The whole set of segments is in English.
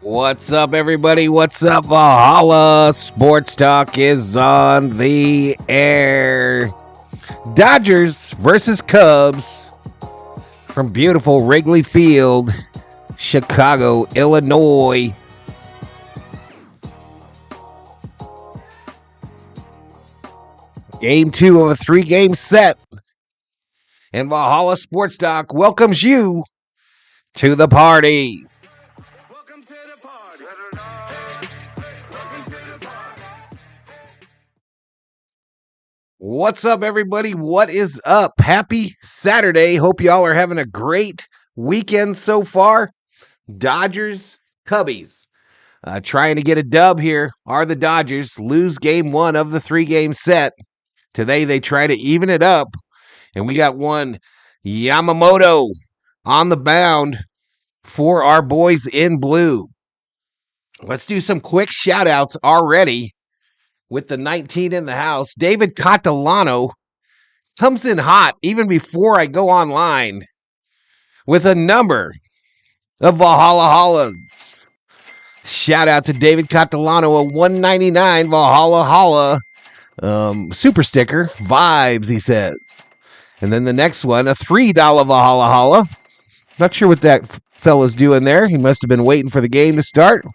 What's up, everybody? What's up, Valhalla? Sports Talk is on the air. Dodgers versus Cubs from beautiful Wrigley Field, Chicago, Illinois. Game 2 of a 3-game set. And Valhalla Sports Talk welcomes you to the party. What's up, everybody? What is up? Happy Saturday. Hope y'all are having a great weekend so far. Dodgers, Cubbies. Trying to get a dub here are the Dodgers. Lose game 1 of the 3-game set. Today they try to even it up. And we got one Yamamoto on the mound for our boys in blue. Let's do some quick shout-outs already. With the 19 in the house, David Catalano comes in hot even before I go online with a number of Valhalla Hallas. Shout out to David Catalano, a $1.99 Valhalla Halla super sticker. Vibes, he says. And then the next one, a $3 Valhalla Halla. Not sure what that fella's doing there. He must have been waiting for the game to start.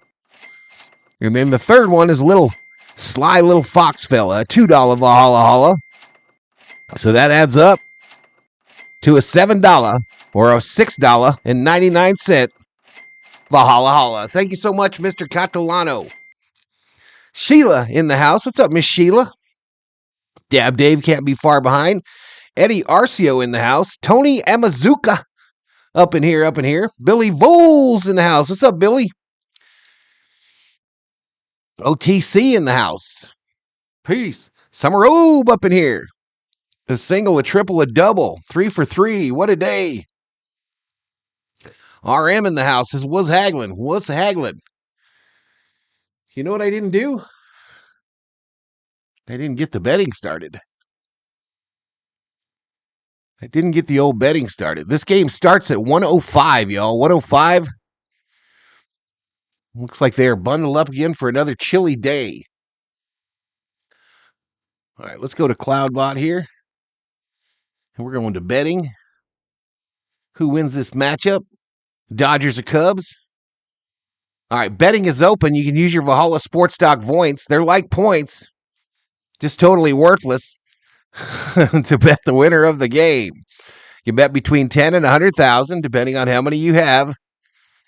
And then the third one is a little sly little fox fella, a $2 Valhalla Halla. So that adds up to a $7 or a $6.99 Valhalla Halla. Thank you so much, Mr. Catalano. Sheila in the house. What's up, Miss Sheila? Dab Dave can't be far behind. Eddie Arcio in the house. Tony Amazuka up in here. Billy Voles in the house. What's up, Billy? OTC in the house. Peace. Summer Oob up in here. A single, a triple, a double. 3 for 3. What a day. RM in the house. This was haggling. What's haggling? You know what I didn't do? I didn't get the betting started. I didn't get the old betting started. This game starts at 1:05, y'all. 1:05. Looks like they are bundled up again for another chilly day. All right, let's go to CloudBot here. And we're going to betting. Who wins this matchup? Dodgers or Cubs? All right, betting is open. You can use your Valhalla Sports Stock points. They're like points, just totally worthless to bet the winner of the game. You bet between 10 and 100,000, depending on how many you have.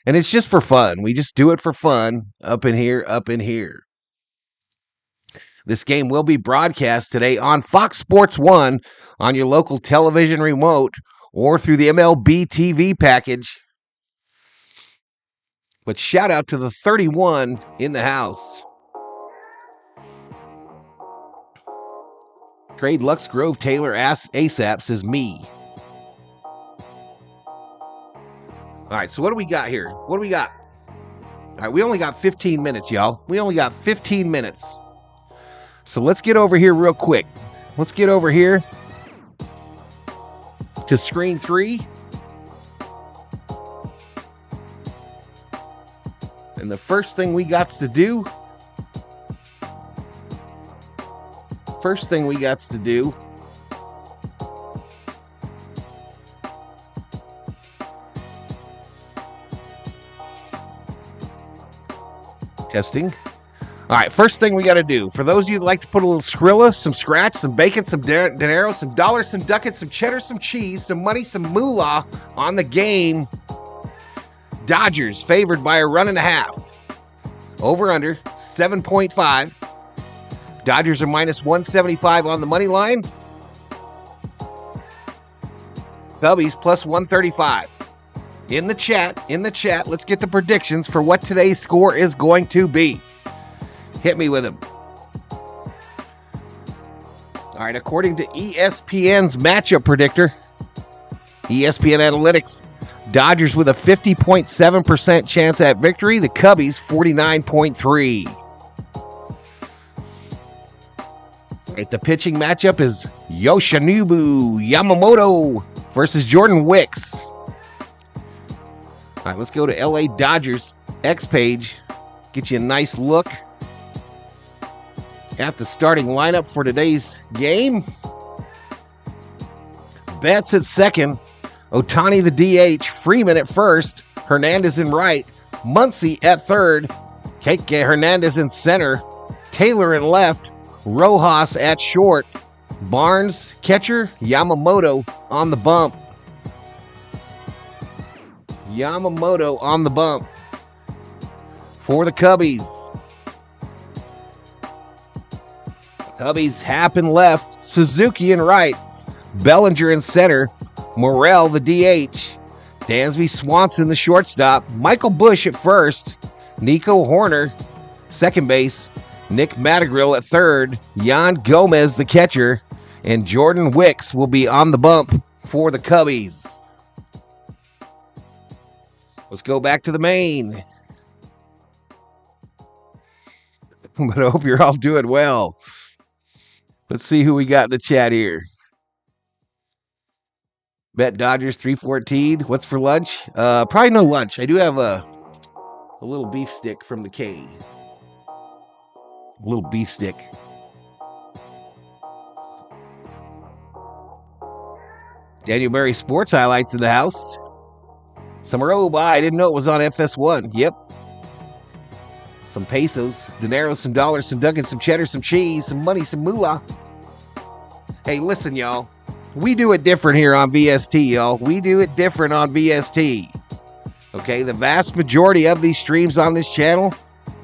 And it's just for fun. We just do it for fun up in here. This game will be broadcast today on Fox Sports 1 on your local television remote or through the MLB TV package. But shout out to the 31 in the house. Trade Lux Grove Taylor ASAP says me. All right, so what do we got here? What do we got? All right, we only got 15 minutes, y'all. We only got 15 minutes. So let's get over here real quick. Let's get over here to screen 3. And the first thing we got to do testing. All right, first thing we got to do, for those of you that like to put a little Skrilla, some scratch, some bacon, some dinero, some dollars, some ducats, some cheddar, some cheese, some money, some moolah on the game. Dodgers favored by a 1.5. Over under 7.5. Dodgers are minus 175 on the money line. Cubbies plus 135. In the chat, let's get the predictions for what today's score is going to be. Hit me with them. All right, according to ESPN's matchup predictor, ESPN Analytics, Dodgers with a 50.7% chance at victory. The Cubbies, 49.3%. All right, the pitching matchup is Yoshinobu Yamamoto versus Jordan Wicks. All right, let's go to LA Dodgers X page. Get you a nice look at the starting lineup for today's game. Betts at second. Ohtani the DH. Freeman at first. Hernandez in right. Muncy at third. Kiké Hernandez in center. Taylor in left. Rojas at short. Barnes, catcher. Yamamoto on the bump. Yamamoto on the bump for the Cubbies. Cubbies Happ in left. Suzuki in right. Bellinger in center. Morrell the DH. Dansby Swanson the shortstop. Michael Busch at first. Nico Horner second base. Nick Madrigal at third. Yan Gomez the catcher. And Jordan Wicks will be on the bump for the Cubbies. Let's go back to the main. But I hope you're all doing well. Let's see who we got in the chat here. Bet Dodgers 314. What's for lunch? Probably no lunch. I do have a little beef stick from the K. A little beef stick. Daniel Murray Sports Highlights in the house. Summer I didn't know it was on FS1. Yep. Some pesos, dinero, some dollars, some ducats, some cheddar, some cheese, some money, some moolah. Hey, listen, y'all. We do it different here on VST, y'all. We do it different on VST. Okay, the vast majority of these streams on this channel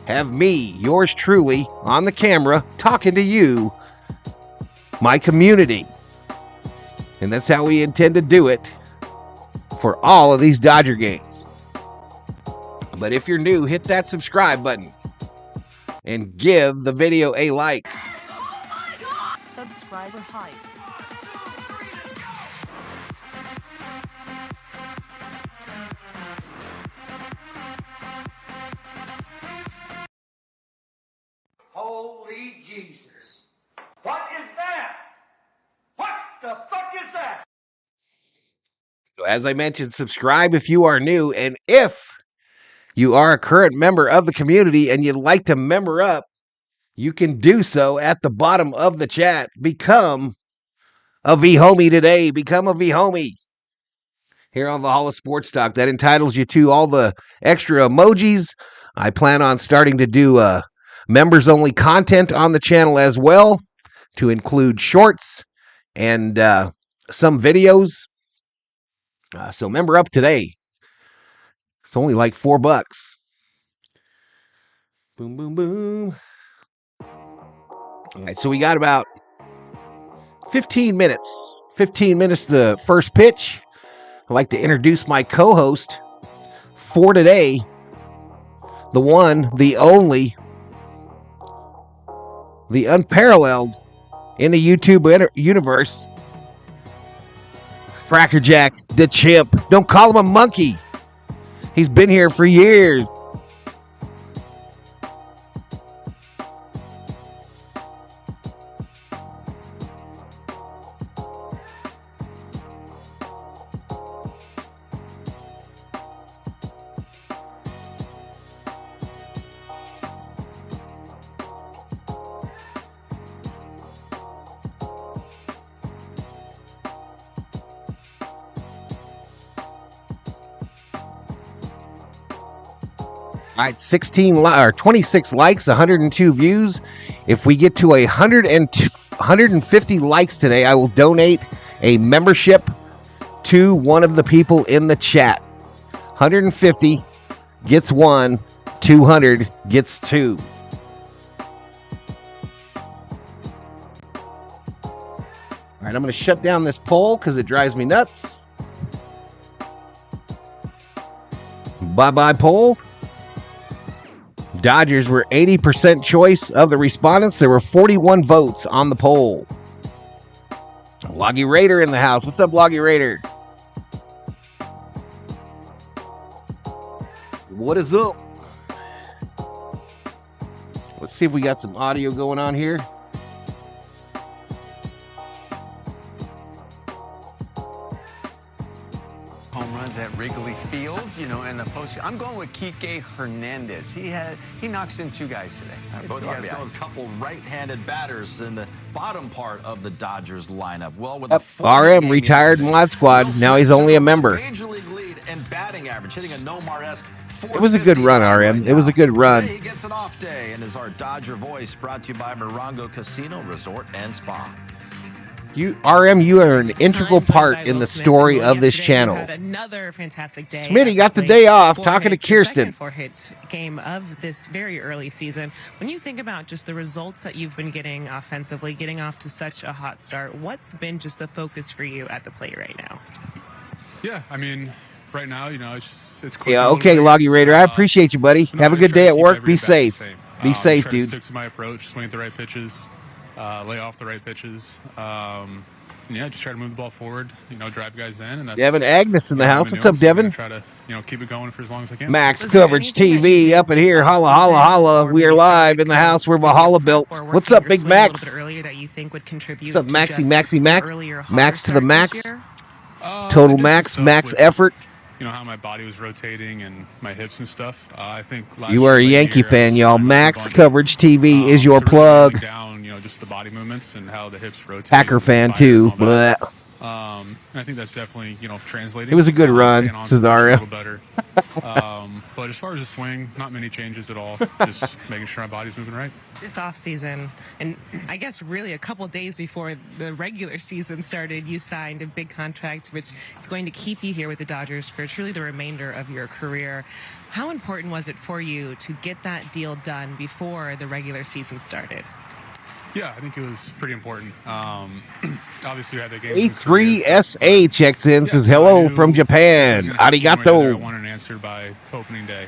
have me, yours truly, on the camera, talking to you, my community. And that's how we intend to do it for all of these Dodger games. But if you're new, hit that subscribe button and give the video a like. Subscriber hype. Holy Jesus. What is that? What the fuck is that? So as I mentioned, subscribe if you are new. And if you are a current member of the community and you'd like to member up, you can do so at the bottom of the chat. Become a V-Homie today. Become a V-Homie here on Valhalla Sports Talk. That entitles you to all the extra emojis. I plan on starting to do members-only content on the channel as well, to include shorts and some videos. So member up today. It's only like $4. Boom, boom, boom. All right, so we got about 15 minutes. 15 minutes to the first pitch. I'd like to introduce my co-host for today. The one, the only, the unparalleled in the YouTube universe. Frackerjack, the chimp. Don't call him a monkey. He's been here for years. All right, 26 likes, 102 views. If we get to 150 likes today, I will donate a membership to one of the people in the chat. 150 gets one, 200 gets two. All right, I'm going to shut down this poll because it drives me nuts. Bye-bye, poll. Dodgers were 80% choice of the respondents. There were 41 votes on the poll. Loggy Raider in the house. What's up, Loggy Raider? What is up? Let's see if we got some audio going on here. Home run. fans at Wrigley Field, you know, in the post. I'm going with Kiké Hernandez. He knocks in 2 guys today. Both guys go with a couple right-handed batters in the bottom part of the Dodgers lineup. Well, with RM retired Mod Squad. Now he's only a member. Major league lead and batting average, hitting a Nomar-esque. It was a good run, RM. It was a good run. Today he gets an off day, and is our Dodger voice brought to you by Morongo Casino Resort and Spa. You are an integral part in the story of this channel. Another fantastic day. Smitty got the day off talking to Kirsten. Four-hit game of this very early season. When you think about just the results that you've been getting offensively, getting off to such a hot start, what's been just the focus for you at the plate right now? Yeah, I mean, right now, you know, it's yeah. Okay, Loggy Raider, I appreciate you, buddy. Have a good day at work. Be safe. Be safe, dude. Stick to my approach, swing at the right pitches, lay off the right pitches. Yeah, just try to move the ball forward. You know, drive guys in. And that's, Devin Agnes in the house. What's up, Devin? Try to keep it going for as long as I can. Max Coverage TV up in here. Holla, holla, holla. We are live in the house where Valhalla built. What's up, Big Max? What's up, Maxie, Max? Max to the max. Total max, max effort. You know how my body was rotating and my hips and stuff. I think you are a Yankee fan, y'all. Max Coverage TV is your plug. Down, you know, just the body movements and how the hips rotate. Packer fan too. I think that's definitely, you know, translating. It was a good run, Cesario. A little better. But as far as the swing, not many changes at all. Just making sure my body's moving right. This offseason, and I guess really a couple days before the regular season started, you signed a big contract, which is going to keep you here with the Dodgers for truly the remainder of your career. How important was it for you to get that deal done before the regular season started? Yeah, I think it was pretty important. Obviously, we had the game. A3SA checks in, says hello from Japan. Arigato. I wanted an answer by opening day.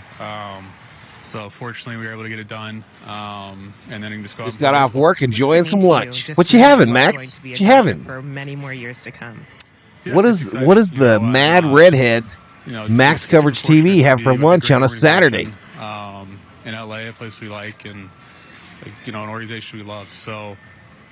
So fortunately, we were able to get it done. And then just got off work, enjoying some lunch. What you having, Max? What you having? For many more years to come. Yeah, what is the mad redhead Max Coverage TV have for lunch on a Saturday? In LA, a place we like, and you know, an organization we love. So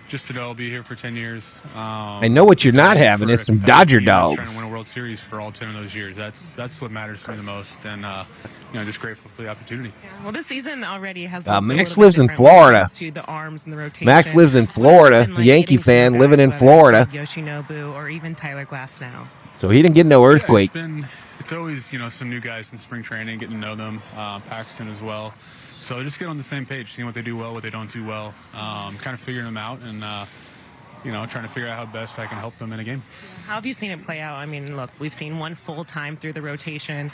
just to know I'll be here for 10 years. I know what you're not having is some Dodger dogs. Trying to win a World Series for all 10 of those years. That's what matters to me the most. And you know, just grateful for the opportunity. Yeah, well, this season already has. Max lives in Florida. To the arms and the rotation. Max lives in Florida. Like Yankee fan living in Florida. Yoshinobu or even Tyler Glass now. So he didn't get no earthquake. Yeah, it's always, you know, some new guys in spring training, getting to know them. Paxton as well. So just get on the same page, seeing what they do well, what they don't do well, kind of figuring them out, and you know, trying to figure out how best I can help them in a game. How have you seen it play out? I mean, look, we've seen one full time through the rotation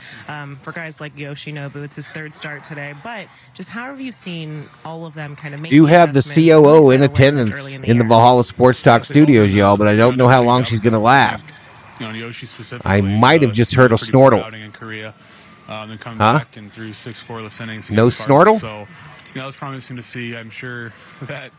for guys like Yoshinobu. It's his 3rd start today, but just how have you seen all of them kind of make? You have the COO in attendance in the Valhalla Sports Talk studios, y'all, but I don't know how long she's going to last. You know, Yoshi specifically. I might have just heard a snortle. In Korea. Then coming back and through 6 scoreless innings. No snortle? So, you know, it was promising to see. I'm sure that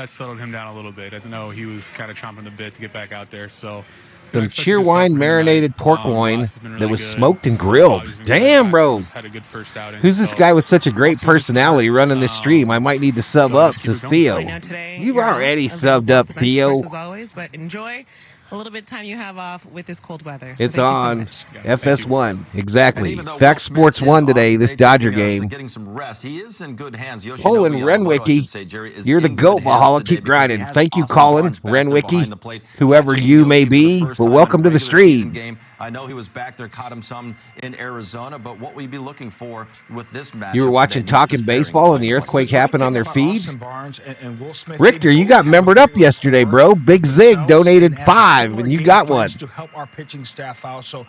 settled him down a little bit. I know he was kind of chomping the bit to get back out there. So, some Cheerwine marinated pork loin that was smoked and grilled. Damn, bro. Had a good first outing. Who's this guy with such a great personality running this stream? I might need to sub up, says Theo. You've already subbed up, Theo. As always, but enjoy a little bit of time you have off with this cold weather. So it's on FS1. Exactly. Fact Sports 1 today, this Dodger game. Getting some rest. He is in good hands. Colin Renwicky, you're the GOAT, Valhalla. Keep grinding. Thank you, Colin Renwicky, whoever you may be, but welcome to the stream. I know he was back there, caught him some in Arizona, but what we'd be looking for with this match. You were watching Talking Baseball and the earthquake happened on their feed? Richter, you got membered up yesterday, bro. Big Zig donated 5, and you got one. To help our pitching staff out. So,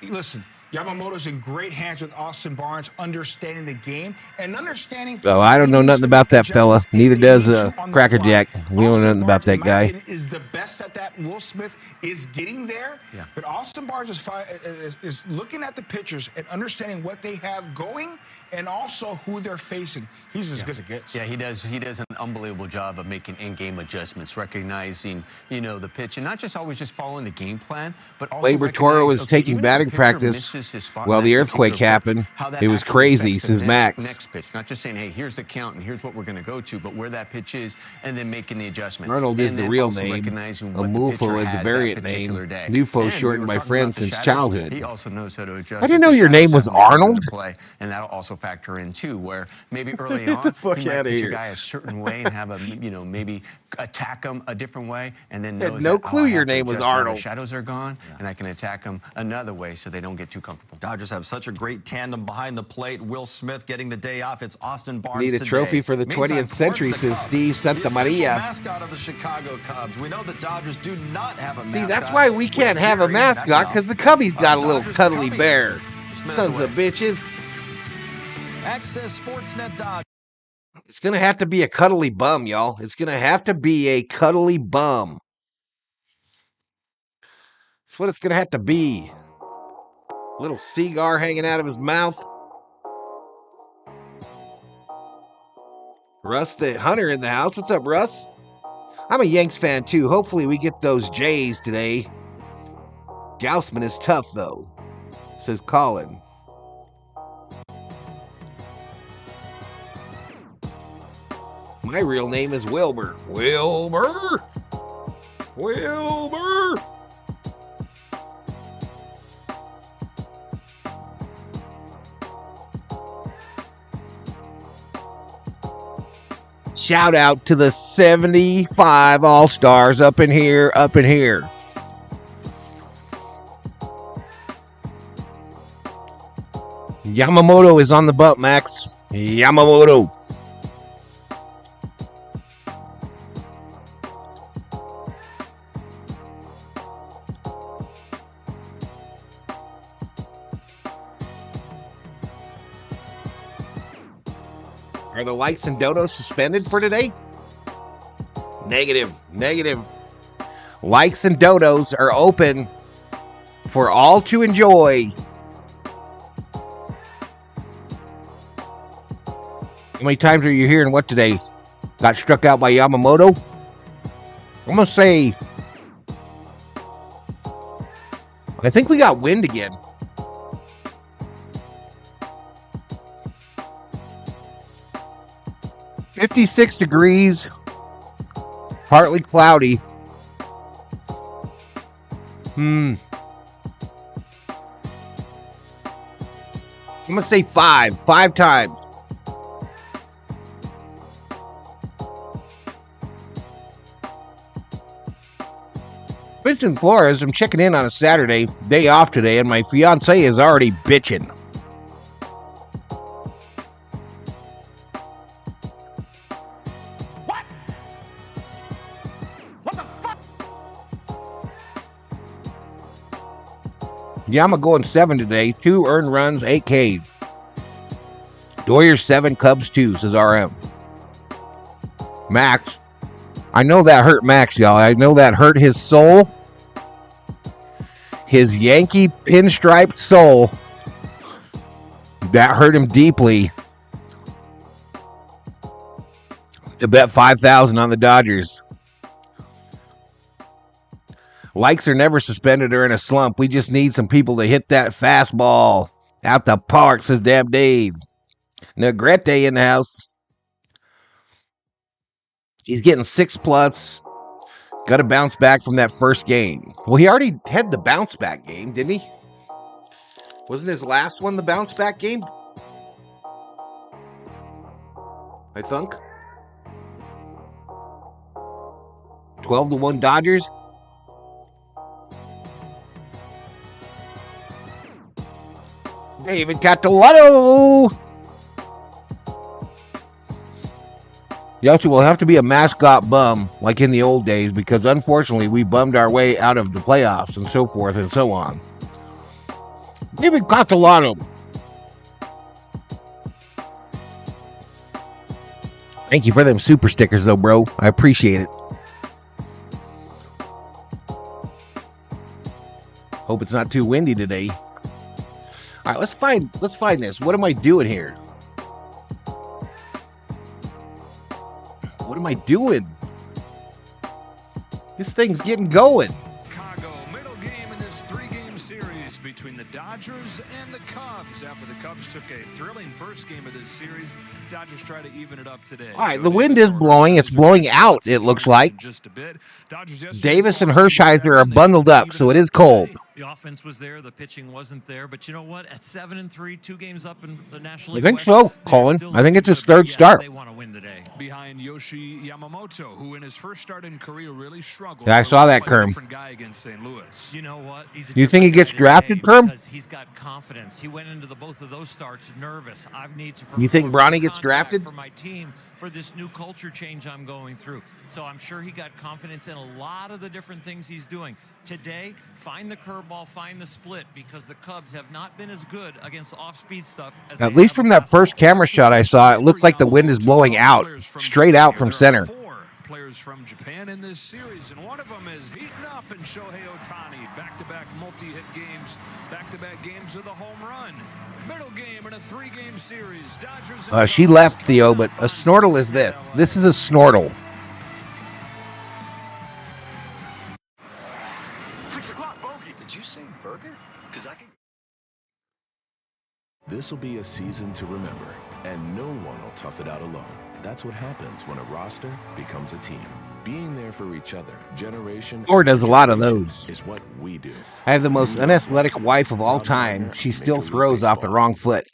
listen, Yamamoto's in great hands with Austin Barnes, understanding the game and understanding. Oh, I don't know nothing about that fella. Neither does Cracker Jack. We don't know nothing about that guy. Is the best at that. Will Smith is getting there, but Austin Barnes is looking at the pitchers and understanding what they have going and also who they're facing. He's as good as it gets. Yeah, he does. He does an unbelievable job of making in-game adjustments, recognizing, you know, the pitch, and not just always just following the game plan, but also. Labor Toro is taking batting practice is his spot. Well, the earthquake happened. It was crazy, says Max. Next pitch, not just saying, hey, here's the count and here's what we're going to go to, but where that pitch is and then making the adjustment. Arnold is the real name. Amulfo is a variant name. Nufo shortened my friend since childhood. He also knows how to adjust. I didn't know your name was Arnold. And that'll also factor in too, where maybe early Get on the fuck you might outta pitch here. a guy a certain way and have a maybe attack him a different way, and then Had knows no that, clue I your have to name was adjust now. Arnold. The shadows are gone, and I can attack them another way so they don't get too comfortable. Dodgers have such a great tandem behind the plate. Will Smith getting the day off. It's Austin Barnes Need a today. trophy for the Meantime, 20th century, for the says Cubs, Steve the Santa official Maria. mascot of the Chicago Cubs. We know the Dodgers do not have a mascot. See, that's why we can't have a mascot, because the Cubbies got a little cuddly bear. Sons of bitches. Access Sportsnet Dodgers. It's going to have to be a cuddly bum, y'all. It's going to have to be a cuddly bum. That's what it's going to have to be. Little cigar hanging out of his mouth. Russ the Hunter in the house. What's up, Russ? I'm a Yanks fan, too. Hopefully we get those Jays today. Gaussman is tough, though, says Colin. My real name is Wilbur. Wilbur! Wilbur! Shout out to the 75 All-Stars up in here, up in here. Yamamoto is on the bump, Max. Yamamoto. Are the lights and donuts suspended for today? Negative. Negative. Likes and donuts are open for all to enjoy. How many times are you hearing what today? Got struck out by Yamamoto? I'm going to say, I think we got wind again. $56 degrees, partly cloudy. I'm going to say five times. Vincent Flores, I'm checking in on a Saturday, day off today, and my fiance is already bitching. Yama going 7 today. 2 earned runs, 8 Ks. Doyers 7, Cubs 2, says RM. Max. I know that hurt Max, y'all. I know that hurt his soul. His Yankee pinstriped soul. That hurt him deeply. To bet $5,000 on the Dodgers. Likes are never suspended or in a slump. We just need some people to hit that fastball out the park, says Dab Dave. Negrete in the house. He's getting 6+. Got to bounce back from that first game. Well, he already had the bounce back game, didn't he? Wasn't his last one the bounce back game? I think. 12-1 Dodgers. David Catalano. Yoshi will have to be a mascot bum like in the old days because unfortunately we bummed our way out of the playoffs and so forth and so on. David Catalano. Thank you for them super stickers though, bro. I appreciate it. Hope it's not too windy today. All right, let's find this. What am I doing here? What am I doing? This thing's getting going. Chicago, middle game in this 3-game series between between the Dodgers and the Cubs. After the Cubs took a thrilling first game of this series, Dodgers try to even it up today. All right, the wind is blowing. It's blowing out, it looks like. Davis and Hershiser are bundled up, so it is cold. The offense was there, the pitching wasn't there, but you know what? At 7-3, 2 games up in the National League I think West, so, Colin. I think it's his third start. They want to win today. Behind Yoshi Yamamoto, who in his first start in Korea really struggled. Yeah, I saw that, Kerm. Different guy against St. Louis. You know what? He's a Do you think he different gets guy drafted, today Kerm? because he's got confidence. He went into both of those starts nervous. I need to You think perform Bronny gets contact drafted? for my team for this new culture change I'm going through. So I'm sure he got confidence in a lot of the different things he's doing. Today, find the curveball, find the split, because the Cubs have not been as good against off-speed stuff as At they least have from with that first fastball. camera shot I saw, it looked like the wind is blowing out, straight out from center. 4 players from Japan in this series, and one of them is heating up in Shohei Ohtani. Back-to-back multi-hit games, back-to-back games with a home run. Middle game in a 3-game series. Dodgers. She left, Theo, but a snortle is this. This is a snortle. 6 o'clock, bogey. Did you say burger? Because I can. This will be a season to remember, and no one will tough it out alone. That's what happens when a roster becomes a team. Being there for each other, generation Or does a lot of those. is what we do. I have the most unathletic wife of all time. She still throws off the wrong foot.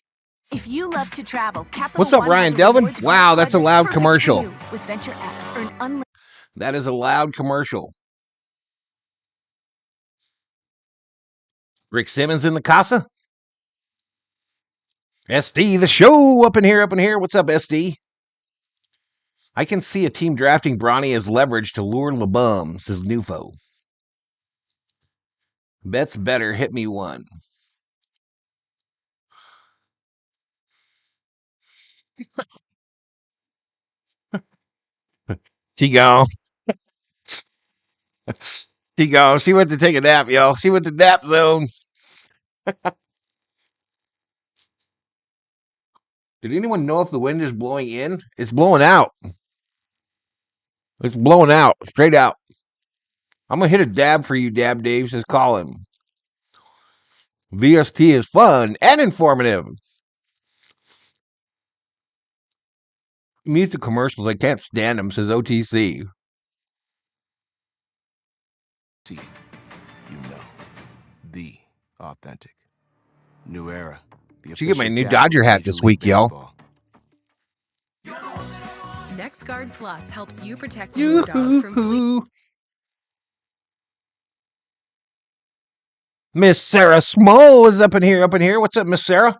If you love to travel, Capital What's up, One Ryan has a Delvin? rewards Wow, credit that's a card loud perfect for commercial. you. With Venture X, earn unlimited. That is a loud commercial. Rick Simmons in the casa. SD, the show up in here, What's up, SD? I can see a team drafting Bronny as leverage to lure LeBum, says Nufo. Bet's better. Hit me one. She gone. She gone. She went to take a nap, y'all. She went to nap zone. Did anyone know if the wind is blowing in? It's blowing out. It's blowing out. Straight out. I'm going to hit a dab for you, Dab Dave, says Colin. VST is fun and informative. Mute the commercials. I can't stand them, says OTC. You know, the authentic. New era. Should get my new Dodger hat this week, y'all. NextGuard Plus helps you protect your dog from Miss Sarah Small is up in here. What's up, Miss Sarah?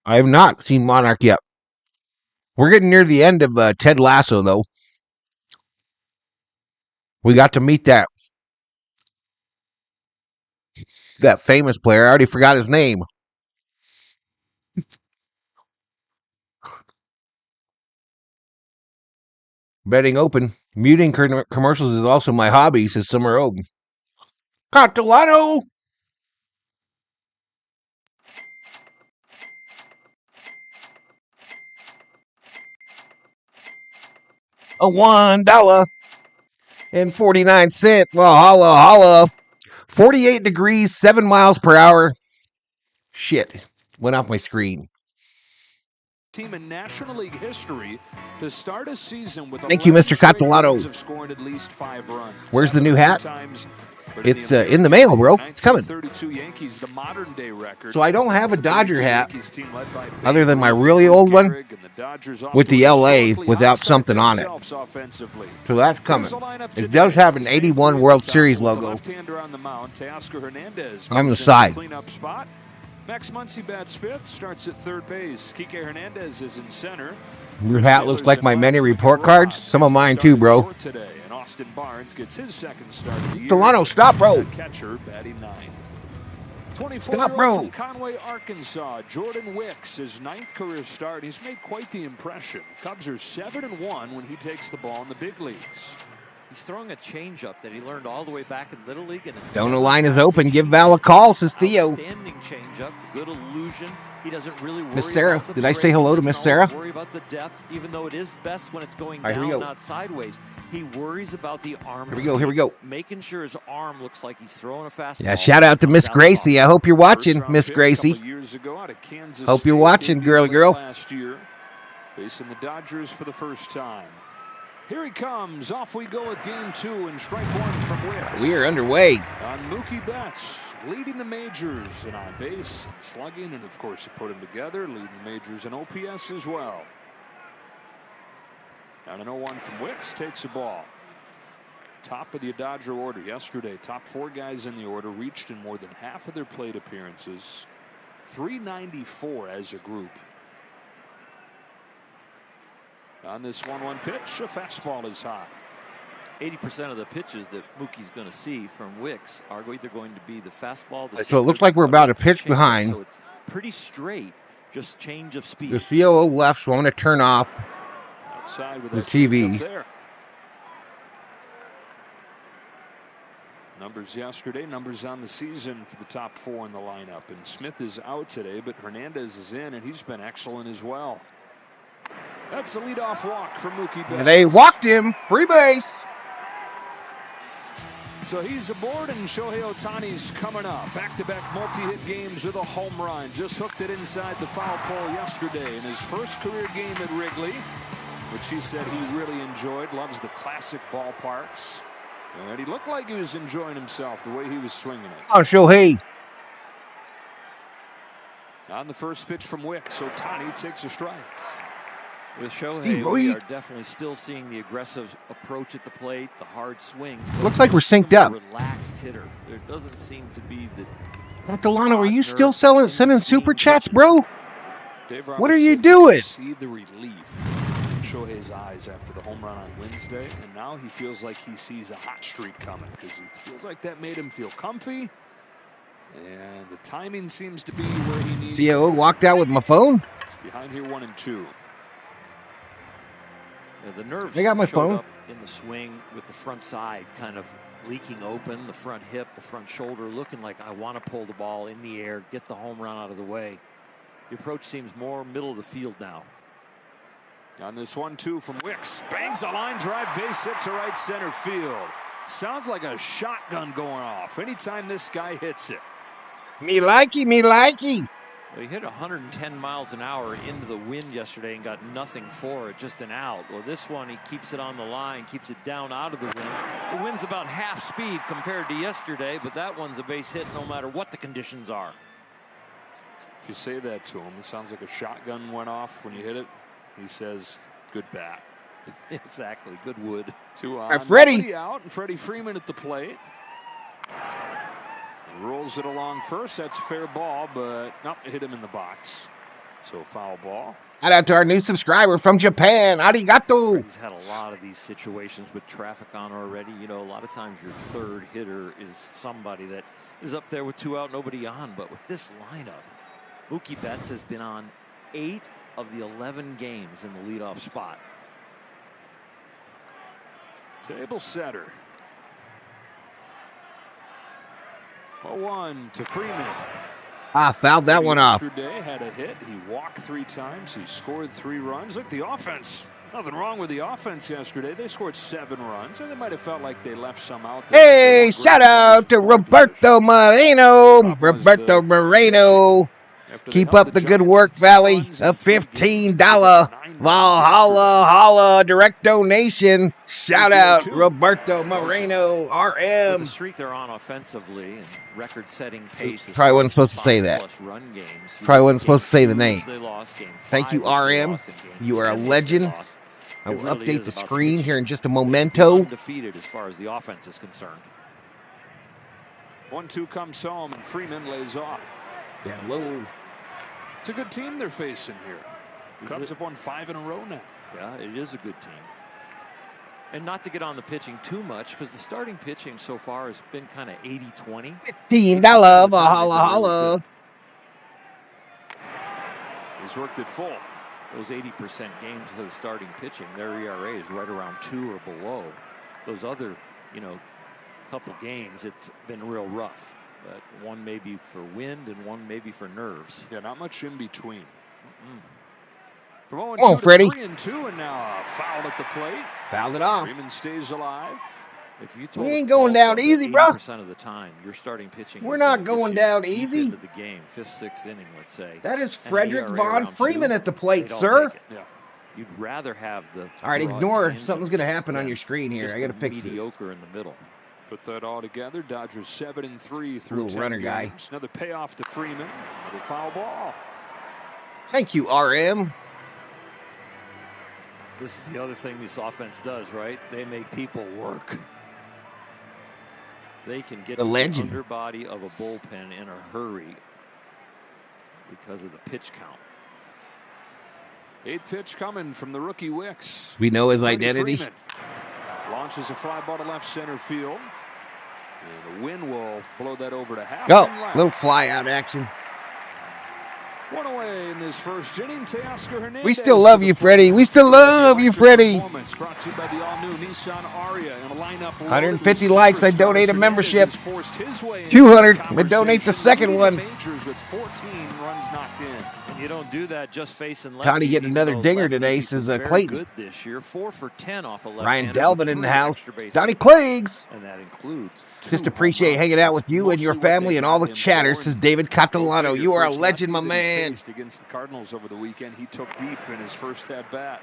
I have not seen Monarch yet. We're getting near the end of Ted Lasso, though. We got to meet that famous player. I already forgot his name. Betting open. Muting commercials is also my hobby, says Summer Oak. Catalano! A $1.49. Well, holla. 48 degrees, 7 miles per hour. Shit. Went off my screen. Team in National League history to start a season with Thank you, Mr. Catalano. of scoring at least 5 runs. Where's the new hat? It's in the mail, bro. It's coming. 32 Yankees, the modern day record. So I don't have a Dodger hat other than my really old one with the LA without something on it. So that's coming. It does have an 81 World Series logo on the side. Max Muncy bats 5th, starts at 3rd base. Kiké Hernandez is in center. Your hat looks like my many report cards. Some of mine too, bro. Today, and Austin Barnes gets his 2nd start of the year. Delano, stop, bro. Catcher batting 9. 24-year-old Stop, bro. from Conway, Arkansas, Jordan Wicks, his 9th career start. He's made quite the impression. Cubs are 7-1 when he takes the ball in the big leagues. He's throwing a changeup that he learned all the way back in Little League. And Donut line is open. Give Val a call, says Theo. Outstanding changeup, good illusion. He doesn't really worry. Miss Sarah, about the did I say hello to Miss Sarah? Worry about the depth, even though it is best when it's going All right, down, not sideways. He worries about the arm. Here we go. Making sure his arm looks like he's throwing a fastball. Yeah, shout out to Miss Gracie. I hope you're watching, Miss Gracie. Hope you're watching, girl. Last year, facing the Dodgers for the first time. Here he comes. Off we go with game 2 and strike 1 from Wicks. We are underway. On Mookie Betts, leading the majors and on base, slugging, and of course you put him together, leading the majors in OPS as well. And an 0-1 from Wicks, takes the ball. Top of the Dodger order yesterday. Top 4 guys in the order reached in more than half of their plate appearances. 394 as a group. On this 1-1 pitch, a fastball is high. 80% of the pitches that Mookie's going to see from Wicks are either going to be the fastball. So it looks like we're about to pitch behind. So it's pretty straight, just change of speed. The COO left, so I'm going to turn off Outside with the TV. there. Numbers yesterday, numbers on the season for the top 4 in the lineup. And Smith is out today, but Hernandez is in, and he's been excellent as well. That's a leadoff walk for Mookie Betts. They walked him. Free base. So he's aboard, and Shohei Ohtani's coming up. Back-to-back multi-hit games with a home run. Just hooked it inside the foul pole yesterday in his first career game at Wrigley, which he said he really enjoyed. Loves the classic ballparks. And he looked like he was enjoying himself the way he was swinging it. Oh, Shohei. On the first pitch from Wicks, Ohtani takes a strike. With Shohei, we are definitely still seeing the aggressive approach at the plate, the hard swings. Looks like we're synced up. Relaxed hitter. There doesn't seem to be the. Delano, are you still sending super chats, bro? What are you doing? See the relief in Shohei's eyes after the home run on Wednesday, and now he feels like he sees a hot streak coming because he feels like that made him feel comfy, and the timing seems to be where he needs. COO walked out with my phone. It's behind here 1-2. The nerves I got my phone up in the swing with the front side kind of leaking open, the front hip, the front shoulder, looking like I want to pull the ball in the air, get the home run out of the way. The approach seems more middle of the field now. On this 1-2 from Wicks, bangs a line drive base hit to right center field. Sounds like a shotgun going off anytime this guy hits it. Me likey, me likey. Well, he hit 110 miles an hour into the wind yesterday and got nothing for it, just an out. Well, this one, he keeps it on the line, keeps it down out of the wind. The wind's about half speed compared to yesterday, but that one's a base hit no matter what the conditions are. If you say that to him, it sounds like a shotgun went off when you hit it. He says, good bat. Exactly, good wood. 2 on. Right, Freddie out, and Freddie Freeman at the plate. Rolls it along first. That's a fair ball, but not hit him in the box. So foul ball. Shout out to our new subscriber from Japan. Arigato. He's had a lot of these situations with traffic on already. You know, a lot of times your third hitter is somebody that is up there with 2 out, nobody on. But with this lineup, Mookie Betts has been on 8 of the 11 games in the leadoff spot. Table setter. 0-1 to Freeman. Fouled that one off. Yesterday had a hit. He walked 3 times. He scored 3 runs. Look, the offense. Nothing wrong with the offense yesterday. They scored 7 runs, and they might have felt like they left some out there. Hey, shout out to Roberto Moreno. Roberto Moreno. Keep up the good work, Valley. A $15 Valhalla Holla direct donation. Shout out Roberto Moreno, RM. The streak they're on offensively and record-setting pace. Probably wasn't supposed to say that. Probably wasn't supposed to say the name. Thank you, RM. You are a legend. I will update the screen here in just a momento. Undefeated as far as the offense is concerned. 1-2 comes home, and Freeman lays off. Down low. It's a good team they're facing here. Cubs have won 5 in a row now. Yeah, it is a good team. And not to get on the pitching too much, because the starting pitching so far has been kind of 80-20. $15 Valhalla Holla. He's worked it full. Those 80% games of the starting pitching, their ERA is right around 2 or below. those other, couple games, it's been real rough. But one maybe for wind and one maybe for nerves. Yeah, not much in between. From 0-2 Oh, Freddie. to 3-2, and now fouled at the plate. Fouled it off. Freeman stays alive. If you told We ain't going down easy, bro. 80% of the time, you're starting pitching. We're not going down easy. Into the game, 5th, 6th inning, let's say. That is And Frederick ERA Von around Freeman 2, at the plate, they don't sir. take it. Yeah. You'd rather have the. All right, broad ignore tangents something's going to happen on than your screen here. just I got to the fix this. mediocre in the middle. Put that all together. Dodgers 7-3 through Little 10 runner guy. games. Another payoff to Freeman. Another foul ball. Thank you, RM. This is the other thing this offense does, right? They make people work. They can get The to legend. the underbody of a bullpen in a hurry because of the pitch count. 8th pitch coming from the rookie Wicks. We know his Freddie identity. Freeman launches a fly ball to left center field. And the wind will blow that over to half. Oh, and left. little fly out action. One away in this first inning. Teoscar Hernandez. We still love you, Freddie. We still love you, Freddie. Brought to you by the all-new Nissan Aria in a lineup. 150 likes. I donate a membership. 200. I donate the second one. Majors with 14 runs knocked in. And you don't do that just facing lefties. Connie getting another even though dinger lefties today, have says been very Clayton. good this year. 4 for 10 off a Ryan left-hander Delvin with in the 3 house. extra base Donnie hits. Cleggs. And that includes 2 Just home appreciate runs. hanging out with That's you and your mostly what family they and all got the him chatter, for. says David Catalano. You are a First legend, my lefty that he man. faced against the Cardinals over the weekend, he took deep in his first at bat.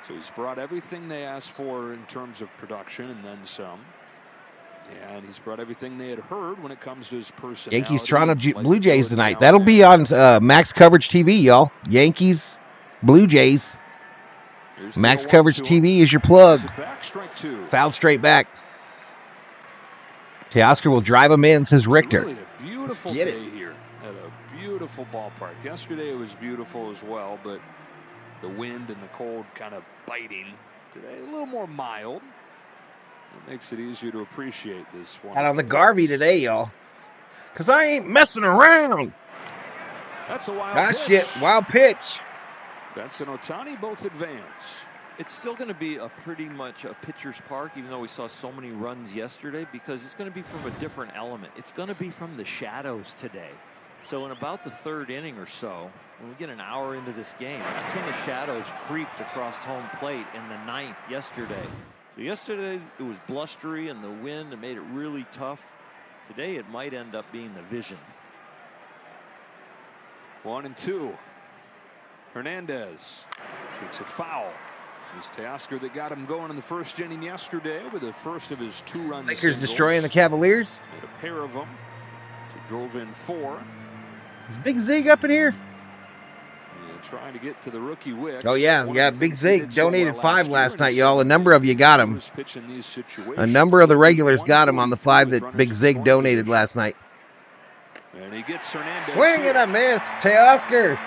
So he's brought everything they asked for in terms of production and then some. And he's brought everything they had heard when it comes to his personality. Yankees Toronto like Blue Jays going tonight. down That'll there. be on Max Coverage TV, y'all. Yankees Blue Jays. Here's the Max 0-1 Coverage to him. TV is your plug. Is it back? Strike 2. Fouled straight back. Teoscar will drive him in, says It's Richter. really a beautiful Let's get day it. here at a beautiful ballpark. Yesterday it was beautiful as well, but the wind and the cold kind of biting. Today a little more mild. It makes it easier to appreciate this one. Out on the Garvey today, y'all. Because I ain't messing around. That's a wild Ah, pitch. shit. Wild pitch. Benson Ohtani both advance. It's still going to be a pretty much a pitcher's park, even though we saw so many runs yesterday, because it's going to be from a different element. It's going to be from the shadows today. So in about the 3rd inning or so, when we get an hour into this game, that's when the shadows creeped across home plate in the 9th yesterday. So yesterday it was blustery and the wind and made it really tough. Today it might end up being the vision. 1-2. Hernandez shoots it foul. It was Teoscar that got him going in the first inning yesterday with the first of his 2-run Lakers singles. destroying the Cavaliers. Made a pair of them. So drove in 4. Is Big Zig up in here? And trying to get to the rookie Wicks. Oh, yeah. One We got of the Big things he Zig did so donated well 5 year last in night, his y'all. A second number of you got him. was pitching these situations. A number of the regulars He's got him on the 5 with that Big runners in Zig scoring donated position. last night. And he gets Hernandez. Swing here. and a miss. Teoscar.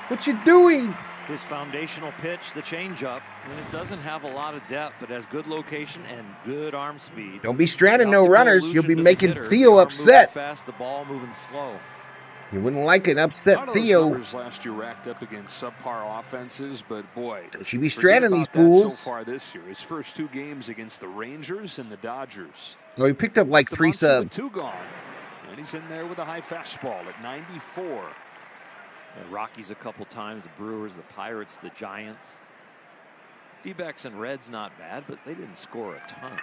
What you doing? His foundational pitch, the changeup, and it doesn't have a lot of depth. It has good location and good arm speed. Don't be stranding no Optical runners. illusion You'll be to the making hitter. Theo The arm upset. moving fast, the ball moving slow. You wouldn't like an A upset lot of those Theo. numbers last year racked up against subpar offenses, but boy, Don't you be forget stranding about these that fools. So far this year, his first 2 games against the Rangers and the Dodgers. Well, he picked up like The 3 Muncie with subs. 2 gone, and he's in there with a high fastball at 94. And Rockies a couple times, the Brewers, the Pirates, the Giants. D-backs and Reds not bad, but they didn't score a ton.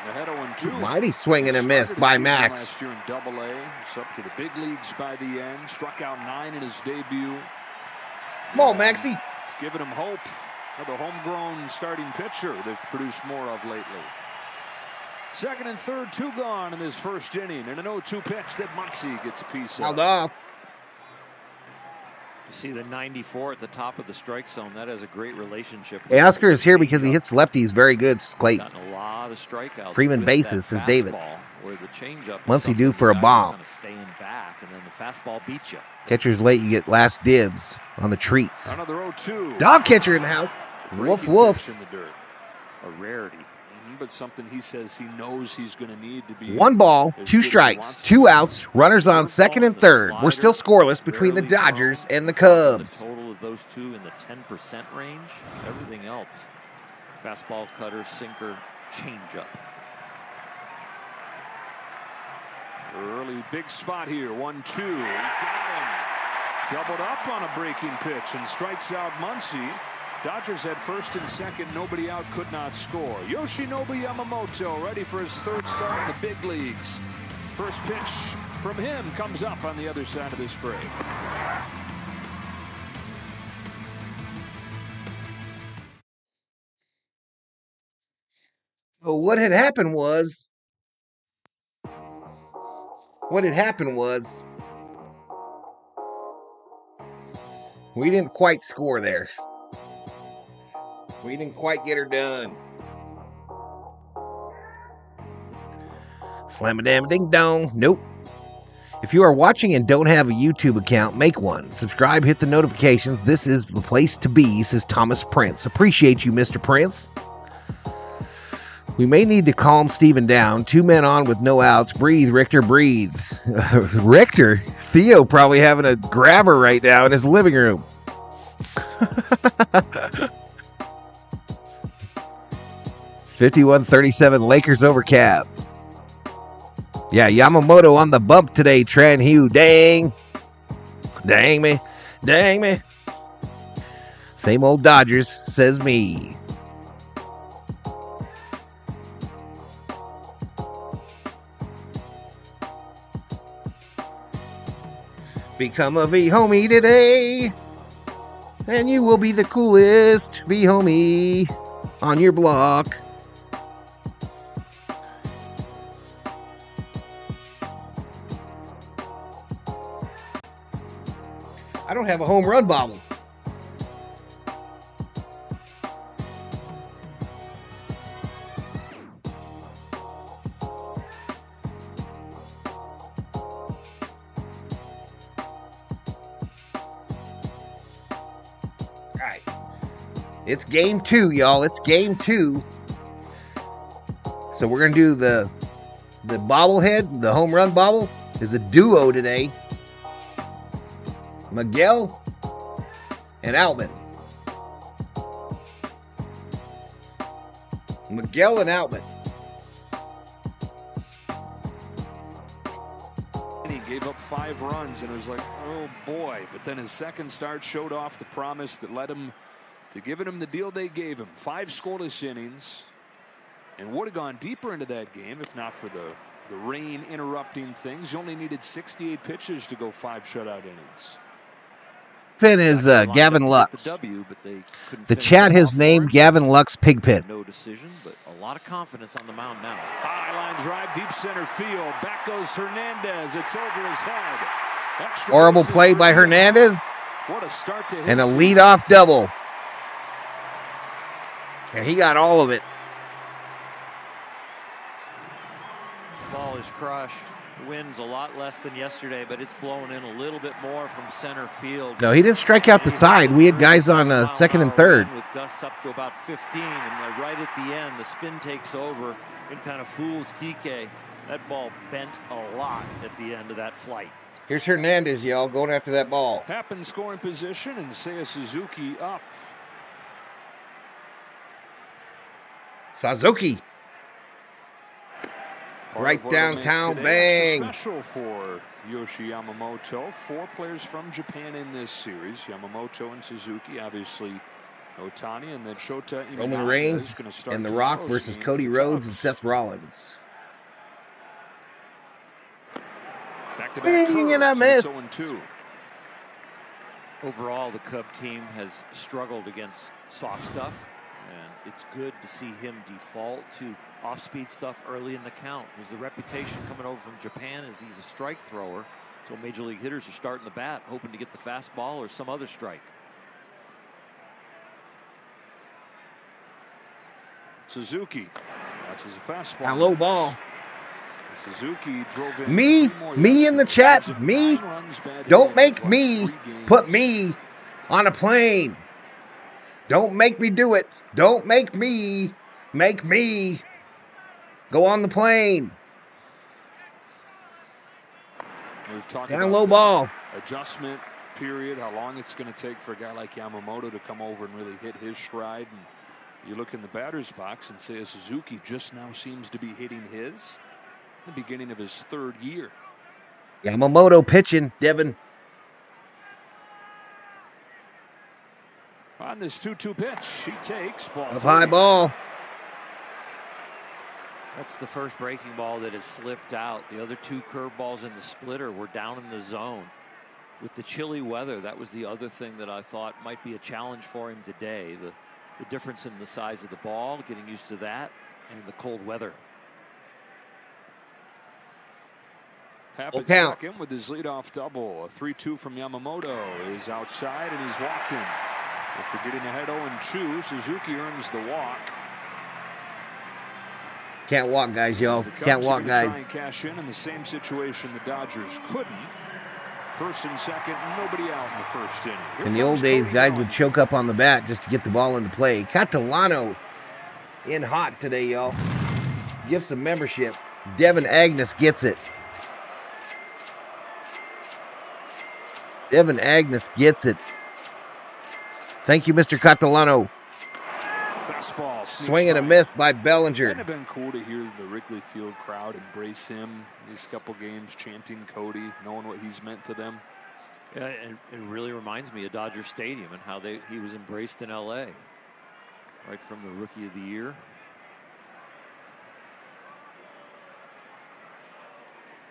Ahead 0-2. Mighty swing and a miss Started by his season Max. Last year in Double-A, he's up to the big leagues by the end. Struck out 9 in his debut. Come on, Maxie. It's giving him hope. Another homegrown starting pitcher they've produced more of lately. Second and third, 2 gone in this first inning, and an 0-2 pitch that Muncie gets a piece of. Held off. You see the 94 at the top of the strike zone. That has a great relationship. Hey, Oscar is here because he hits lefties very good. Clayton. Gotten a lot of strikeouts. Freeman with bases, that says David. fastball, Where the changeup. Once he due for a bomb. Kind of staying back, and then the fastball beats you. Catcher's late, you get last dibs on the treats. Another 0-2. Dog catcher in the house. Woof, woof. In the dirt. A rarity. important, but something he says he knows he's going to need to be. 1 ball, 2 strikes, 2 outs, runners on second and third. We're still scoreless between the Dodgers and the Cubs. The total of those two in the 10% range. Everything else, fastball, cutter, sinker, changeup. Early big spot here. 1-2. Got him. Doubled up on a breaking pitch and strikes out Muncy. Dodgers had first and second. Nobody out, could not score. Yoshinobu Yamamoto ready for his 3rd start in the big leagues. First pitch from him comes up on the other side of this break. Well, what had happened was we didn't quite score there. We didn't quite get her done. Slam a damn ding dong. Nope. If you are watching and don't have a YouTube account, make one. Subscribe, hit the notifications. This is the place to be, says Thomas Prince. Appreciate you, Mr. Prince. We may need to calm Steven down. 2 men on with no outs. Breathe, Richter, breathe. Richter? Theo probably having a grabber right now in his living room. 51-37 Lakers over Cavs. Yeah, Yamamoto on the bump today, Tran Hugh. Dang. Dang me. Dang me. Same old Dodgers, says me. Become a V-homie today, and you will be the coolest V-homie on your block. I don't have a home run bobble. It's game 2, y'all. It's game 2. So we're going to do the bobblehead, the home run bobble, is a duo today. Miguel and Outman. Miguel and Outman. He gave up 5 runs, and it was like, oh boy. But then his second start showed off the promise that led him to giving him the deal they gave him. 5 scoreless innings, and would have gone deeper into that game if not for the rain interrupting things. You only needed 68 pitches to go 5 shutout innings. Pin is Gavin Lux. The chat has named Gavin Lux Pigpen. No decision, but a lot of confidence on the mound now. High line drive, deep center field. Back goes Hernandez. It's over his head. Extra Horrible play by Hernandez. What a start to his and a season. leadoff double. And he got all of it. Ball is crushed. Wind's a lot less than yesterday, but it's blowing in a little bit more from center field. No, he didn't strike out the side. We had guys on second and third. With gusts up to about 15, and right at the end, the spin takes over and kind of fools Kiké. That ball bent a lot at the end of that flight. Here's Hernandez, y'all, going after that ball. Happen scoring position, and Seiya Suzuki up. Suzuki. Right downtown, bang. Special for Yoshi Yamamoto. 4 players from Japan in this series. Yamamoto and Suzuki, obviously Ohtani, and then Shota Imanaga. Roman Reigns and The Rock versus Cody Rhodes and Seth Rollins. Bang and a miss. Overall, the Cub team has struggled against soft stuff, and it's good to see him default to off-speed stuff early in the count. There's the reputation coming over from Japan is he's a strike thrower, so major league hitters are starting the bat hoping to get the fastball or some other strike. Suzuki watches a fastball. Now low ball. Suzuki drove in me in the chat, me. Don't make me put me on a plane. Don't make me do it. Don't make me Go on the plane. We've talked Down about low ball. Adjustment period, how long it's going to take for a guy like Yamamoto to come over and really hit his stride. And you look in the batter's box and Seiya Suzuki just now seems to be hitting his the beginning of his 3rd year. Yamamoto pitching, Devin. On this 2-2 pitch, he takes ball. Up high ball. That's the first breaking ball that has slipped out. The other 2 curveballs in the splitter were down in the zone. With the chilly weather, that was the other thing that I thought might be a challenge for him today. The difference in the size of the ball, getting used to that, and the cold weather. Happens second with his leadoff double. A 3-2 from Yamamoto is outside, and he's walked in. After getting ahead 0-2, Suzuki earns the walk. Can't walk, guys, yo. The Cubs Can't walk, are gonna guys. try and cash in the same situation the Dodgers couldn't. First and second, nobody out in the first inning. Here In the old comes days, Cody guys Bellinger. would choke up on the bat just to get the ball into play. Catalano in hot today, y'all. Give some membership. Devin Agnes gets it. Devin Agnes gets it. Thank you, Mr. Catalano. Fastball. Swing and a miss by Bellinger. It would have been cool to hear the Wrigley Field crowd embrace him these couple games, chanting Cody, knowing what he's meant to them. Yeah, and it really reminds me of Dodger Stadium and how he was embraced in L.A. right from the Rookie of the Year.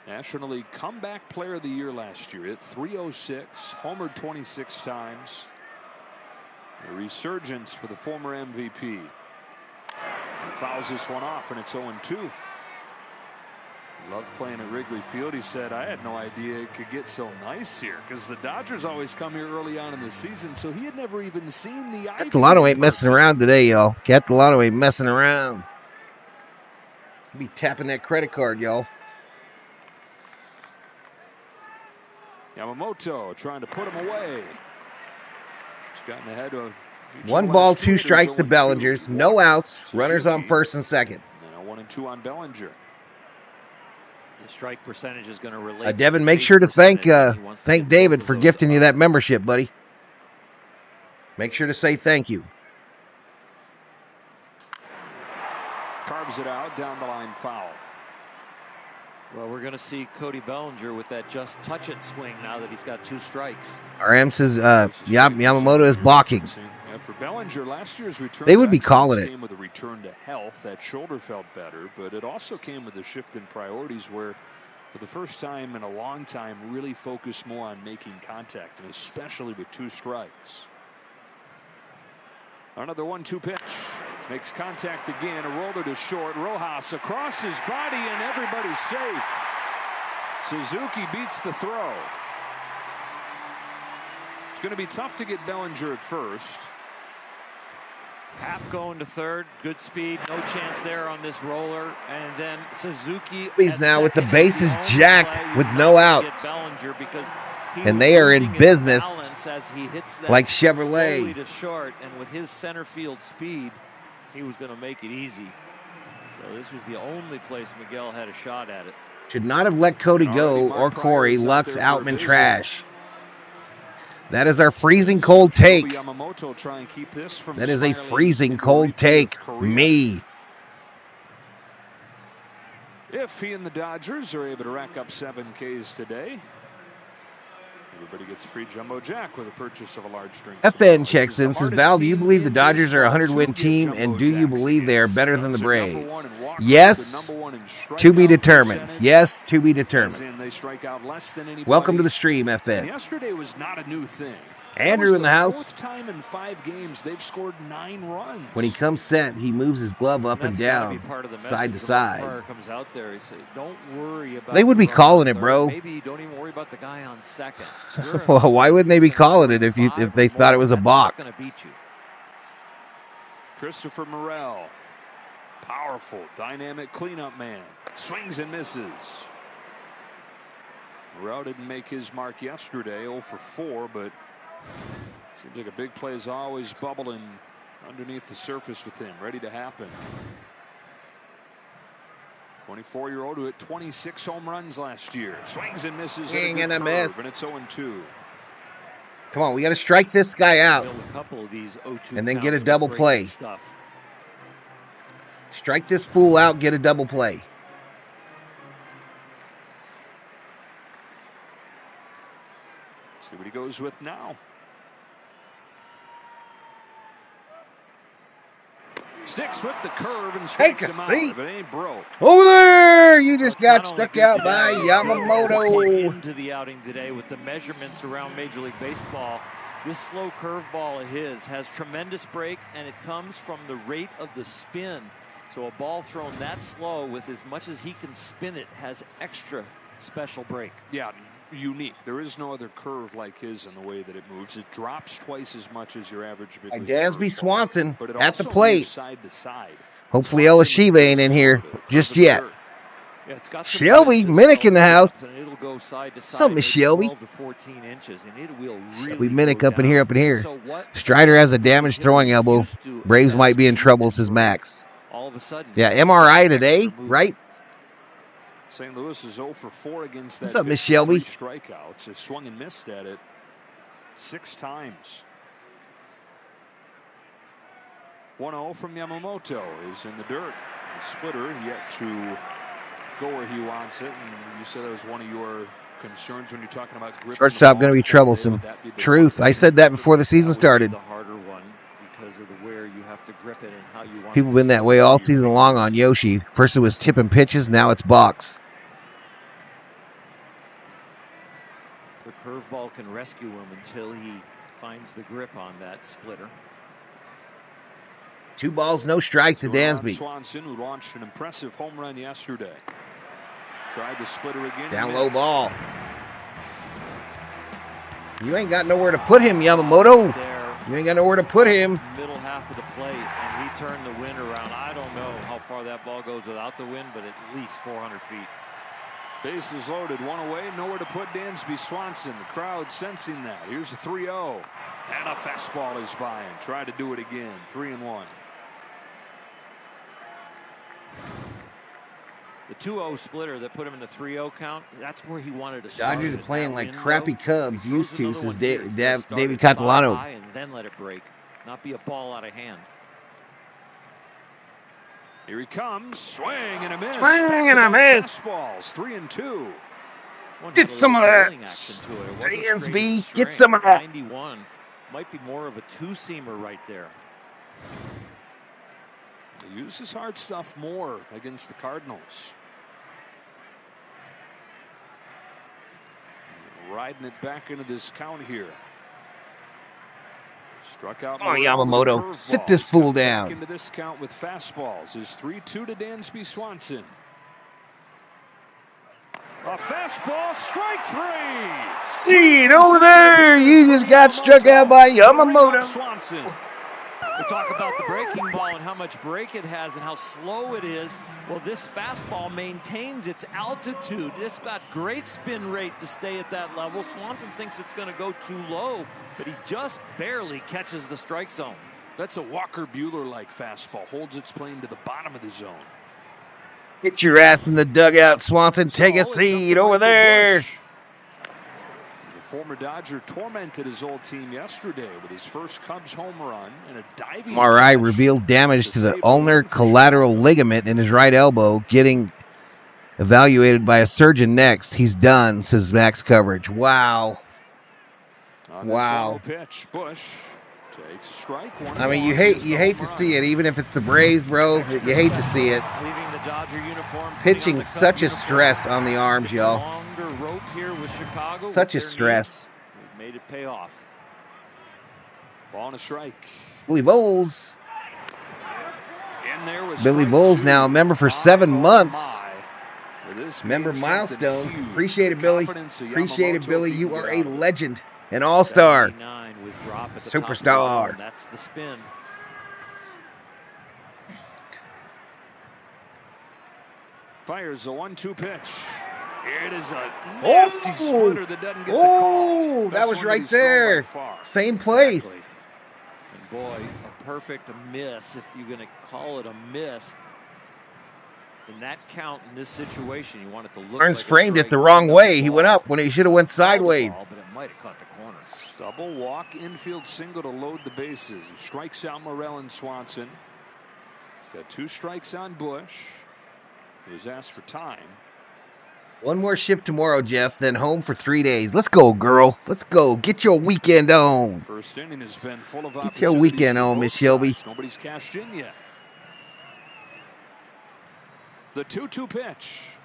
National League Comeback Player of the Year last year at 306, homered 26 times. A resurgence for the former MVP. He fouls this one off, and it's 0-2. Loved playing at Wrigley Field. He said, I had no idea it could get so nice here because the Dodgers always come here early on in the season, so he had never even seen the Ivy. Catalano ain't messing around today, y'all. Catalano ain't messing around. He'll be tapping that credit card, y'all. Yamamoto trying to put him away. He's gotten ahead of 1 ball, 2 strikes to Bellinger's. No outs. Runners on first and second. And a 1-2 on Bellinger. The strike percentage is going to relate. Devin, make sure to thank David for gifting you that membership, buddy. Make sure to say thank you. Carves it out, down the line foul. Well, we're going to see Cody Bellinger with that just touch it swing now that he's got 2 strikes. RM says Yamamoto is balking. And for Bellinger, last year's return They would be calling it. came with a return to health. That shoulder felt better, but it also came with a shift in priorities where, for the first time in a long time, really focused more on making contact, and especially with 2 strikes. Another 1-2 pitch. Makes contact again. A roller to short. Rojas across his body, and everybody's safe. Suzuki beats the throw. It's going to be tough to get Bellinger at first. Hap going to third. Good speed. No chance there on this roller. And then Suzuki. He's now with the bases jacked with no outs. And they are in business like Chevrolet. To short, and with his center field speed, he was going to make it easy. So this was the only place Miguel had a shot at it. Should not have let Cody go or Corey. Lux, Outman, trash. That is our freezing cold take. That is a freezing cold take. Me. If he and the Dodgers are able to rack up 7 Ks today, everybody gets free Jumbo Jack with a purchase of a large drink. FN checks in, says, Val, do you believe the Dodgers are a 100-win team, and do you believe they are better than the Braves? Yes, to be determined. Yes, to be determined. Welcome to the stream, FN. Yesterday was not a new thing. Andrew in the house. 4th time in 5 games they've scored 9 runs. When he comes set, he moves his glove up and down, side to side. Comes out there, he said, don't worry about they would be calling it, bro. Maybe don't even worry about the guy on second. Well, why wouldn't they be calling it if they thought it was a balk? Going to beat you. Christopher Morel, powerful, dynamic cleanup man, swings and misses. Morel didn't make his mark yesterday, 0 for 4, but seems like a big play is always bubbling underneath the surface with him, ready to happen. 24-year-old who hit 26 home runs last year. Swings and misses. Swing and a miss. And it's 0-2. Come on, we got to strike this guy out. A couple of these 0-2 and then get a counts double with play. Stuff. Strike this fool out, get a double play. See what he goes with now. Sticks with the curve and Take a strikes him seat. out, but it ain't broke. Over there! You just got struck out by Came Yamamoto. into the outing today with the measurements around Major League Baseball. This slow curveball of his has tremendous break, and it comes from the rate of the spin. So a ball thrown that slow with as much as he can spin it has extra special break. Yeah, unique. There is no other curve like his in the way that it moves. It drops twice as much as your average big league Dansby curveball, Swanson but it at the also plate. moves side to side. Hopefully Elishiva ain't in here just yet. Yeah, it's got Shelby, Minnick in the house. It'll go side to side, What's up, Miss Shelby? 12 to 14 inches, and it will really Shelby Minnick go up in here, down. up in here. So what Strider has a damaged throwing elbow. Braves might be in trouble, says Max. all of a sudden. Yeah, MRI today, right? St. Louis is 0 for 4 against that. What's up, Miss Shelby? Strikeouts. They swung and missed at it 6 times. 1-0 from Yamamoto is in the dirt. The splitter yet to go where he wants it. And you said that was one of your concerns when you're talking about grip. Shortstop going to be troublesome. Truth. I said that before the season started. The harder one because of the where you have to grip it and how you want. People been that way all season long on Yoshi. First it was tipping pitches, now it's box. The curveball can rescue him until he finds the grip on that splitter. 2 balls, no strike to Dansby. Swanson, who launched an impressive home run yesterday. Tried the splitter again. Down low ball. You ain't got nowhere to put him, Yamamoto. You ain't got nowhere to put him. Middle half of the plate, and he turned the wind around. I don't know how far that ball goes without the wind, but at least 400 feet. Bases loaded, 1 away, nowhere to put Dansby Swanson. The crowd sensing that. Here's a 3-0. And a fastball is by him. Try to do it again. 3-1. The 2-0 splitter that put him in the 3-0 count, that's where he wanted to start. Dodgers are playing like window. crappy Cubs used to, says David David Catalano. And then let it break, not be a ball out of hand. Here he comes. Swing and a miss. Swing and a miss. Fastballs, 3-2. Get some of that. Dansby, get some of that. 91 might be more of a two-seamer right there. He uses hard stuff more against the Cardinals. Riding it back into this count here. Struck out. Oh, Yamamoto, sit this fool down. Into this count with fastballs is 3-2 to Dansby Swanson. A fastball, strike 3. See over there. You just got struck out by Yamamoto. Swanson. We talk about the breaking ball and how much break it has and how slow it is. Well, this fastball maintains its altitude. It's got great spin rate to stay at that level. Swanson thinks it's going to go too low, but he just barely catches the strike zone. That's a Walker Buehler-like fastball. Holds its plane to the bottom of the zone. Get your ass in the dugout, Swanson. Take a seat over there. The former Dodger tormented his old team yesterday with his first Cubs home run and a diving MRI catch revealed damage to the ulnar collateral ligament in his right elbow, getting evaluated by a surgeon next. He's done, says Max Coverage. Wow. Wow. Pitch, Bush takes a strike. I mean, you hate to see it, even if it's the Braves, bro. You hate to see it. Leaving the Dodger uniform, Pitching such a stress on the arms, y'all. Longer rope here with Chicago. Such a stress. Made it pay off. Ball and a strike. Billy Bowles. In there was Billy strike Bowles 2. now a member for 7 months. This Member means milestone. something huge. Appreciate it, Billy. Confidence of Appreciate it, Yamamoto Billy. if he You can are get a out of it. legend, an all-star, 79 with drop at the top of the superstar. zone. That's the spin. Fires a 1-2 pitch. It is a nasty splitter that doesn't get the call. That Best was one right he's thrown by there. far. Same place. And boy, a perfect miss, if you're going to call it a miss. In that count, in this situation, you want it to look Burns like a framed it strike. the wrong way. He went up when he should have went sideways. But it might have caught the corner. Double walk, infield single to load the bases. He strikes out Morel and Swanson. He's got 2 strikes on Bush. He was asked for time. One more shift tomorrow, Jeff, then home for 3 days. Let's go, girl. Let's go. Get your weekend on. First inning has been full of Get your weekend on, Miss Shelby. Nobody's cashed in yet. The 2-2 pitch.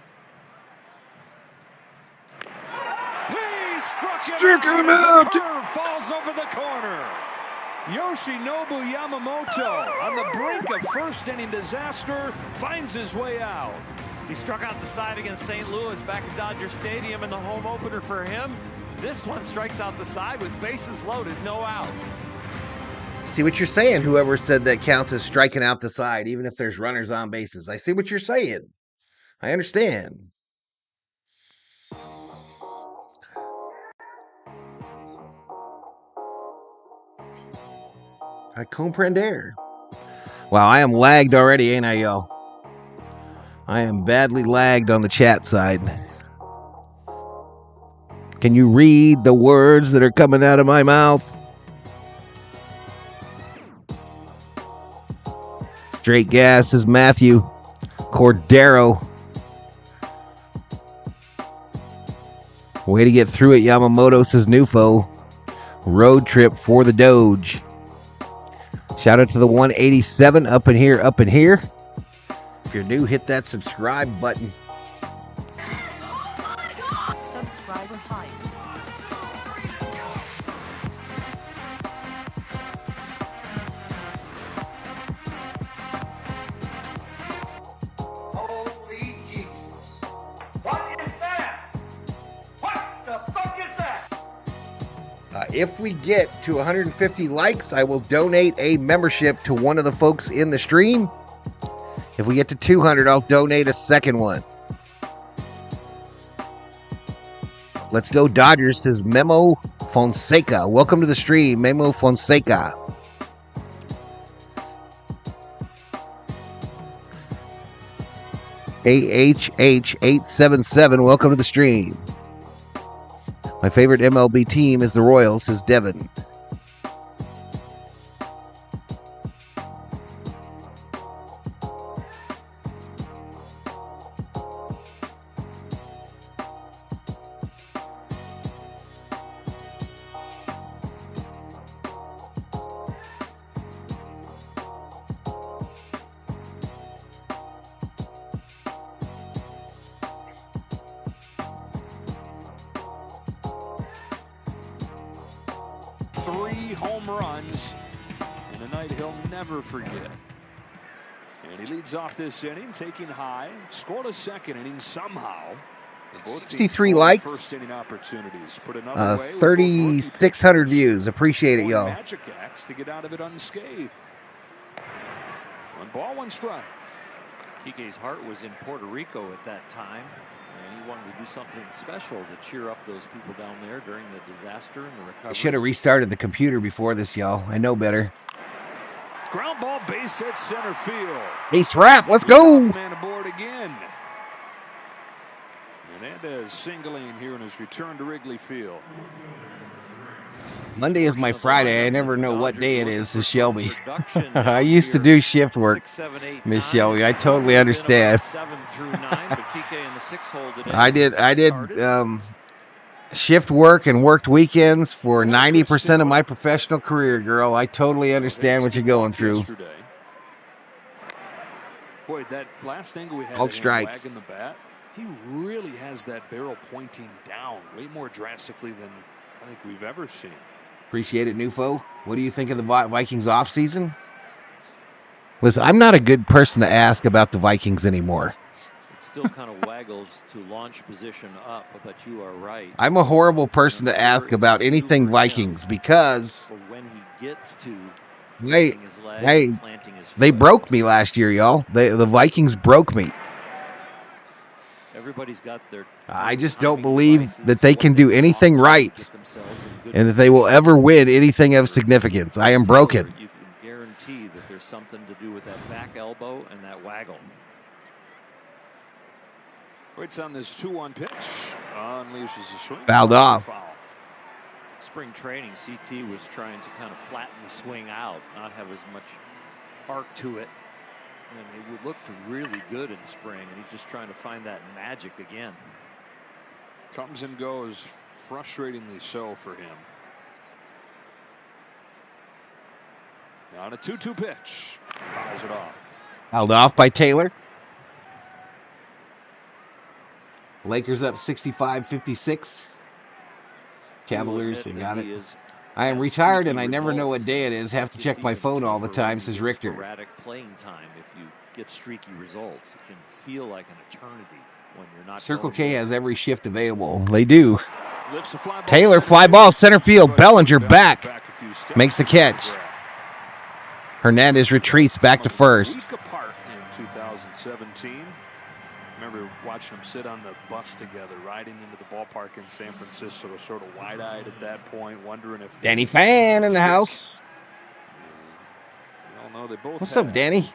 He struck him out. Curve falls over the corner. Yoshinobu Yamamoto on the brink of first inning disaster finds his way out. He struck out the side against St. Louis back at Dodger Stadium in the home opener for him. This one strikes out the side with bases loaded, no out. See what you're saying, whoever said that counts as striking out the side, even if there's runners on bases. I see what you're saying. I understand. I comprender. Wow, I am lagged already, ain't I, y'all? I am badly lagged on the chat side. Can you read the words that are coming out of my mouth? Straight gas is Matthew Cordero. Way to get through it, Yamamoto, says Nufo. Road trip for the Doge. Shout out to the 187 up in here, up in here. If you're new, hit that subscribe button. Subscriber hype. Holy Jesus. What is that? What the fuck is that? If we get to 150 likes, I will donate a membership to one of the folks in the stream. If we get to 200, I'll donate a second one. Let's go Dodgers, says Memo Fonseca. Welcome to the stream, Memo Fonseca. AHH877, welcome to the stream. My favorite MLB team is the Royals, says Devin. Off this inning, taking high, scored a second inning somehow. 63 likes, 3,600 views. Appreciate it, y'all. Magic acts to get out of it unscathed. 1 ball, 1 strike. Kiké's heart was in Puerto Rico at that time, and he wanted to do something special to cheer up those people down there during the disaster and the recovery. I should have restarted the computer before this, y'all. I know better. Ground ball, base hit center field. Ace wrap, let's go. Man aboard again. Hernandez singling here in his return to Wrigley Field. Monday is my Friday. I never know what day it is, says Shelby. I used to do shift work, Miss Shelby. I totally understand. I did shift work and worked weekends for 90% of my professional career, girl. I totally understand what you're going through. Boy, that last angle we had, Alt strike. Wagging the bat, he really has that barrel pointing down way more drastically than I think we've ever seen. Appreciate it, Nufo. What do you think of the Vikings offseason? Listen, I'm not a good person to ask about the Vikings anymore. Still kind of waggles to launch position up, but you are right. I'm a horrible person to ask about anything Vikings because for when he gets to they broke me last year, y'all. The Vikings broke me. Everybody's got their. I just don't believe that they can do anything right and that they will ever win anything of significance. I am broken. You can guarantee that there's something to do with that back elbow and that waggle. Waits on this 2-1 pitch. Unleashes a swing. Fouled off. Spring training, CT was trying to kind of flatten the swing out, not have as much arc to it. And it would look really good in spring, and he's just trying to find that magic again. Comes and goes, frustratingly so for him. On a 2-2 pitch. Fouls it off. Fouled off by Taylor. Lakers up 65-56. Cavaliers, you got it. I am retired and I never know what day it is. Have to check my phone all the time, says Richter. Sporadic playing time if you get streaky results. It can feel like an eternity when you're not. Circle K has every shift available. They do. Fly Taylor, fly ball, center field. Bellinger back. Makes the catch. Hernandez retreats back to first. Week apart in 2017. Remember watching them sit on the bus together, riding into the ballpark in San Francisco, sort of wide-eyed at that point, wondering if Danny Fan in the house. We all know they both What's up, Danny?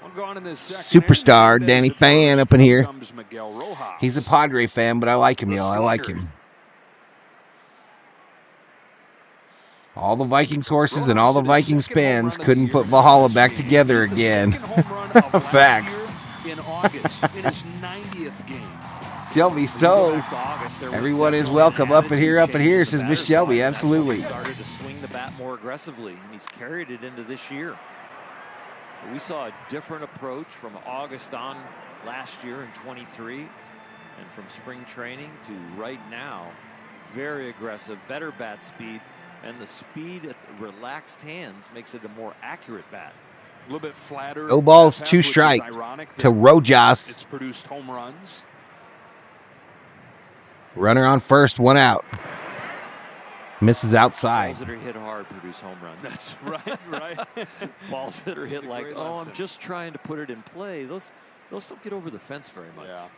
One gone in this second Superstar inning. Danny Fan up in here. Comes Miguel Rojas. He's a Padre fan, but I like him, y'all. I like him. All the Vikings horses and all the Vikings fans couldn't put Valhalla back together again. Facts. In August, in his 90th game. Shelby, so everyone is welcome up in here, says Miss Shelby. Absolutely. Started to swing the bat more aggressively, and he's carried it into this year. So we saw a different approach from August on last year in 23, and from spring training to right now, very aggressive, better bat speed, and the speed at the relaxed hands makes it a more accurate bat. A little bit flatter. No balls, 2 strikes to Rojas. It's produced home runs. Runner on first, 1 out. Misses outside. Balls that are hit hard produce home runs. That's right. Balls that are hit like, oh, lesson. I'm just trying to put it in play. Those don't get over the fence very much. Yeah.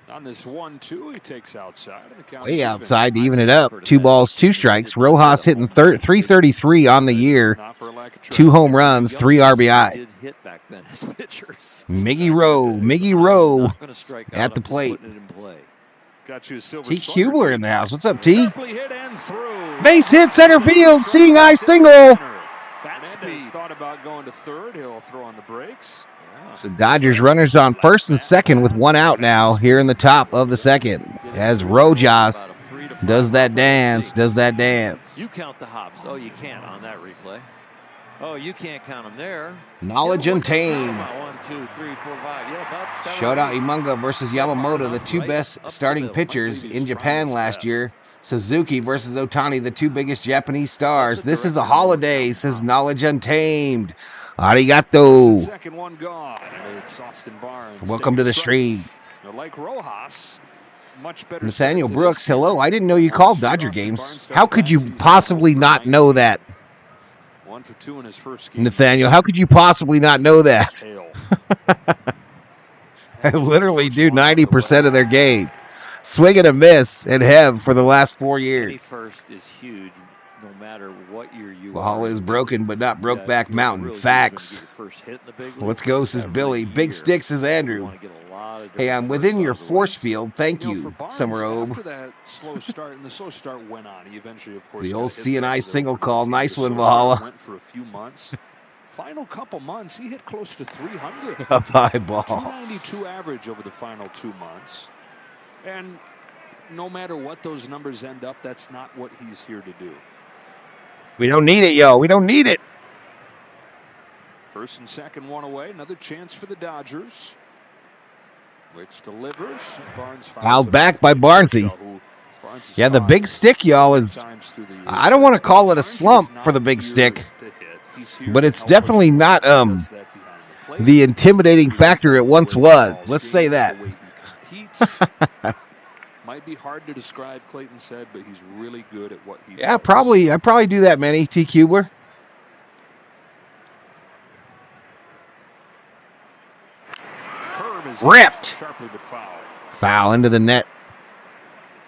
On this 1-2, he takes outside. Way outside to even it up. 2 balls, 2 strikes. Rojas hitting 333 on the year. 2 home runs, 3 RBIs. Miggy Rowe at the plate. T. Kubler in the house. What's up, T? Base hit, center field, seeing eye single. Thought about going to third. He'll throw on the brakes. So Dodgers runners on first and second with 1 out now here in the top of the second as Rojas does that dance, You count the hops. Oh, you can't on that replay. Oh, you can't count them there. Knowledge Untamed. 1, 2, 3, 4, 5. Yeah, about 7. Shoutout Imunga versus Yamamoto, the 2 best starting pitchers in Japan last year. Suzuki versus Ohtani, the 2 biggest Japanese stars. This is a holiday, says Knowledge Untamed. Arigato. Second one gone. It's Austin Barnes. Welcome to the stream. Like Rojas, much better. Nathaniel Brooks, hello. I didn't know you called Dodger games. How could you possibly not know that? 1 for 2 in his first game. Nathaniel, how could you possibly not know that? I literally do 90% of their games. Swing and a miss and have for the last 4 years. Any first is huge, no matter what year you Valhalla is broken, but not Brokeback Mountain. Facts. Let's go, says Billy. Big stick, says Andrew. Hey, I'm within your force field. Thank you, Summer Obe. After that slow start, and the slow start went on. He eventually, of course, the old CNI single call. Nice one, Valhalla. Went for a few months. Final couple months, he hit close to 300. Up high ball. 292 average over the final 2 months. And no matter what those numbers end up, that's not what he's here to do. We don't need it, yo. We don't need it. First and second, 1 away. Another chance for the Dodgers. Which delivers. Barnes fouled back by Barnesy. Yeah, the big stick, y'all, is... I don't want to call it a slump for the big stick. But it's definitely not the intimidating factor it once was. Let's say that. Might be hard to describe, Clayton said, but he's really good at what he does. Yeah, probably. I probably do that, Manny. T. Kubler. Curve is ripped. Sharply but foul. Foul into the net.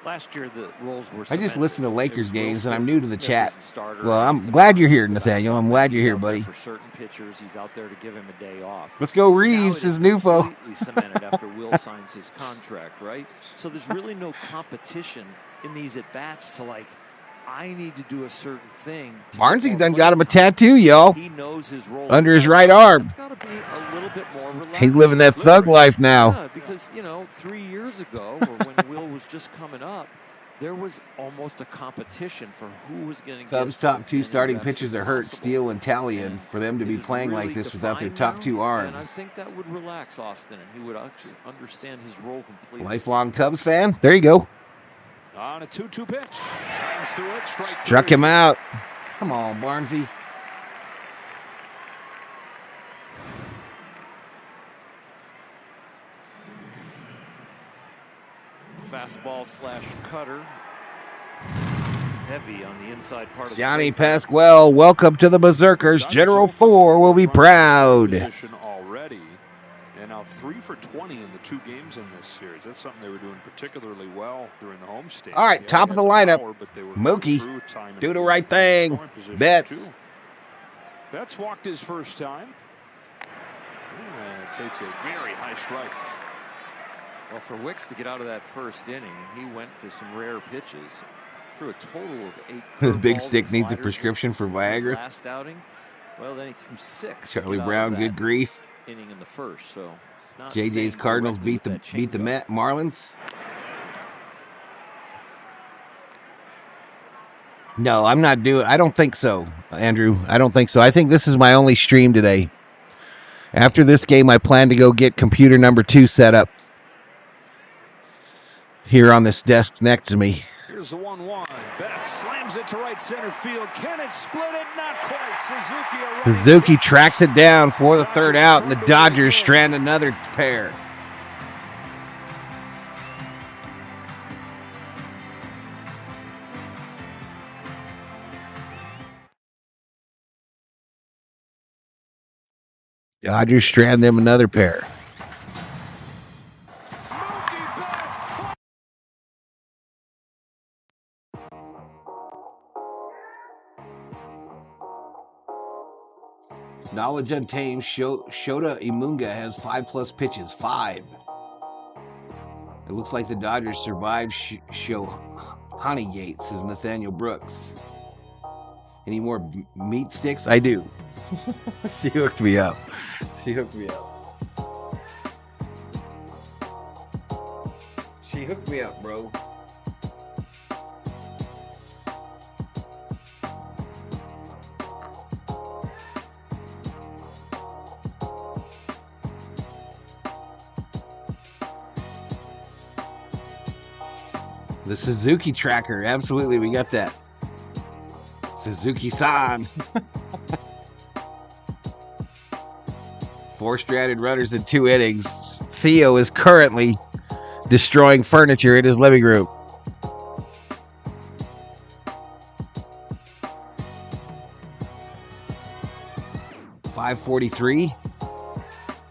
Last year, the roles were I just cemented. listen to Lakers games, and I'm new to the Smith chat. is the starter. Well, I'm He's the glad you're backup. here, He's the Nathaniel. backup. I'm glad you're He's here, out there buddy. For certain pitchers, he's out there to give him a day off. Let's go, Now Reeves, it says is Nufo. completely cemented after Will signs his contract, right? So there's really no competition in these at-bats to, like, I need to do a certain thing. Barnesy done got him a tattoo, y'all. He knows his role Under his right arm. It's got to be a little bit more relaxed. He's living that thug life now. Yeah, because, 3 years ago, or when Will was just coming up, there was almost a competition for who was going to get Cubs' top as two many starting reps pitchers as are hurt, possible. Steele and Talion. For them to It be is playing really like this without their defined top two now, And I arms. think that would relax Austin, and he would actually understand his role completely. Lifelong Cubs fan. There you go. On a 2-2 pitch. Swings through it. Strike Struck three. him out. Come on, Barnesy. Fastball / cutter. Heavy on the inside part of Johnny the plate. Pasquale, welcome to the Berserkers. General 4 will be proud. Position already, and now 3 for 20 in the 2 games in this series. That's something they were doing particularly well during the homestand. All right, Yeah, top they of the had lineup. power, but they were Mookie, through time and do the again right from thing. scoring position, Betts. too. Betts walked his first time. And takes a very high strike. Well, for Wicks to get out of that first inning, he went to some rare pitches. Threw a total of 8 His big curveballs stick and needs a sliders prescription for in his Viagra. last outing. Well, then he threw 6. to Charlie get out of Brown, that good grief. inning in the first. So it's not JJ's staying Cardinals directly beat the with that beat the changeup. Marlins. No, I'm not doing. I don't think so, Andrew. I don't think so. I think this is my only stream today. After this game, I plan to go get computer number 2 set up here on this desk next to me. Here's the 1-1. Betts slams it to right center field. Can it split it? Not quite. Suzuki tracks it down for the third out, and the Dodgers strand another pair. Dodgers strand them another pair. Knowledge Untamed, Shota Imunga has 5+ pitches. 5. It looks like the Dodgers survived Honeygate, says Nathaniel Brooks. Any more meat sticks? I do. She hooked me up. She hooked me up. She hooked me up, bro. The Suzuki tracker. Absolutely, we got that. Suzuki-san. 4 stranded runners in 2 innings. Theo is currently destroying furniture in his living room. .543.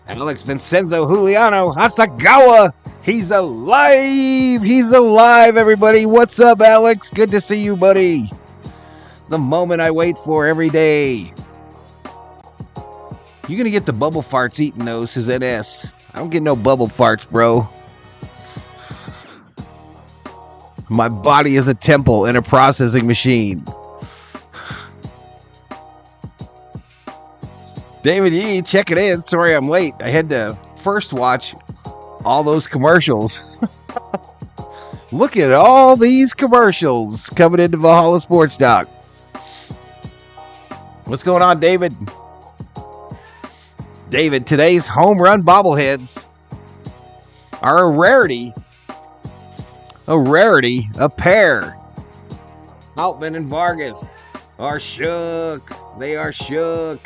Alex Vincenzo Juliano Hasagawa. He's alive. He's alive, everybody. What's up, Alex? Good to see you, buddy. The moment I wait for every day. You're going to get the bubble farts eating those, says NS. I don't get no bubble farts, bro. My body is a temple and a processing machine. David Yee, check it in. Sorry I'm late. I had to first watch all those commercials. Look at all these commercials coming into Valhalla Sports Doc. What's going on, David? David, today's home run bobbleheads are a rarity. A pair. Altman and Vargas are shook. They are shook.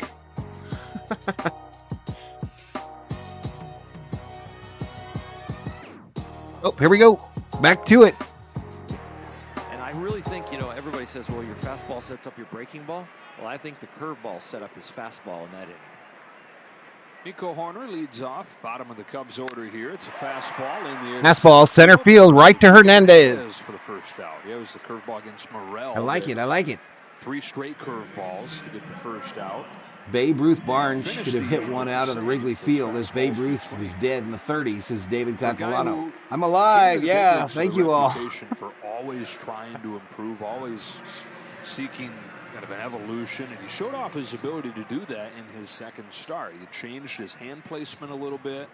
Oh, here we go. Back to it. And I really think, everybody says, well, your fastball sets up your breaking ball. Well, I think the curveball set up his fastball in that inning. Nico Horner leads off. Bottom of the Cubs order here. It's a fastball in the air. Fastball, center field, right to Hernandez. For the first out. Yeah, it was the curveball against Morrell. I like it. I like it. 3 straight curveballs to get the first out. Babe Ruth Barnes should have hit one out of the Wrigley Field as Babe Ruth was dead in the 30s, says David Catalano. I'm alive. Yeah, thank you all. For always trying to improve, always seeking kind of an evolution, and he showed off his ability to do that in his second start. He changed his hand placement a little bit,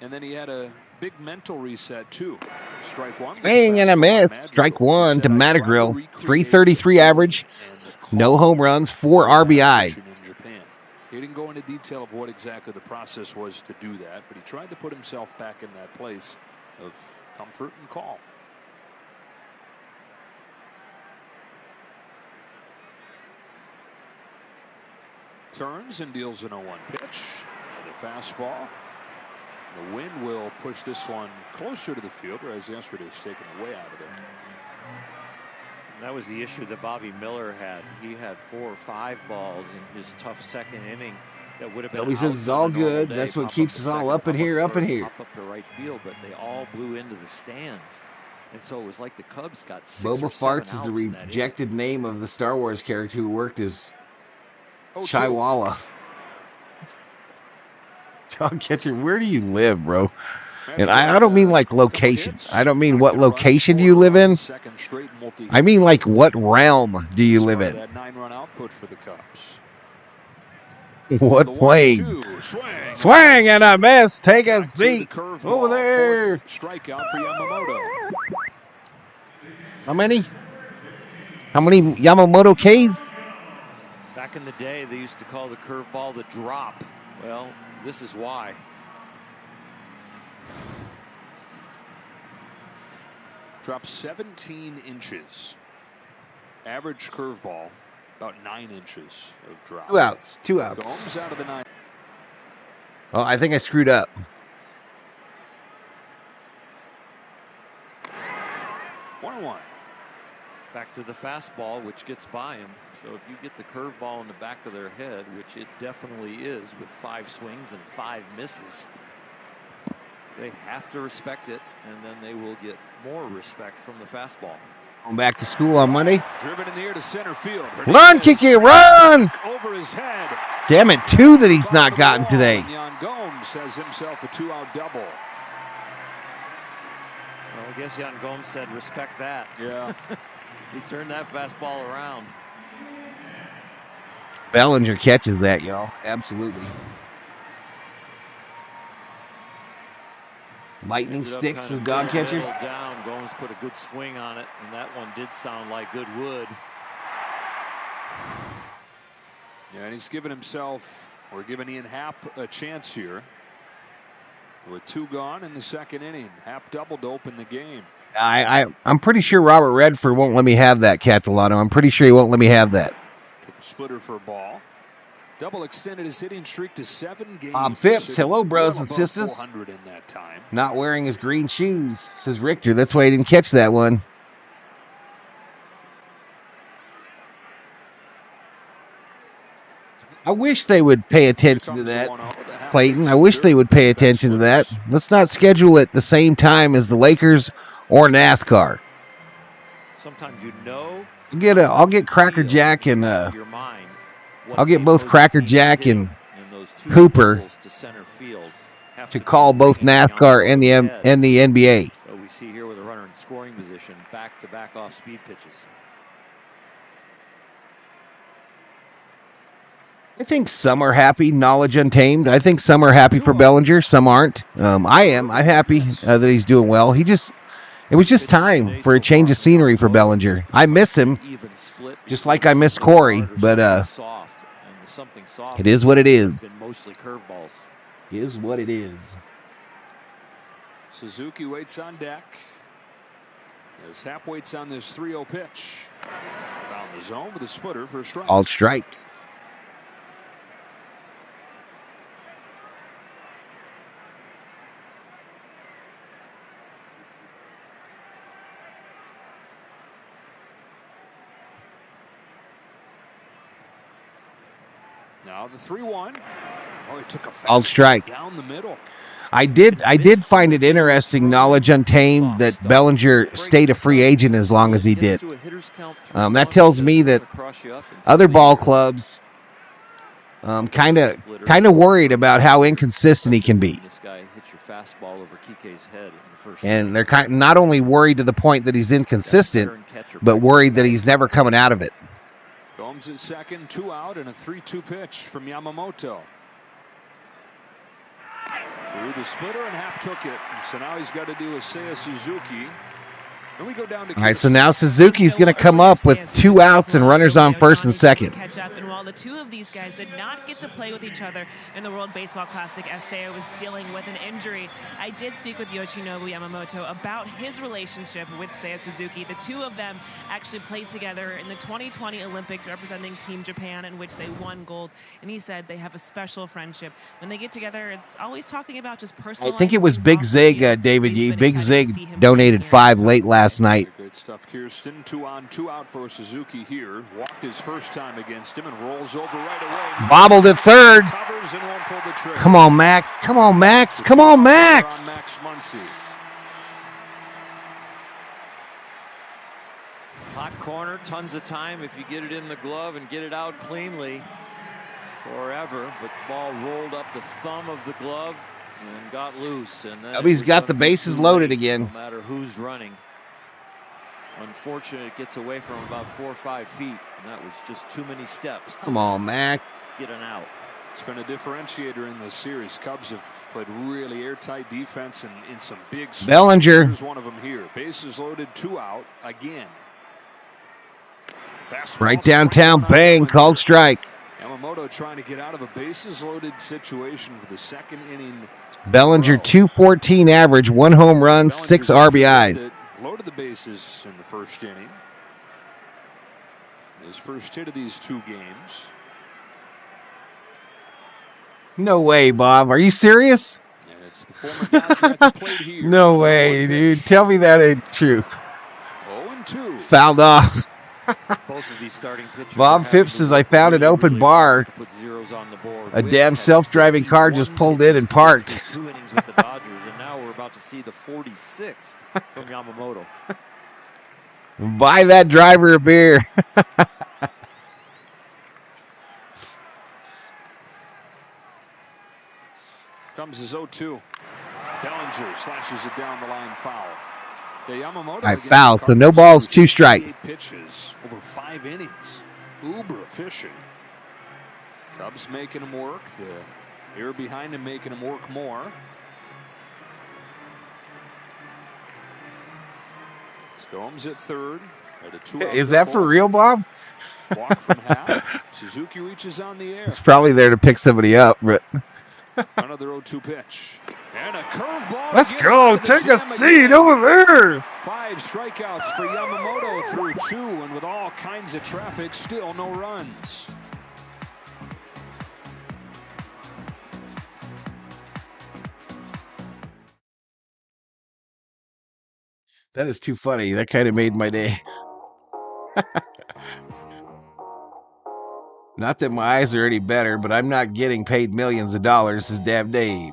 and then he had a big mental reset too. Strike one. Swing and a miss. Strike one to Madrigal. 333 average. No home runs, 4 RBIs. He didn't go into detail of what exactly the process was to do that, but he tried to put himself back in that place of comfort and calm. Turns and deals an 0-1 pitch. The fastball. The wind will push this one closer to the field, whereas yesterday's taken way out of there. And that was the issue that Bobby Miller had. He had 4 or 5 balls in his tough second inning that would have been. He says it's all good. That's what keeps us all up in here, Pop up to right field, but they all blew into the stands. And so it was like the Cubs got 6 Boba or 7 Farts is outs the in that rejected name of the Star Wars character who worked as 0-2. Chaiwala. Dog catcher, where do you live, bro? And I don't mean like locations. I don't mean what location do you live in. I mean like what realm do you live in? That 9-run output for the Cubs. What plane? Swing and a miss. Take a seat over there. Strikeout for Yamamoto. How many? How many Yamamoto Ks? Back in the day, they used to call the curveball the drop. Well, this is why. Dropped 17 inches. Average curveball, about 9 inches of drop. 2 outs. 2 outs. Gomes out of the 9. Oh, I think I screwed up. 1-1. Back to the fastball, which gets by him. So if you get the curveball in the back of their head, which it definitely is with 5 swings and 5 misses, they have to respect it, and then they will get more respect from the fastball. Going back to school on Monday. Driven in the air to center field. Run, Kiké, run! Over his head. Damn it, 2 that he's not gotten today. Yan Gomes has himself a 2-out double. Well, I guess Yan Gomes said respect that. Yeah. He turned that fastball around. Bellinger catches that, y'all. Absolutely. Lightning sticks his dog catcher. Down. Gomes put a good swing on it, and that one did sound like good wood. Yeah, and he's given himself, or given Ian Happ a chance here. With 2 gone in the second inning. Happ doubled to open the game. I'm pretty sure Robert Redford won't let me have that, Catalano. I'm pretty sure he won't let me have that. Took a splitter for a ball. Double extended his hitting streak to 7 games. Bob Phipps, hello, brothers and sisters. 400 in that time. Not wearing his green shoes, says Richter. That's why he didn't catch that one. I wish they would pay attention to that, Clayton. I wish they would pay attention to that. Let's not schedule it the same time as the Lakers or NASCAR. Sometimes you know. I'll get Cracker Jack and I'll get both Cracker Jack and Hooper to call both NASCAR and the NBA. So we see here with a runner in scoring position, back-to-back off-speed pitches. I think some are happy, knowledge untamed. I think some are happy for Bellinger, some aren't. I am. I'm happy that he's doing well. It was just time for a change of scenery for Bellinger. I miss him, just like I miss Corey, but it is what it is. Mostly curveballs. Is what it is. Suzuki waits on deck. As Happ waits on this 3-0 pitch. Found the zone with a splitter for a strike. All strike. Now the 3-1. Called strike. Down the middle. I did find it interesting, Knowledge Untamed, that Bellinger stayed a free agent as long as he did. That tells me that other ball clubs kind of worried about how inconsistent he can be. This guy hits your fastball over Kiké's head in the first And they're not only worried to the point that he's inconsistent, but worried that he's never coming out of it. Gomes at second, 2 out, and a 3-2 pitch from Yamamoto. Threw the splitter and Happ took it. So now he's got to do a Seiya Suzuki. Then we go down to All right, so now Suzuki's going to come up with 2 outs and runners on first and second. Catch up, and while the two of these guys did not get to play with each other in the World Baseball Classic as Seiya was dealing with an injury, I did speak with Yoshinobu Yamamoto about his relationship with Seiya Suzuki. The two of them actually played together in the 2020 Olympics representing Team Japan, in which they won gold, and he said they have a special friendship. When they get together, it's always talking about just personal. I think it was Big Zig, David Yee. Big Zig donated 5 late last night. Good stuff, Kirsten. 2 on, 2 out for Suzuki here. Walked his first time against him and rolls over right away. Bobbled at third. Covers and won't pull the trigger. Come on, Max. Come on, Max. Come on, Max. Max Muncy. hot corner, tons of time if you get it in the glove and get it out cleanly. Forever, but the ball rolled up the thumb of the glove and got loose. And then He's got the bases loaded again. No matter who's running. Unfortunately, it gets away from about 4 or 5 feet, and that was just too many steps. Come on, Max. Get an out. It's been a differentiator in this series. Cubs have played really airtight defense and in some big spots. Bellinger. Here's one of them here. Bases loaded, 2 out again. Fastball Right downtown, bang, called strike. Yamamoto trying to get out of a bases loaded situation for the second inning. Bellinger 214 average, 1 home run, 6 RBIs. Loaded the bases in the first inning. His first hit of these 2 games. No way, Bob. Are you serious? And it's the former Dodger at the plate here. No way, dude. Tell me that ain't true. 0-2. Fouled off. Both of these starting pitchers. Bob Phipps says, I found an open bar. A damn self-driving car just pulled in and parked. 2 innings with the Dodgers, and now we're about to see the 46th from Yamamoto. Buy that driver a beer. Comes as 0-2. Bellinger slashes it down the line, foul. All right, foul, so no balls, 2 strikes. Pitches over 5 innings. Uber efficient. Cubs making him work. The air behind him making him work more. Gomes at third. At a 2-out Is that for real, Bob? Walk from half. Suzuki reaches on the air. It's probably there to pick somebody up. But Another 0-2 pitch. And a curveball. let's go. Take a seat over there. 5 strikeouts for Yamamoto through 2, and with all kinds of traffic, still no runs. That is too funny. That kind of made my day. Not that my eyes are any better, but I'm not getting paid millions of dollars this damn day.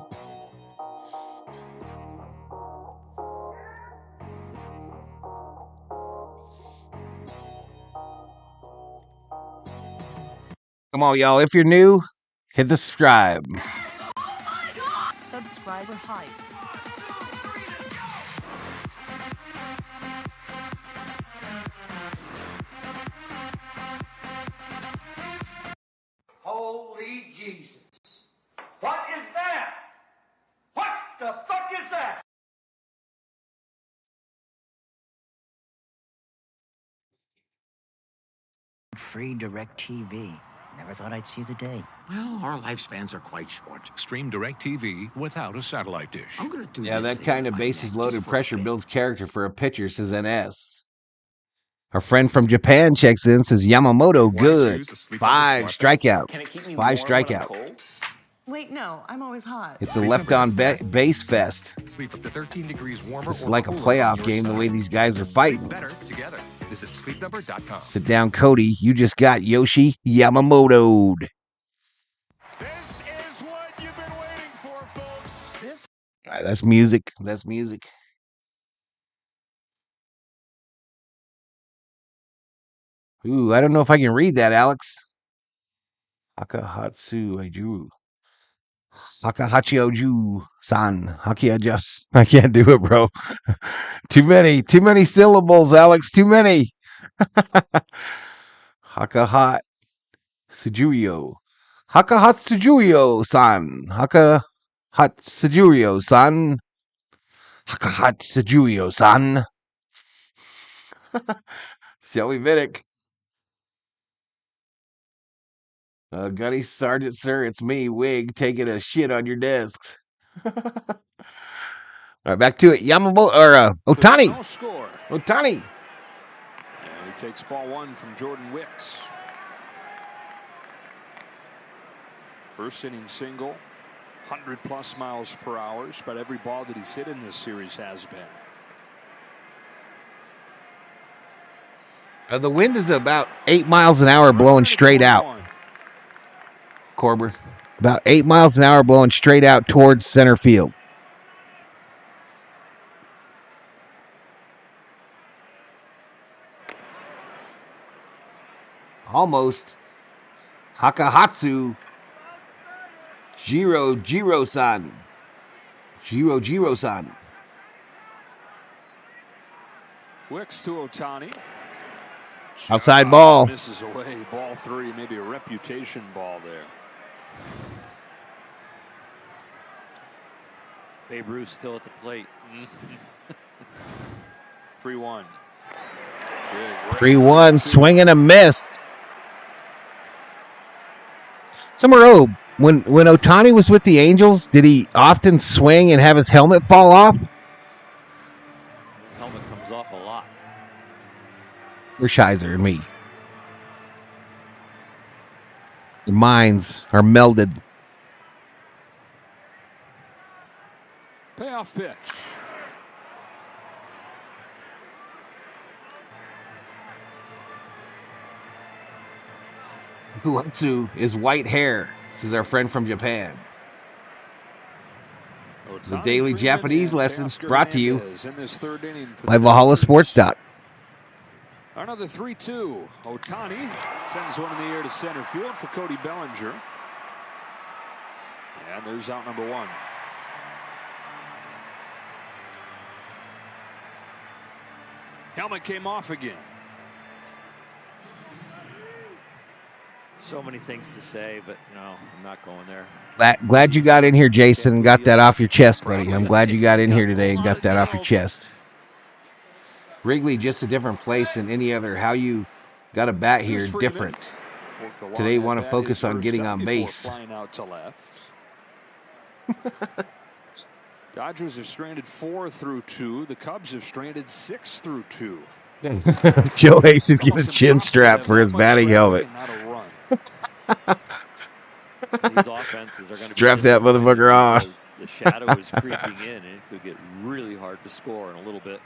Come on, y'all. If you're new, hit the subscribe. Subscriber hype. Holy Jesus. What is that? What the fuck is that? Free DirecTV. Never thought I'd see the day. Well, our lifespans are quite short. Stream DirecTV without a satellite dish. I'm gonna do Yeah, this that thing kind of with my bases neck loaded just for a pressure bit. builds character for a pitcher, says NS. Our friend from Japan checks in, says Yamamoto, good. 5 strikeouts. 5 strikeouts. Wait, no, I'm always hot. It's a left-on base fest. Sleep up to 13 degrees warmer. It's like a playoff game the way these guys are fighting. Better together. Visit sleepnumber.com. Sit down, Cody. You just got Yoshi Yamamoto'd. This is what right, that's music. That's music. Ooh, I don't know if I can read that, Alex. Hakahatsu Eiju. Hakahachioju-san. I can't do it, bro. Too many syllables, Alex. Too many. Hakahat Sujuyo. Hakahatsujuyo-san. Hakahatsujuyo-san. Hakahatsujuyo-san. Joey Vidic. Gunny Sergeant, sir, it's me, Wig, taking a shit on your desks. All right, back to it. Yamamoto or Ohtani. No score. Ohtani. And he takes ball one from Jordan Wicks. First inning single, 100+ miles per hour. But every ball that he's hit in this series has been. The wind is about 8 miles an hour blowing straight out. Corber. About 8 miles an hour blowing straight out towards center field. Almost. Hakahatsu. Jiro-san. Jiro-san. Wicks to Ohtani. Outside ball. Misses away. Ball three. Maybe a reputation ball there. Babe Ruth still at the plate. 3-1. 3-1. Swing and a miss. Summer when Ohtani was with the Angels, did he often swing and have his helmet fall off? The helmet comes off a lot. Or Shizer and me. The minds are melded. Payoff pitch. Guatsu is white hair. This is our friend from Japan. The daily Japanese lessons brought to you by Valhalla Sports Doc. Another 3-2. Ohtani sends one in the air to center field for Cody Bellinger. And there's out number one. Helmet came off again. So many things to say, but no, I'm not going there. Glad you got in here, Jason, and got that off your chest, buddy. I'm glad you got in here today and got that off your chest. Wrigley, just a different place than any other. How you got a bat here, different. Today, want to focus on getting on base. Out to left. Dodgers have stranded 4 through 2. The Cubs have stranded 6 through 2. Joe Hayes is getting a chin strap for his batting helmet. These offenses are going to strap that motherfucker on. The shadow is creeping in, and it could get really hard to score in a little bit.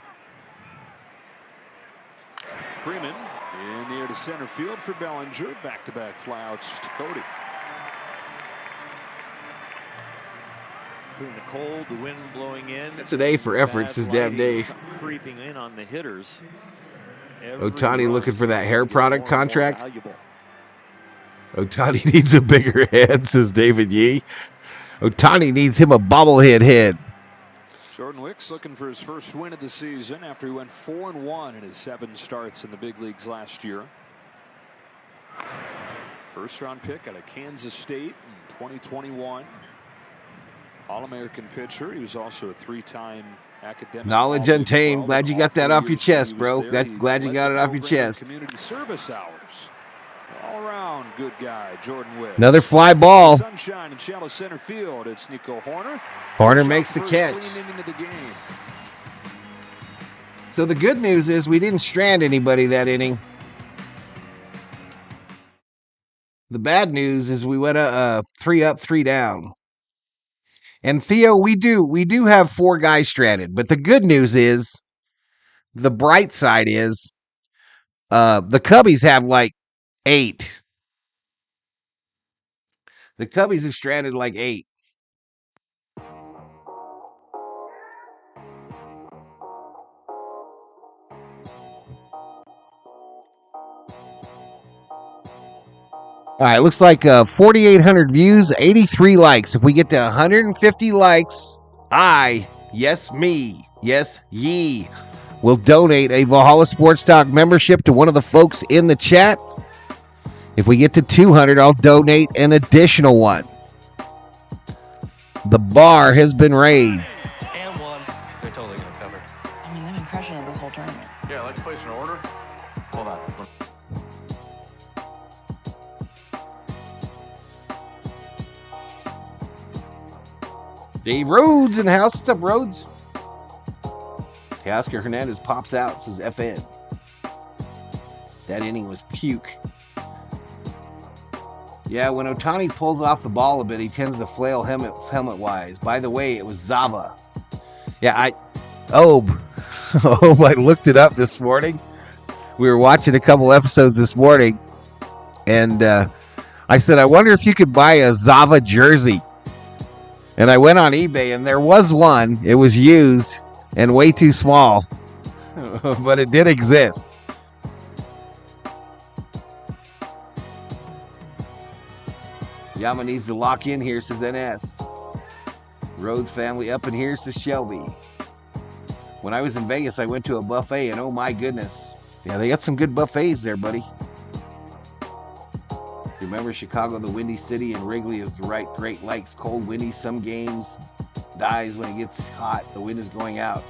Freeman in the air to center field for Bellinger. Back-to-back flyouts to Cody. Between the cold, the wind blowing in. It's an A for effort. It's his damn day. Creeping in on the hitters. Ohtani looking for that hair product contract. Ohtani needs a bigger head, says David Yee. Ohtani needs him a bobblehead head. Jordan Wicks looking for his first win of the season after he went 4-1 in his 7 starts in the big leagues last year. First round pick out of Kansas State in 2021. All-American pitcher. He was also a 3-time academic. Knowledge Untamed. Glad you got that off your chest, bro. Glad you got it off your chest. Community service hours. All around good guy, Jordan Wicks. Another fly ball. Sunshine in shallow center field. It's Nico Horner. Horner makes the catch. So the good news is we didn't strand anybody that inning. The bad news is we went 3 up, 3 down. And Theo, we do have 4 guys stranded, but the good news is, the bright side is, the Cubbies have like 8. The Cubbies have stranded like 8. All right, looks like 4,800 views, 83 likes. If we get to 150 likes, yes, ye, will donate a Valhalla Sports Talk membership to one of the folks in the chat. If we get to 200, I'll donate an additional one. The bar has been raised. And one. They're totally going to cover. I mean, they've been crushing it this whole tournament. Yeah, let's place an order. Hold on. Dave Rhodes in the house. What's up, Rhodes? Kiké Hernandez pops out, says FN. That inning was puke. Yeah, when Ohtani pulls off the ball a bit, he tends to flail helmet-wise. By the way, it was Zava. Yeah, I looked it up this morning. We were watching a couple episodes this morning, and I said, I wonder if you could buy a Zava jersey. And I went on eBay, and there was one. It was used and way too small, but it did exist. Yama needs to lock in here, says NS. Rhodes family up in here, says Shelby. When I was in Vegas, I went to a buffet, and oh my goodness. Yeah, they got some good buffets there, buddy. Remember Chicago, the windy city, and Wrigley is the great lakes, cold, windy, some games dies when it gets hot, the wind is going out.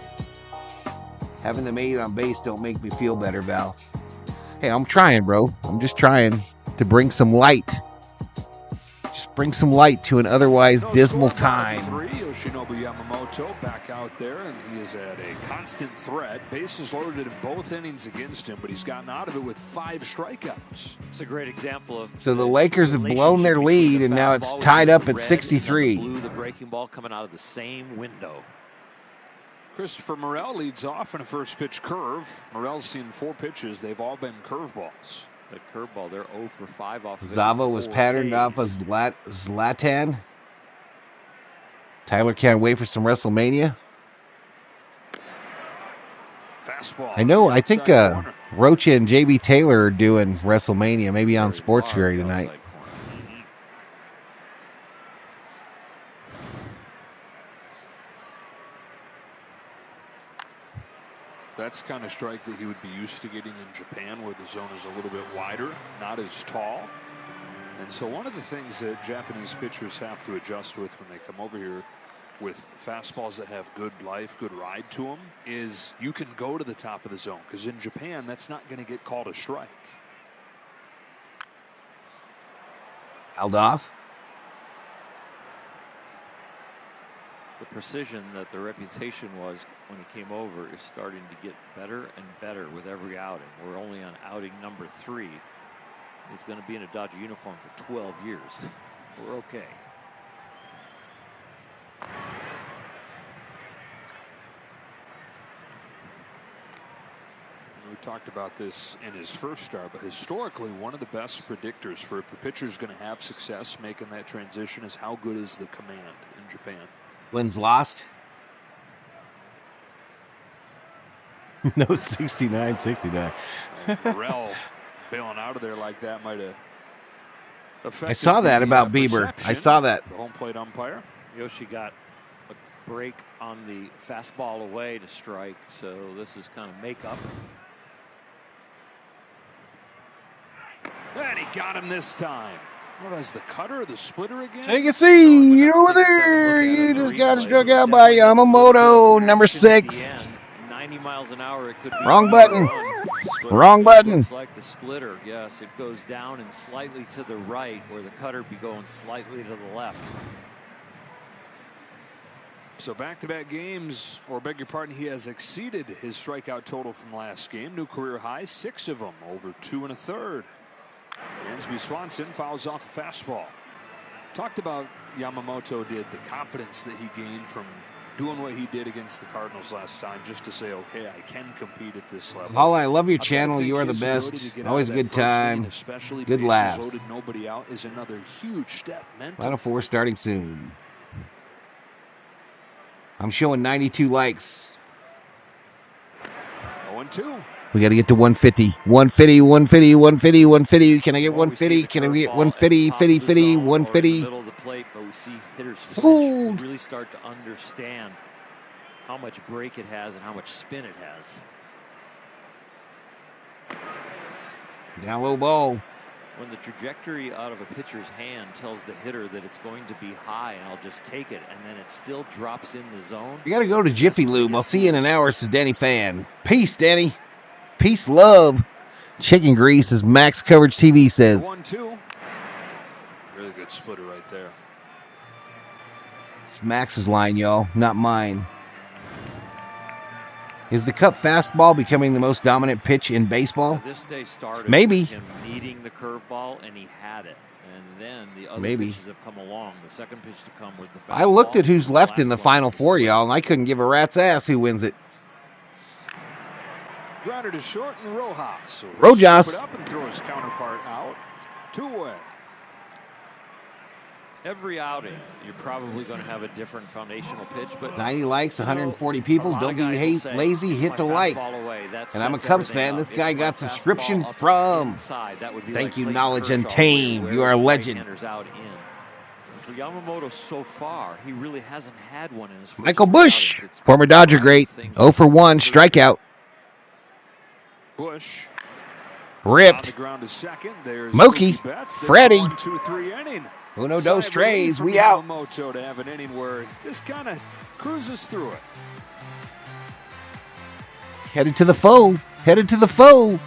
Having them 8 on base don't make me feel better, Val. Hey, I'm trying, bro. I'm just trying to bring some light. Just bring some light to an otherwise dismal time. Yoshinobu Yamamoto back out there, and he is at a constant threat. Bases loaded in both innings against him, but he's gotten out of it with 5 strikeouts. It's a great example of. So the Lakers have blown their lead, and now it's tied up at 63. The breaking ball coming out of the same window. Christopher Morel leads off in a first pitch curve. Morel's seen 4 pitches. They've all been curveballs. That curveball, they're 0 for 5 off of it. Zava was patterned off of Zlatan. Tyler can't wait for some WrestleMania. Fastball. I know. I think Rocha and JB Taylor are doing WrestleMania, maybe on Sports Fury tonight. That's the kind of strike that he would be used to getting in Japan, where the zone is a little bit wider, not as tall. And so one of the things that Japanese pitchers have to adjust with when they come over here with fastballs that have good life, good ride to them, is you can go to the top of the zone, because in Japan, that's not going to get called a strike. Aldoff. The precision that the reputation was when he came over is starting to get better and better with every outing. We're only on outing number 3. He's going to be in a Dodger uniform for 12 years. We're okay. We talked about this in his first start, but historically one of the best predictors for if a pitcher's going to have success making that transition is how good is the command in Japan. Wins lost. No 69-69. Morel bailing out of there like that might have affected. I saw that about Bieber. I saw that. The home plate umpire. Yoshi got a break on the fastball away to strike, so this is kind of makeup. And he got him this time. Well, that's the cutter or the splitter again? Take a seat over there. You just got struck out by Yamamoto, number 6. 90 miles an hour, it could be wrong button. Wrong button. It's like the splitter. Yes, it goes down and slightly to the right, where the cutter be going slightly to the left. So back-to-back games, or beg your pardon, he has exceeded his strikeout total from last game. New career high, 6 of them, over 2 1/3. Dansby Swanson fouls off a fastball. Talked about Yamamoto did the confidence that he gained from doing what he did against the Cardinals last time, just to say, okay, I can compete at this level. Paul, I love your channel. You are the best. Always a good time. Good laughs. Loaded, nobody out is another huge step. Final 4 starting soon. I'm showing 92 likes. 0-2. We got to get to 150. 150, 150, 150, 150. Can I get 150? Can I get 150, 50, 50, 150? Middle of the plate, but we see hitters flinch. We really start to understand how much break it has and how much spin it has. Down low ball. When the trajectory out of a pitcher's hand tells the hitter that it's going to be high and I'll just take it, and then it still drops in the zone. We got to go to Jiffy Lube. I'll see you in an hour, says Danny Fan. Peace, Danny. Peace, love. Chicken grease, as Max Coverage TV says. 1-2. Really good splitter right there. It's Max's line, y'all, not mine. Is the Cup fastball becoming the most dominant pitch in baseball? This day started Maybe. with him needing the curveball, and he had it. And then the other pitches have come along. The second pitch to come was the fastball. I looked at who's left in the Final Four, y'all, and I couldn't give a rat's ass who wins it. Grounded to short and Rojas. Rojas. Scoop it up and throw his counterpart out. 2-away. Every outing, you're probably going to have a different foundational pitch, but 90 likes, 140 people. Don't be lazy, hit the like. And I'm a Cubs fan. This guy got subscription from. Thank you, Knowledge Untamed. You are a legend. For Yamamoto so far, he really hasn't had one in his first Michael Busch, former Dodger great. 0 for 1, strikeout. Bush. Ripped. Mookie. Freddie. 1-2-3 inning. Uno, dos, tres. We out. Yamamoto to have an inning where just kind of cruises through it. Headed to the foe. Headed to the foe.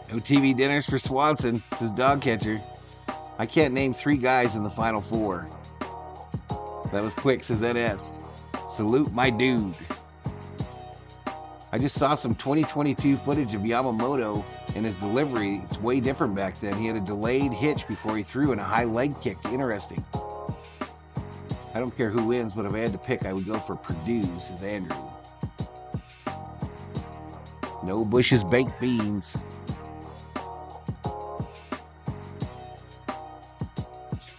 No TV dinners for Swanson, says Dog Catcher. I can't name 3 guys in the Final Four. That was quick, says NS. Salute my dude. I just saw some 2022 footage of Yamamoto and his delivery. It's way different back then. He had a delayed hitch before he threw and a high leg kick. Interesting. I don't care who wins, but if I had to pick, I would go for Purdue, says Andrew. No Bush's baked beans.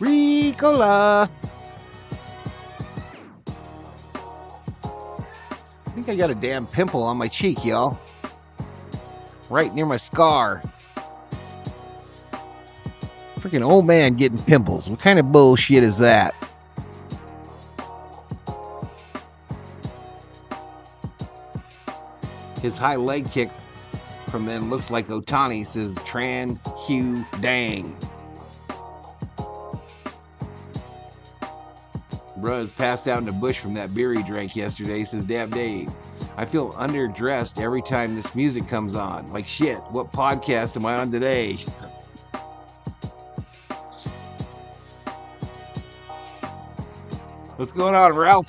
Ricola. I think I got a damn pimple on my cheek, y'all. Right near my scar. Freaking old man getting pimples. What kind of bullshit is that? His high leg kick from then looks like Ohtani, says Tran Hugh Dang. Bruh's passed out in the bush from that beer he drank yesterday, says Dab Dave. I feel underdressed every time this music comes on. Like shit, what podcast am I on today? What's going on, Ralph?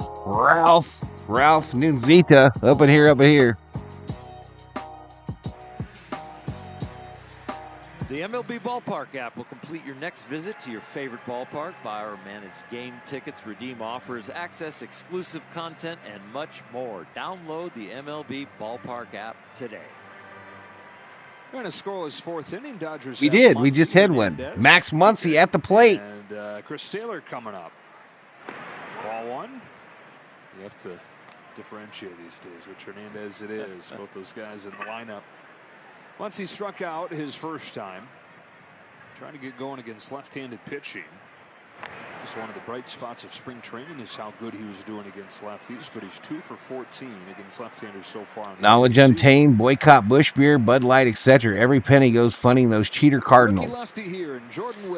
Ralph Nunzita. Up in here. The MLB Ballpark app will complete your next visit to your favorite ballpark. Buy or manage game tickets, redeem offers, access exclusive content, and much more. Download the MLB Ballpark app today. We're going to scoreless 4th inning. Dodgers. We did. We just had one. Max Muncy at the plate. And Chris Taylor coming up. Ball 1. You have to differentiate these days which Hernandez it is. Both those guys in the lineup. Once he struck out his first time, trying to get going against left-handed pitching. It's one of the bright spots of spring training is how good he was doing against lefties, but he's 2 for 14 against left-handers so far. Knowledge Untamed, boycott Bush Beer, Bud Light, etc. Every penny goes funding those cheater Cardinals.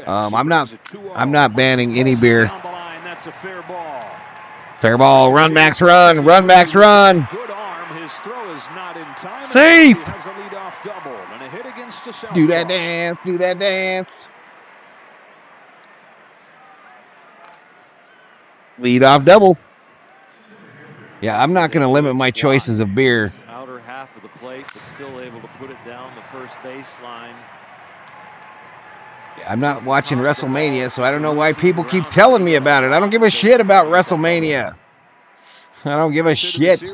I'm not banning any beer. That's a fair ball. Fair ball. Run, Max, run. Run, Max, run. Good arm. His throw is not in time. Safe. He has a leadoff double and a hit against the southpaw. Do that dance. Do that dance. Leadoff double. Yeah, I'm not going to limit my choices of beer. Outer half of the plate, but still able to put it down the first baseline. Yeah, I'm not watching WrestleMania, so I don't know why people keep telling me about it. I don't give a shit about WrestleMania. I don't give a shit.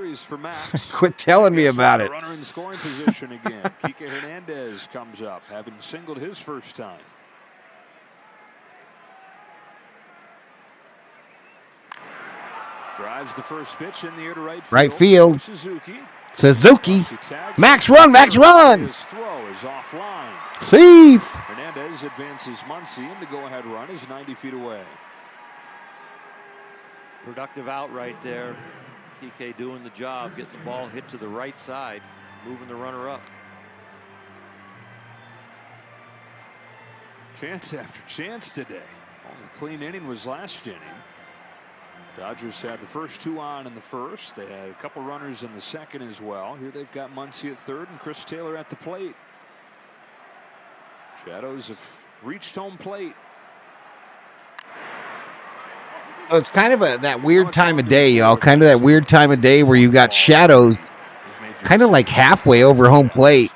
Quit telling me about it. Runner in scoring position again. Kiké Hernandez comes up, having singled his first time. Drives the first pitch in the air to right field. Right field. Suzuki. Max run, Max run. His throw is offline. Steve. Hernandez advances Muncy, and the go-ahead run is 90 feet away. Productive out right there. Kiké doing the job, getting the ball hit to the right side, moving the runner up. Chance after chance today. Only clean inning was last inning. Dodgers had the first two on in the first. They had a couple runners in the second as well. Here they've got Muncy at third and Chris Taylor at the plate. Shadows have reached home plate. Oh, it's kind of that weird time of day, y'all. Kind of that weird time of day where you got shadows kind of like halfway over home plate.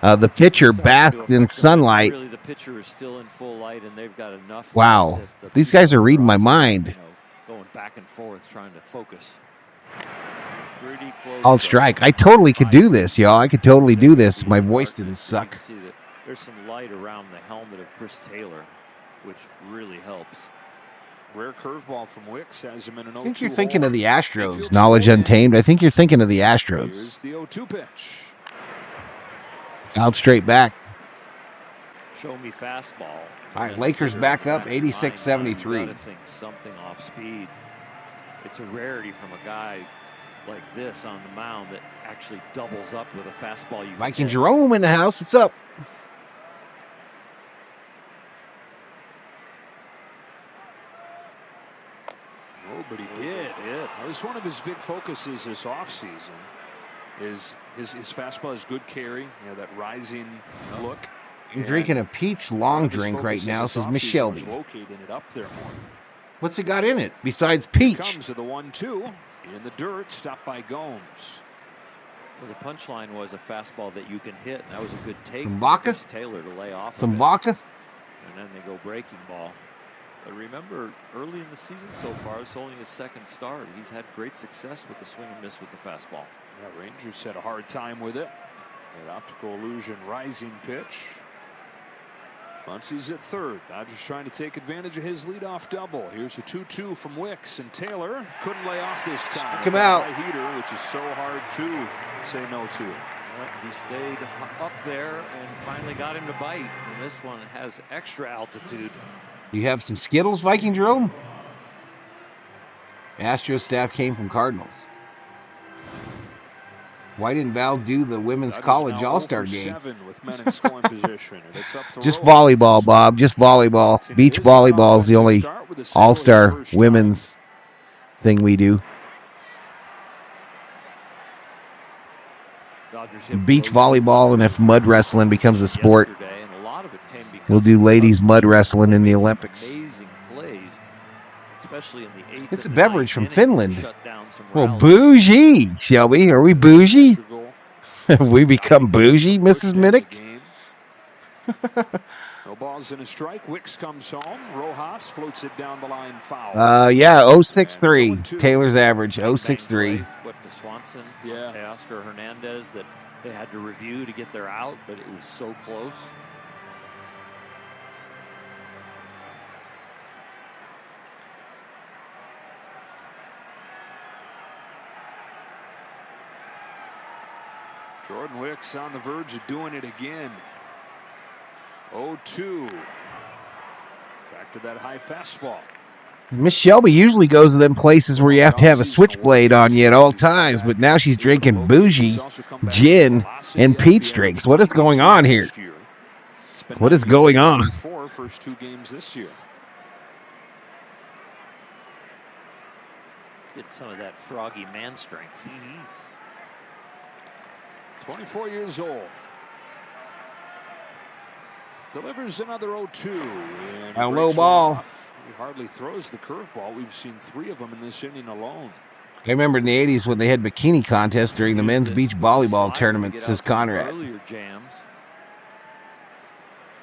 The pitcher basked in sunlight. Really, the pitcher is still in full light, and they've got enough. Wow. These guys are reading my mind. Going back and forth, trying to focus. Pretty close. I'll strike. I totally could do this, y'all. I could totally do this. My voice didn't suck. You can see that there's some light around the helmet of Chris Taylor, which really helps. Rare curveball from Wicks has him in an 0-2. I think you're thinking of the Astros. Knowledge Untamed. I think you're thinking of the Astros. Here's the 0-2 pitch. Fouled straight back. Show me fastball. All right, Lakers back up 86-73. You gotta think something off speed. It's a rarity from a guy like this on the mound that actually doubles up with a fastball. Mike and Jerome in the house. What's up? Oh, but he did. That was one of his big focuses this offseason. His fastball is good carry. You know, that rising look. I'm drinking a peach long drink right now, says Miss Shelby. What's it got in it besides peach? Comes to the 1-2 in the dirt, stopped by Gomes. Well, the punchline was a fastball that you can hit, and that was a good take. Some vodka? Taylor to lay off. Some vodka? And then they go breaking ball. But remember, early in the season so far, it's only his second start. He's had great success with the swing and miss with the fastball. Yeah, Rangers had a hard time with it. That optical illusion rising pitch. Muncy's at third. Dodgers trying to take advantage of his leadoff double. Here's a 2-2 from Wicks, and Taylor couldn't lay off this time. Come out. High heater, which is so hard to say no to. Well, he stayed up there and finally got him to bite. And this one has extra altitude. You have some Skittles, Viking Jerome? Astros staff came from Cardinals. Why didn't Val do the women's college all-star game? Just volleyball, Bob. Just volleyball. Beach volleyball is the only all-star women's thing we do. Beach volleyball, and if mud wrestling becomes a sport, we'll do ladies mud wrestling in the Olympics. It's a beverage from Finland. Well, bougie, Shelby. Are we bougie? Have we become bougie, Mrs. Minnick? No balls in a strike. Wicks comes home. Rojas floats it down the line foul. Yeah, 0.63. Taylor's average, 0.63. What the Swanson, Teoscar Hernandez that they had to review to get their out, but it was so close. Jordan Wicks on the verge of doing it again. 0-2. Back to that high fastball. Miss Shelby usually goes to them places where you have to have a switchblade on you at all times, but now she's drinking bougie, gin, and peach drinks. What is going on here? What is going on? First 2 games this year. Get some of that froggy man strength. 24 years old. Delivers another 0-2. A low ball. He hardly throws the curveball. We've seen 3 of them in this inning alone. I remember in the 80s when they had bikini contests during the men's beach volleyball tournament, says Conrad. Earlier jams.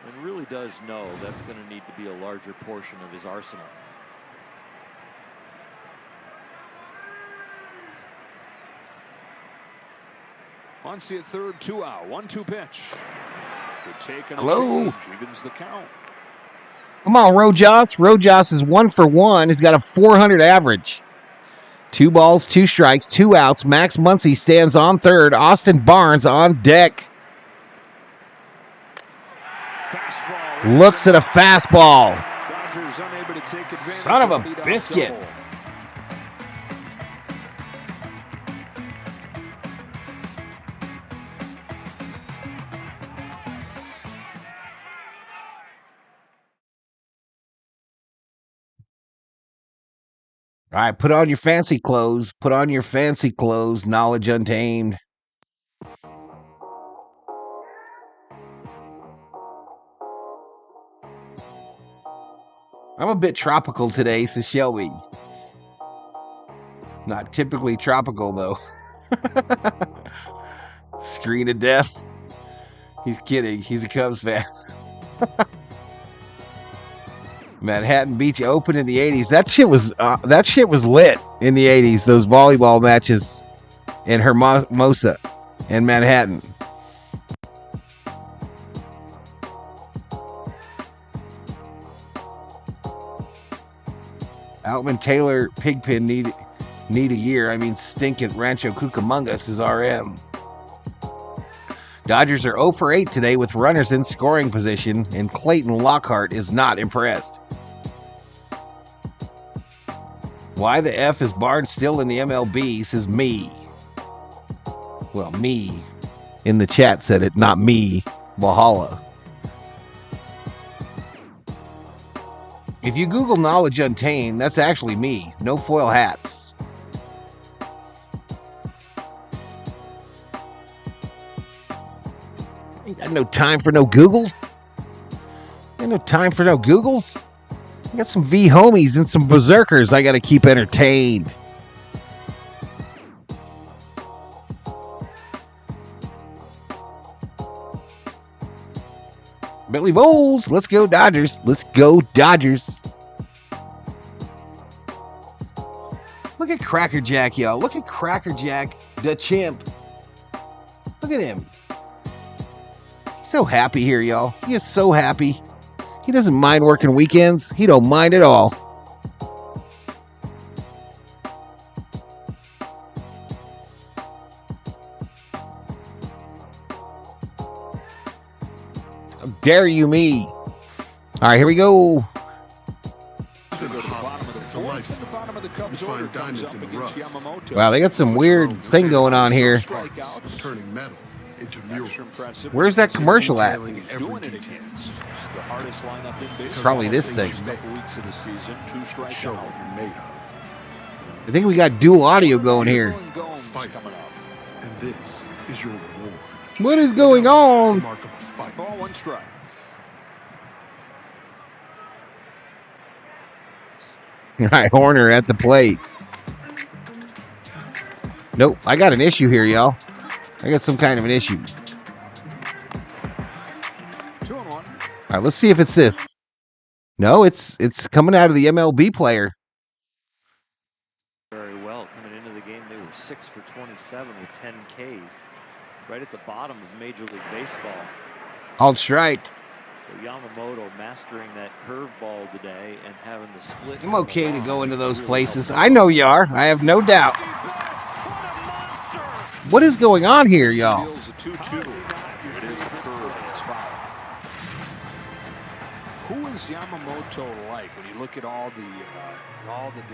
And really does know that's going to need to be a larger portion of his arsenal. Muncy at third, 2 out, 1-2 pitch. Hello. Evens the count. Come on, Rojas. Rojas is 1 for 1. He's got a 400 average. 2 balls, 2 strikes, 2 outs. Max Muncy stands on third. Austin Barnes on deck. Fastball. Looks at a fastball. Dodgers unable to take advantage. Son of a leadoff biscuit. double. All right, put on your fancy clothes. Put on your fancy clothes. Knowledge Untamed. I'm a bit tropical today, says Shelby. Not typically tropical, though. Screen of death. He's kidding. He's a Cubs fan. Manhattan Beach Open in the 80s. That shit was lit in the 80s. Those volleyball matches in Hermosa and Manhattan. Outman Taylor Pigpen need a year. I mean, stink at Rancho Cucamonga, says RM. Dodgers are 0 for 8 today with runners in scoring position, and Clayton Lockhart is not impressed. Why the F is Barnes still in the MLB, says me. Well, me in the chat said it, not me, Valhalla. If you Google Knowledge Untamed, that's actually me. No foil hats. Ain't got no time for no Googles. Ain't no time for no Googles. I got some V homies and some berserkers I got to keep entertained. Billy Bowles, let's go Dodgers. Let's go Dodgers. Look at Cracker Jack, y'all. Look at Cracker Jack, the chimp. Look at him. He's so happy here, y'all. He is so happy. He doesn't mind working weekends. He don't mind at all. How dare you me? All right, here we go. It's a lifestyle. You find diamonds in the rust. Wow, they got some weird thing going on here. Turning metal into murals. Where's that commercial at? Detailing every detail. Probably this thing. Show what you're made of. I think we got dual audio going here. Fight. And this is your reward. What is going on? Mark of a fight. Ball, 1 strike. All right, Horner at the plate. Nope, I got an issue here, y'all. I got some kind of an issue. 2-1. All right, let's see if it's this. No, it's coming out of the MLB player. Very well. Coming into the game, they were 6 for 27 with 10 Ks. Right at the bottom of Major League Baseball. Alt strike. So Yamamoto mastering that curveball today and having the split. I'm okay to go into those places. I know you are. I have no doubt. What is going on here, y'all? Steals a 2-2. It is the curve. It's foul. Who is Yamamoto like when you look at all the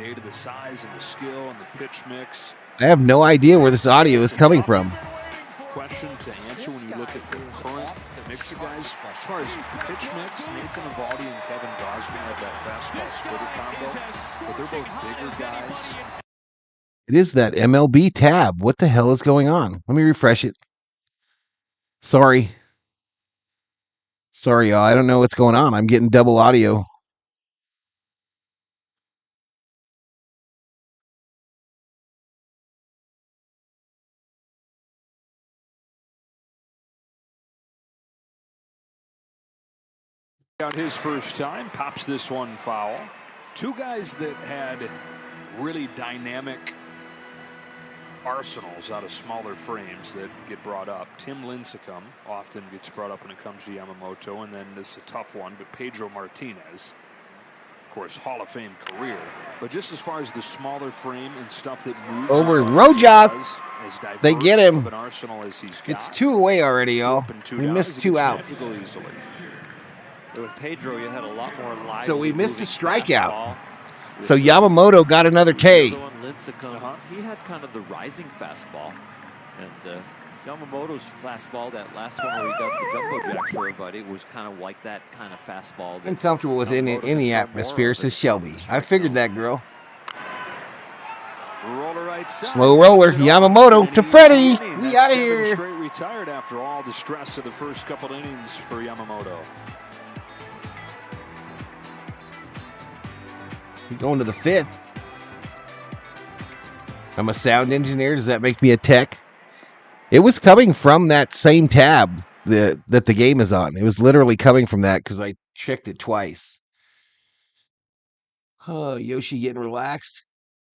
data, the size and the skill and the pitch mix? I have no idea where this audio is coming from. Question to answer when you look at the current mix of guys. As far as pitch mix, Nathan Eovaldi and Kevin Gosby have that fastball splitter combo, but they're both bigger guys. It is that MLB tab. What the hell is going on? Let me refresh it. Sorry, y'all. I don't know what's going on. I'm getting double audio. Out his first time, pops this one foul. Two guys that had really dynamic arsenals out of smaller frames that get brought up. Tim Lincecum often gets brought up when it comes to Yamamoto, and then this is a tough one, but Pedro Martinez, of course, Hall of Fame career. But just as far as the smaller frame and stuff that moves over Rojas, they get him. It's 2 away already, y'all. We missed 2 outs. With Pedro, you had a lot more live. So we missed a strikeout. So Yamamoto got another K. He had kind of the rising fastball, and Yamamoto's fastball, that last one where he got the jumbo jack for everybody, was kind of like that kind of fastball. I'm comfortable with any atmosphere, says Shelby. I figured that, girl. Slow roller, Yamamoto to Freddie. We out of here. Straight retired after all the stress of the first couple innings for Yamamoto. Going to the 5th. I'm a sound engineer. Does that make me a tech? It was coming from that same tab that the game is on. It was literally coming from that because I checked it twice. Oh, Yoshi getting relaxed.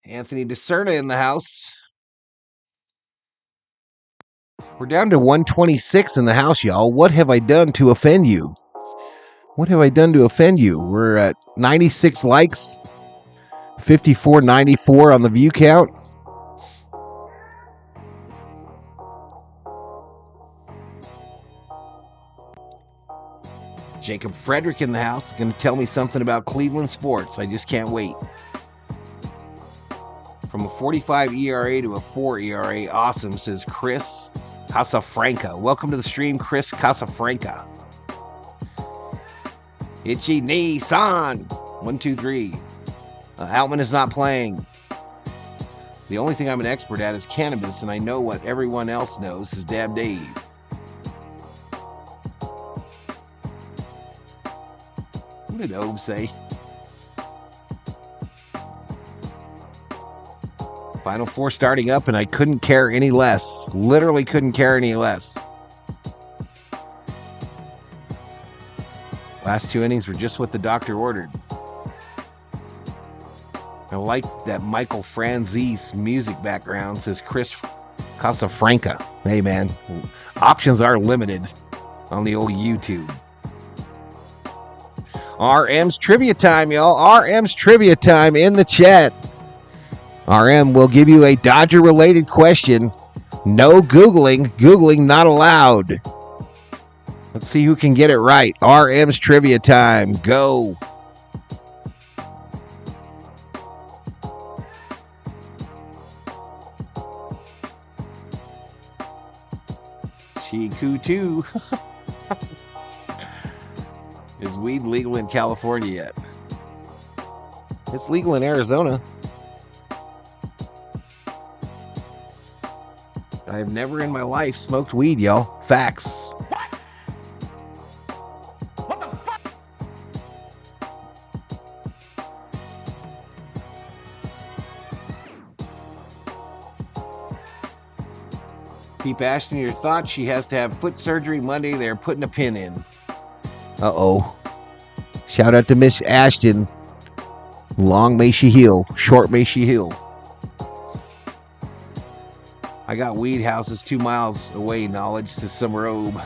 Anthony DeCerna in the house. We're down to 126 in the house, y'all. What have I done to offend you? What have I done to offend you? We're at 96 likes. 5494 on the view count. Jacob Frederick in the house. Going to tell me something about Cleveland sports. I just can't wait. From a 45 ERA to a 4 ERA. Awesome, says Chris Casafranca. Welcome to the stream, Chris Casafranca. Itchy Nissan. 1, 2, 3. Outman is not playing. The only thing I'm an expert at is cannabis, and I know what everyone else knows, is Dab Dave. What did Obe say? Final 4 starting up, and I couldn't care any less. Literally couldn't care any less. Last 2 innings were just what the doctor ordered. I like that Michael Franzese music background, says Chris Casafranca. Hey, man, options are limited on the old YouTube. RM's trivia time, y'all. RM's trivia time in the chat. RM will give you a Dodger-related question. No Googling. Googling not allowed. Let's see who can get it right. RM's trivia time. Go. Chiku 2. Is weed legal in California yet? It's legal in Arizona. I've never in my life smoked weed, y'all. Facts. What the fuck? Keep asking your thoughts. She has to have foot surgery Monday. They're putting a pin in. Uh-oh. Shout out to Miss Ashton. Long may she heal. Short may she heal. I got weed houses 2 miles away. Knowledge to some robe.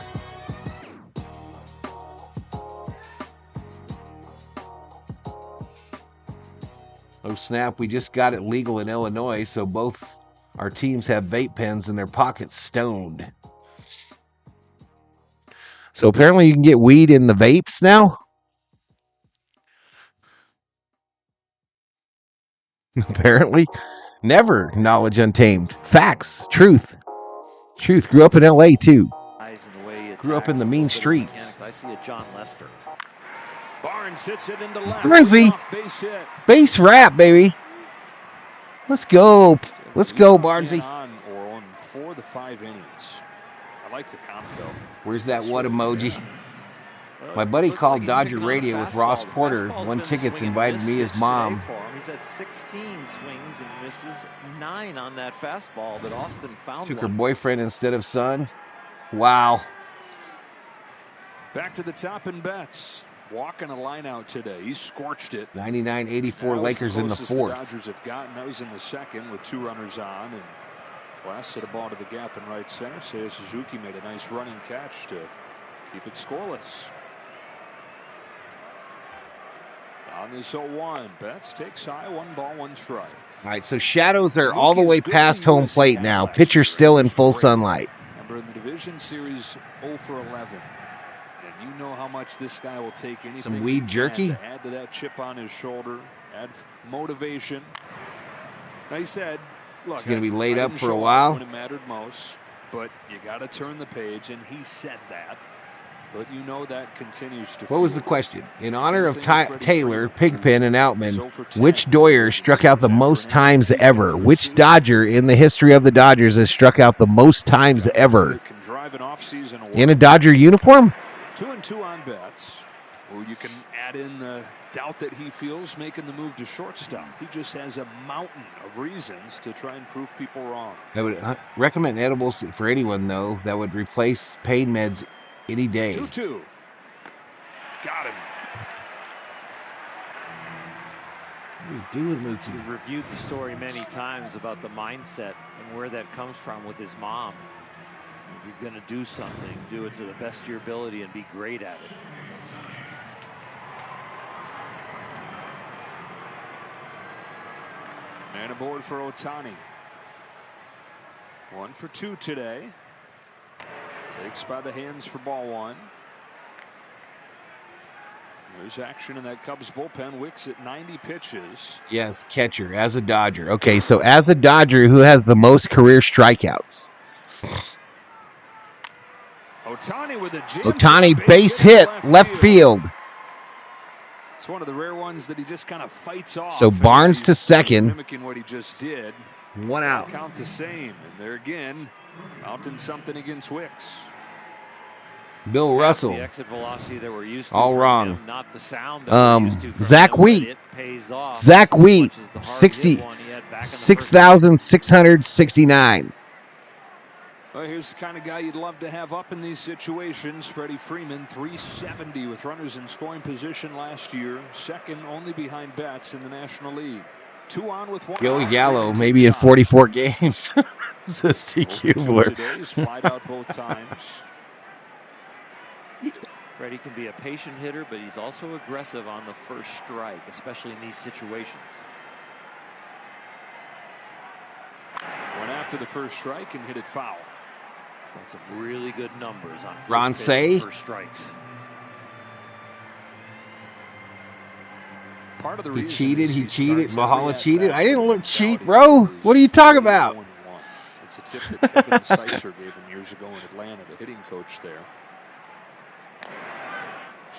Oh snap, we just got it legal in Illinois, so both our teams have vape pens in their pockets stoned. So apparently you can get weed in the vapes now? Apparently. Never. Knowledge untamed. Facts. Truth. Truth. Grew up in LA too. Grew up in the mean streets. I see a John Lester. Barnes hits it into left. Barnesy. Base rap, baby. Let's go. Let's go, Barnesy. On 4 to 5 innings. I like the comp though. Where's that what emoji? My buddy called Dodger Radio with Ross Porter. Won tickets, invited me, his mom. He's at 16 swings and misses 9 on that fastball, but Austin found Took one. her boyfriend instead of son. Wow. Back to the top in bets. walking a line out today. He scorched it. 99-84 Lakers in the fourth. The Dodgers have gotten. That was in the second with 2 runners on, and blasted a ball to the gap in right center. Seiya Suzuki made a nice running catch to keep it scoreless. On this 0-1, Betts takes high, 1 ball, 1 strike. All right, so shadows are all the way past home plate now. Pitcher still in full sunlight. Remember in the division series, 0 for 11. And you know how much this guy will take anything. Some weed jerky. To add to that chip on his shoulder, add motivation. Now he said, look, he's going to be laid up for a when while. it mattered most, but you got to turn the page, and he said that. But you know that continues to. What was the question? In honor of Taylor, Pigpen, and Outman, which Doyer struck out the most times ever? Which Dodger in the history of the Dodgers has struck out the most times ever? In a Dodger uniform? 2-2 on Betts. Or you can add in the doubt that he feels making the move to shortstop. He just has a mountain of reasons to try and prove people wrong. I would recommend edibles for anyone, though, that would replace pain meds any day. 2-2. Got him. What are you doing, Mookie? We've reviewed the story many times about the mindset and where that comes from with his mom. If you're going to do something, do it to the best of your ability and be great at it. Man aboard for Ohtani. 1 for 2 today. Takes by the hands for ball 1. There's action in that Cubs bullpen. Wicks at 90 pitches. Yes, catcher as a Dodger. Okay, so as a Dodger, who has the most career strikeouts? Ohtani with a jam Ohtani shot, base hit left field. It's one of the rare ones that he just kind of fights off. So Barnes to second. Mimicking what he just did. 1 out. Count the same. And there again, mounting something against Wicks. Bill Russell. The exit velocity that we're used to all wrong. Him, not the sound that we're used to Zach him, Wheat. Zach Wheat, 6,669. Well, here's the kind of guy you'd love to have up in these situations. Freddie Freeman, 370 with runners in scoring position last year. Second only behind Betts in the National League. 2 on with 1. Joey Gallo, maybe in 44 games. Says T. Kubler. Today's flied out both times. Freddie can be a patient hitter, but he's also aggressive on the first strike, especially in these situations. Went after the first strike and hit it foul. Got some really good numbers on first strikes. Part of the he cheated. Valhalla cheated. I didn't cheat, bro. What are you talking about? It's a tip that Kevin Seitzer gave him years ago in Atlanta, the hitting coach there.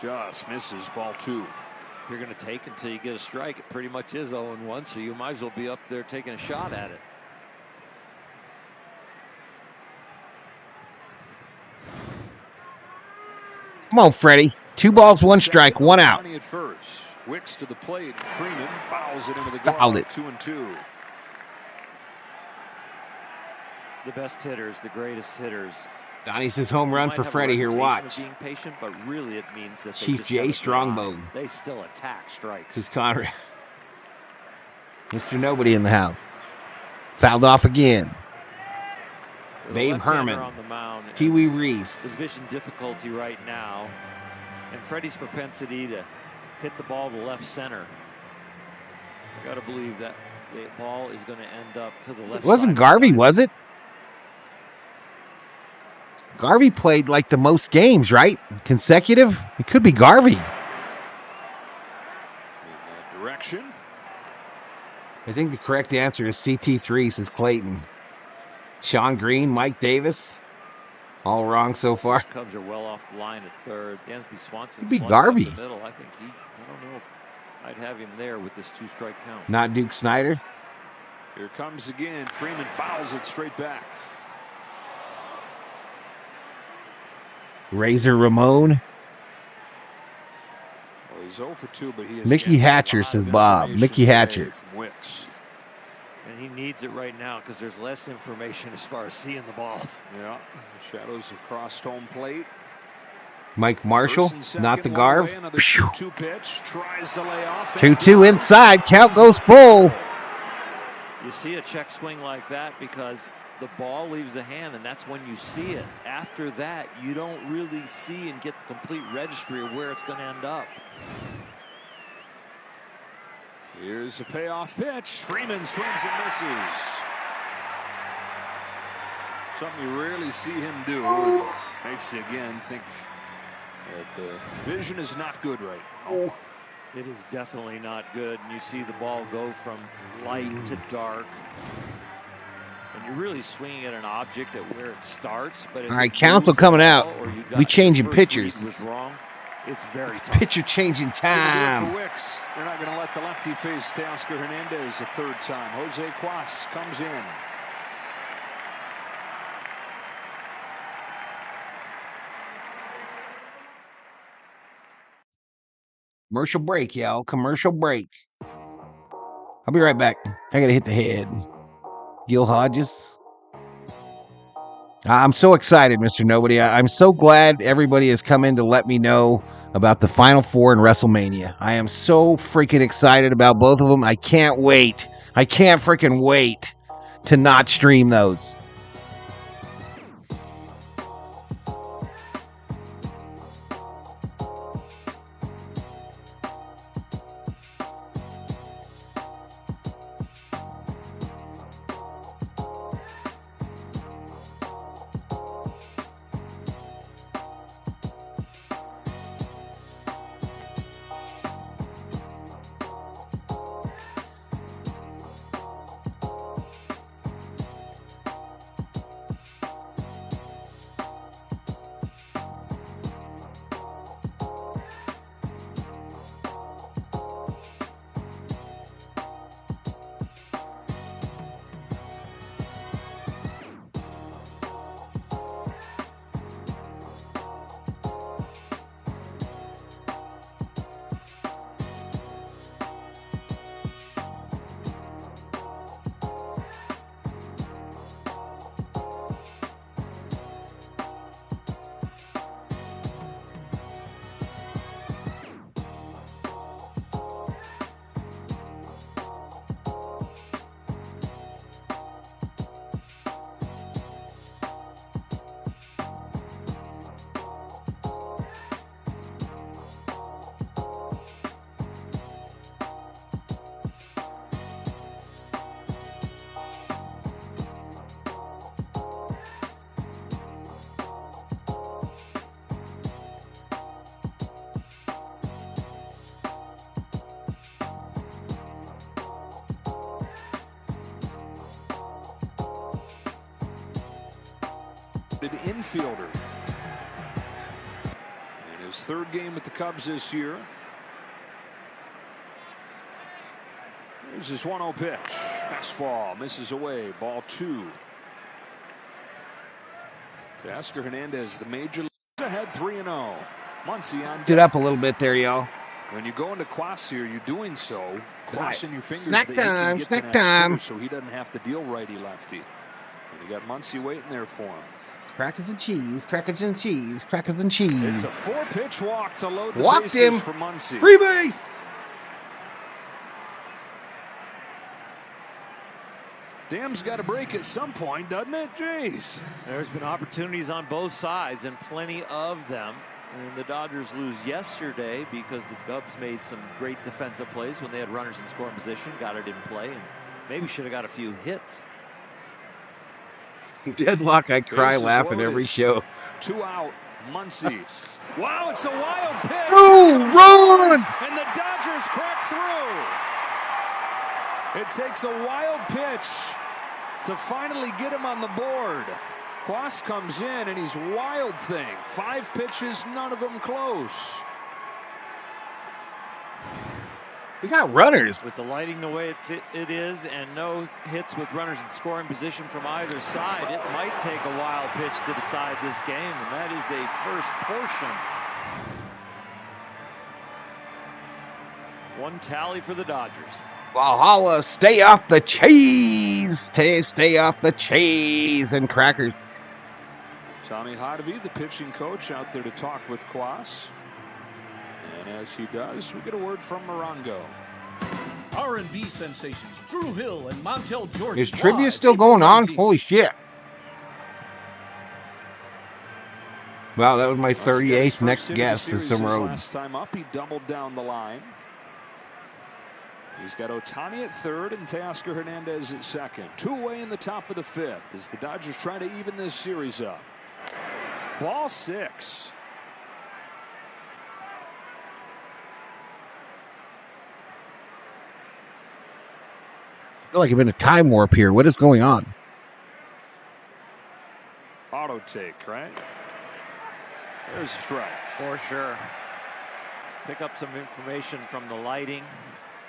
Just misses ball 2. If you're going to take until you get a strike, it pretty much is 0-1, so you might as well be up there taking a shot at it. Come on, Freddie. 2 balls, 1 strike, 1 out. At first. Wicks to the plate. Freeman fouls it into the glove. 2-2. The best hitters, the greatest hitters. Donnie says home run for Freddie here. Watch. Being patient, but really it means that Chief J Strongbone. They still attack strikes. This is Conrad. Mr. Nobody in the house. Fouled off again. Babe Herman. On the mound, Pee Wee Reese. The vision difficulty right now, and Freddie's propensity to hit the ball to left center. I got to believe that the ball is going to end up to the left. It wasn't Garvey, was it? Garvey played like the most games, right? Consecutive? It could be Garvey. In that direction. I think the correct answer is CT3, says Clayton. Sean Green, Mike Davis. All wrong so far. Cubs are well off the line at third. Dansby Swanson. Could be Garvey. Up the middle. I think I don't know if I'd have him there with this 2-strike count. Not Duke Snyder. Here comes again. Freeman fouls it straight back. Razor Ramon. Well, he's 0 for 2, but he is Mickey Hatcher, says Bob. Mickey Hatcher. And he needs it right now because there's less information as far as seeing the ball. Yeah, the shadows have crossed home plate. Mike Marshall, not the Garv. 2-2 inside. Count goes full. You see a check swing like that because the ball leaves the hand, and that's when you see it. After that, you don't really see and get the complete registry of where it's going to end up. Here's a payoff pitch. Freeman swings and misses. Something you rarely see him do. Makes you again think that the vision is not good right now. It is definitely not good. And you see the ball go from light to dark. And you're really swinging at an object at where it starts. But all right, counsel coming out. We changing pitchers. It's very tough. Pitcher changing time. For Wicks. They're not going to let the lefty face Teoscar Hernandez a third time. Jose Cuas comes in. Commercial break, y'all. Commercial break. I'll be right back. I got to hit the head. Gil Hodges. I'm so excited, Mr. Nobody. I'm so glad everybody has come in to let me know about the Final Four and WrestleMania. I am so freaking excited about both of them. I can't wait. I can't freaking wait to not stream those. Infielder. In his third game with the Cubs this year. Here's his 1-0 pitch. Fastball misses away. Ball 2. Teoscar Hernandez, the major league ahead 3-0. Muncy on. Get up a little bit there, y'all. When you go into Cuas here, you're doing so. Crossing your fingers snack that time, he can get snack the next time. hitter so he doesn't have to deal righty lefty. And you got Muncy waiting there for him. Crackers and cheese, crackers and cheese, crackers and cheese. It's a 4-pitch walk to load the Walked bases him. for Muncy. Free base. Dam's got to break at some point, doesn't it? Jeez. There's been opportunities on both sides and plenty of them. And the Dodgers lose yesterday because the Cubs made some great defensive plays when they had runners in scoring position, got it in play, and maybe should have got a few hits. Deadlock, I cry Bases laughing loaded. every show. 2 out, Muncy. Wow, it's a wild pitch. Oh, run! And the Dodgers crack through. It takes a wild pitch to finally get him on the board. Cuas comes in, and he's wild thing. 5 pitches, none of them close. We got runners. With the lighting the way it is and no hits with runners in scoring position from either side, it might take a wild pitch to decide this game, and that is the first portion. 1 tally for the Dodgers. Valhalla, stay off the cheese. Stay off the cheese and crackers. Tommy Harvey, the pitching coach, out there to talk with Quas. And as he does, we get a word from Morongo. R&B sensations Drew Hill and Montel Jordan. Is trivia still going on? Holy shit. Wow, that was my 38th next guess this summer. Last time up, he doubled down the line. He's got Ohtani at third and Teoscar Hernandez at second. 2 away in the top of the 5th as the Dodgers try to even this series up. Ball 6. I feel like I'm in a time warp here. What is going on? Auto take, right? There's a strike. For sure. Pick up some information from the lighting.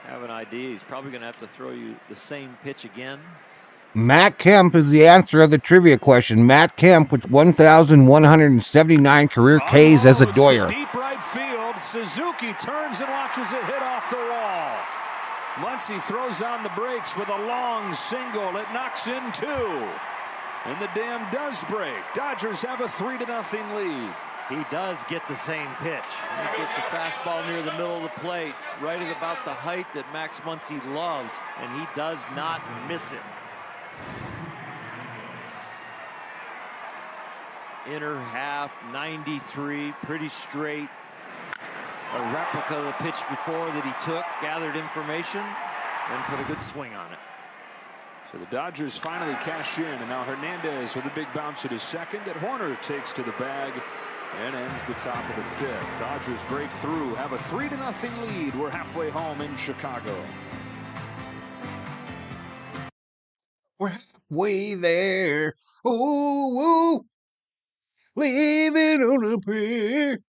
Have an idea. He's probably going to have to throw you the same pitch again. Matt Kemp is the answer of the trivia question. Matt Kemp with 1,179 career Ks as a Doyer. Deep right field. Suzuki turns and watches it hit off the wall. Muncy throws on the brakes with a long single. It knocks in 2. And the dam does break. Dodgers have a 3-0 lead. He does get the same pitch. He gets a fastball near the middle of the plate, right at about the height that Max Muncy loves, and he does not miss it. Inner half, 93, pretty straight. A replica of the pitch before that he took, gathered information, and put a good swing on it. So the Dodgers finally cash in, and now Hernandez with a big bounce at his second that Horner takes to the bag and ends the top of the 5th. Dodgers break through, have a 3-0 lead. We're halfway home in Chicago. We're halfway there. Ooh, ooh. Living on a prayer.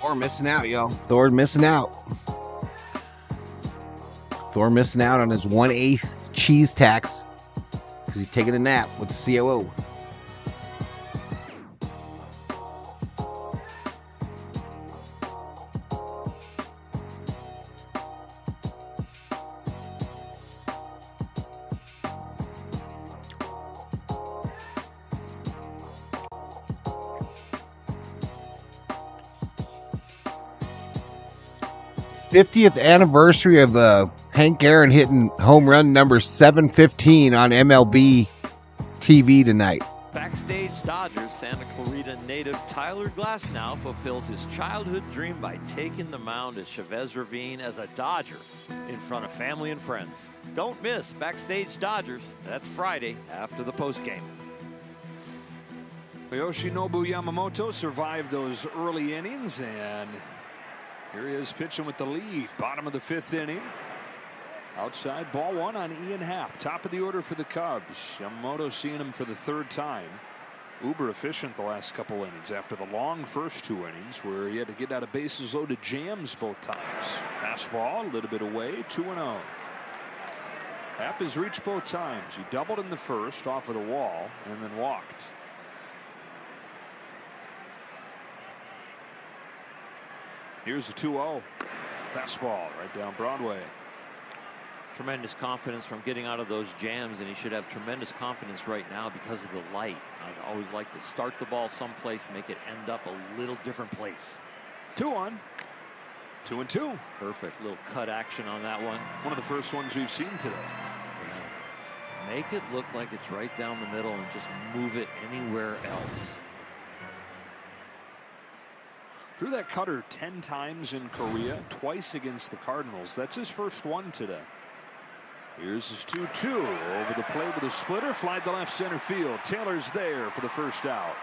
Thor missing out, yo. Thor missing out. Thor missing out on his 1/8 cheese tax because he's taking a nap with the COO. '50th anniversary of Hank Aaron hitting home run number 715 on MLB TV tonight. Backstage Dodgers, Santa Clarita native Tyler Glasnow fulfills his childhood dream by taking the mound at Chavez Ravine as a Dodger in front of family and friends. Don't miss Backstage Dodgers. That's Friday after the postgame. Yoshinobu Yamamoto survived those early innings, and here he is pitching with the lead. Bottom of the 5th inning. Outside, ball 1 on Ian Happ. Top of the order for the Cubs. Yamamoto seeing him for the 3rd time. Uber efficient the last couple innings after the long first 2 innings where he had to get out of bases loaded jams both times. Fastball, a little bit away, 2-0. Happ has reached both times. He doubled in the first off of the wall and then walked. Here's a 2-0. Fastball right down Broadway. tremendous confidence from getting out of those jams, and he should have tremendous confidence right now because of the light. I'd always like to start the ball someplace, make it end up a little different place. 2-1. 2-2. Perfect. Little cut action on that one. One of the first ones we've seen today. Yeah. Make it look like it's right down the middle and just move it anywhere else. Threw that cutter 10 times in Korea, twice against the Cardinals. That's his first one today. Here's his 2-2 over the plate with a splitter, fly to left center field. Taylor's there for the first out.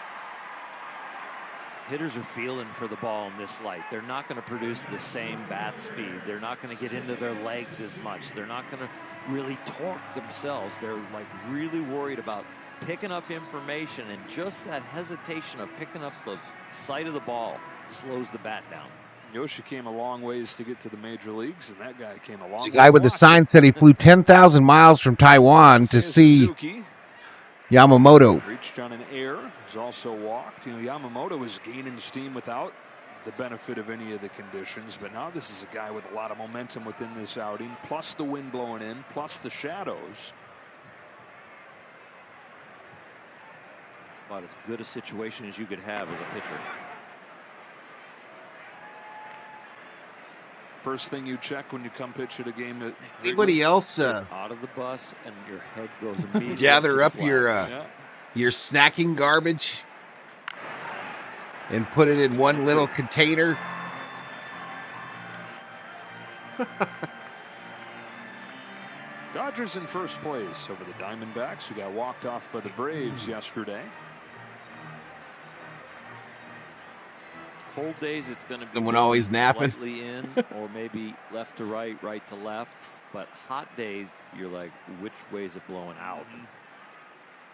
Hitters are feeling for the ball in this light. They're not going to produce the same bat speed. They're not going to get into their legs as much. They're not going to really torque themselves. They're like really worried about picking up information, and just that hesitation of picking up the sight of the ball slows the bat down. Yoshi came a long ways to get to the major leagues, and that guy came a long way. The guy with the sign said he flew 10,000 miles from Taiwan to see Suzuki. Yamamoto. Reached on an error. He's also walked. You know, Yamamoto was gaining steam without the benefit of any of the conditions, but now this is a guy with a lot of momentum within this outing, plus the wind blowing in, plus the shadows. It's about as good a situation as you could have as a pitcher. First thing you check when you come pitch at a game. Anybody else out of the bus and your head goes immediately. Gather up your snacking garbage and put it in one little container. Dodgers in first place over the Diamondbacks, who got walked off by the Braves yesterday. Cold days, it's going to be someone always napping slightly in, or maybe left to right, right to left. But hot days, you're like, which way is it blowing out?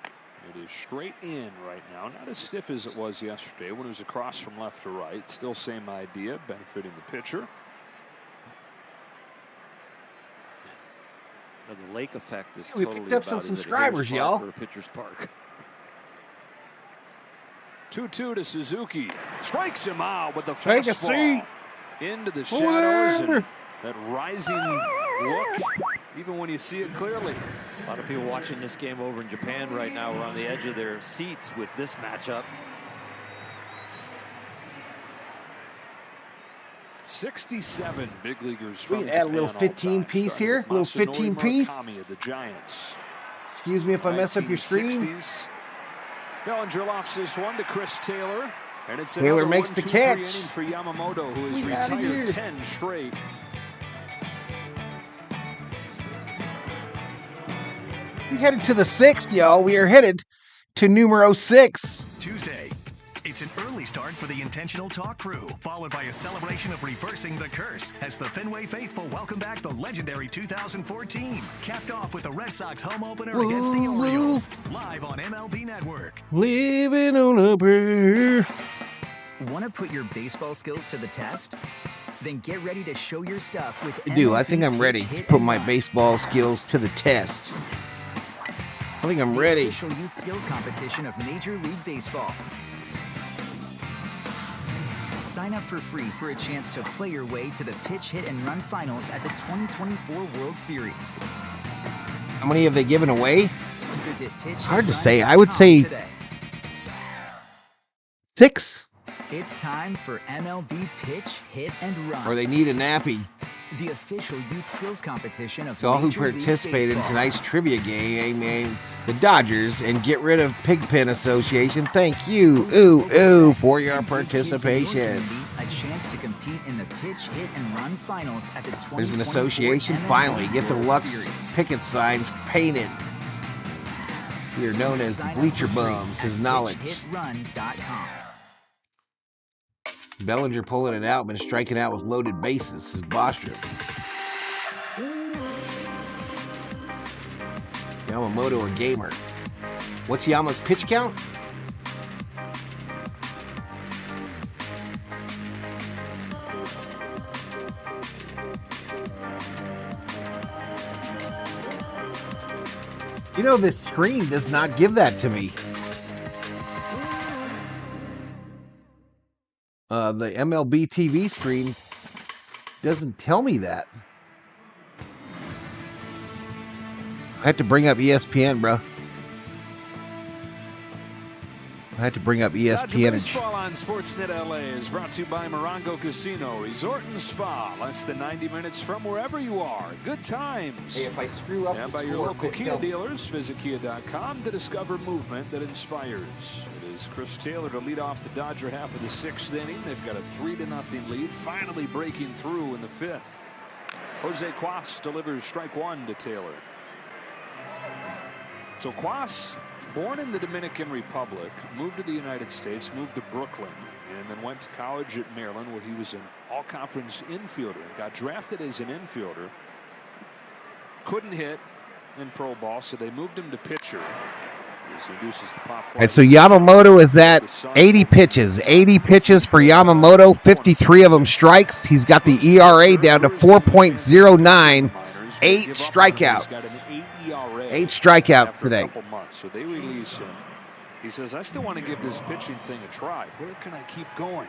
It is straight in right now. Not as stiff as it was yesterday when it was across from left to right. Still same idea, benefiting the pitcher. Now, the lake effect is we totally picked up some about, is it a subscribers, hitter's park y'all. or a pitcher's park? 2-2 to Suzuki. Strikes him out with the Take a fastball. seat. Into the shadows and that rising look, even when you see it clearly. A lot of people watching this game over in Japan right now are on the edge of their seats with this matchup. 67 big leaguers We from can add a little Japan 15 all-time, piece starting here, with little Masanori 15 piece. Murakami of the Giants. Excuse me if I mess up your screen. 1960s. Bellinger lofts this one to Chris Taylor. And it's Taylor another makes the 1-2-3 catch. inning for Yamamoto, who has We outta here. retired 10 straight. We headed to the 6th, y'all. We are headed to numero 6. Tuesday. It's an early start for the Intentional Talk crew, followed by a celebration of reversing the curse as the Fenway faithful welcome back the legendary 2014, capped off with the Red Sox home opener against the Orioles, live on MLB Network. Living on a prayer. Want to put your baseball skills to the test? Then get ready to show your stuff with I do. I MLB think I'm ready to put my baseball skills to the test. I think I'm ready. The official youth skills competition of Major League Baseball. Sign up for free for a chance to play your way to the pitch, hit, and run finals at the 2024 World Series. How many have they given away? Visit Hard to say. I would say today. 6. It's time for MLB Pitch, Hit, and Run. Or they need a nappy. The official youth skills competition of To all who Major League participated in Baseball. tonight's trivia game, the Dodgers and Get Rid of Pigpen Association, thank you, for your participation. A chance to compete in the pitch, hit, and run finals at the 2024 There's an association. MLB Finally, get the World Lux Series. picket signs painted. We are known as Sign up Bleacher for free Bums. at His knowledge. pitchhitrun.com. Bellinger pulling it out, been striking out with loaded bases. His Bostrom. Yamamoto or Gamer. What's Yama's pitch count? You know, this screen does not give that to me. The MLB TV screen doesn't tell me that. I had to bring up ESPN, bro. I had to bring up ESPN. Dodger Baseball on Sportsnet LA is brought to you by Morongo Casino Resort and Spa. Less than 90 minutes from wherever you are. Good times. Hey, if I screw up and the by your score, local Kia dealers, visit Kia.com to discover movement that inspires. It is Chris Taylor to lead off the Dodger half of the 6th inning. They've got a 3-0 lead, finally breaking through in the 5th. Jose Cuas delivers strike one to Taylor. So Cuas, born in the Dominican Republic, moved to the United States, moved to Brooklyn, and then went to college at Maryland where he was an all-conference infielder. Got drafted as an infielder. Couldn't hit in pro ball, so they moved him to pitcher. This induces the pop fly. And so Yamamoto is at 80 pitches. 80 pitches for Yamamoto, 53 of them strikes. He's got the ERA down to 4.09, 8 strikeouts. 8 strikeouts today. So they release him. He says, I still want to give this pitching thing a try. Where can I keep going?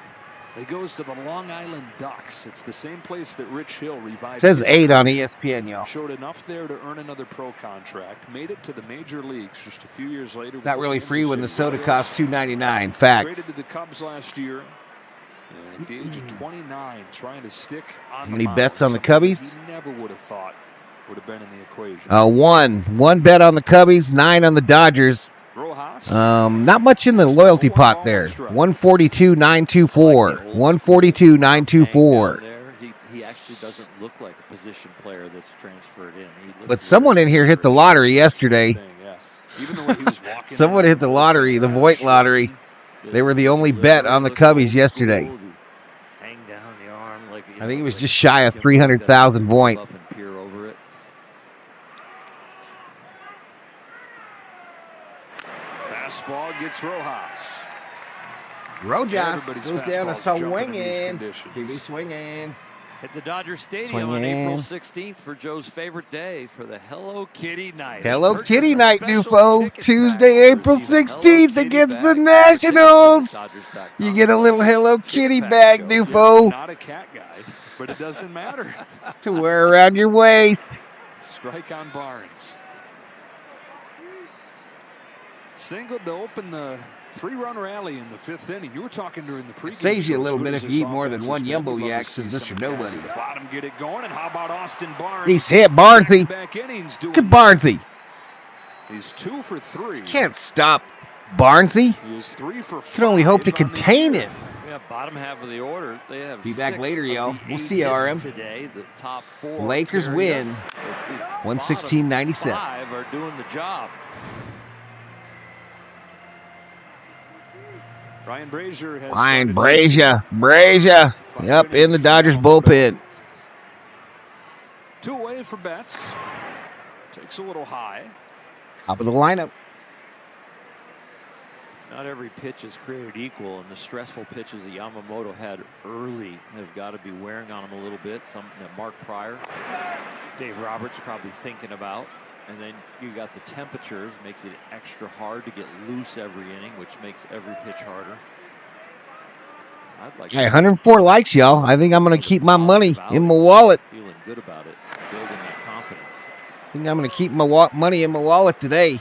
He goes to the Long Island Ducks. It's the same place that Rich Hill revived. It says 8 on ESPN, y'all. Showed enough there to earn another pro contract. Made it to the major leagues just a few years later. It's not really free when the soda costs $2.99. Facts. Traded to the Cubs last year. And at the age of 29, trying to stick on How many bets on the Cubbies? He never would have thought would have been in the equation. One bet on the Cubbies, 9 on the Dodgers. Not much in the loyalty pot there. 142,924. 142,924. He actually doesn't look like a position player that's transferred in. But someone in here hit the lottery yesterday. Someone hit the lottery, the Voight lottery. They were the only bet on the Cubbies yesterday. Hang down the arm like, I think it was just shy of 300,000 points. Fastball gets Rojas. Rojas goes down to swinging. Keep swinging. At the Dodger Stadium on April 16th for Joe's favorite day for the Hello Kitty Night. Hello Kitty Night, Newfo. Tuesday, April 16th against the Nationals. You get a little Hello Kitty bag, Newfo. Not a cat guy, but it doesn't matter. To wear around your waist. Strike on Barnes. Single to open the 3-run rally in the 5th inning. You were talking during the pregame. Saves you a little bit if you eat more than one Yumbo Yak, says Mr. Nobody. The bottom get it going, and how about Austin Barnes? He's hit Barnesy. Look at Barnesy. He's 2 for 3. Can't stop Barnesy. He is 3 for 5. Can only hope to contain it. Yeah, bottom half of the order. They have be back later, y'all. We'll see you, RM. Today, the top 4 Lakers win 116-97. 5 are doing the job. Ryan Brazier has Brazier. Yep, in the Dodgers bullpen. 2 away for Betts. Takes a little high. Top of the lineup. Not every pitch is created equal, and the stressful pitches that Yamamoto had early have got to be wearing on him a little bit. Something that Mark Pryor, Dave Roberts probably thinking about. And then you got the temperatures, makes it extra hard to get loose every inning, which makes every pitch harder. I'd like 104 likes, y'all. I think I'm going to keep my money in my wallet. Feeling good about it, building that confidence. I think I'm going to keep my money in my wallet today.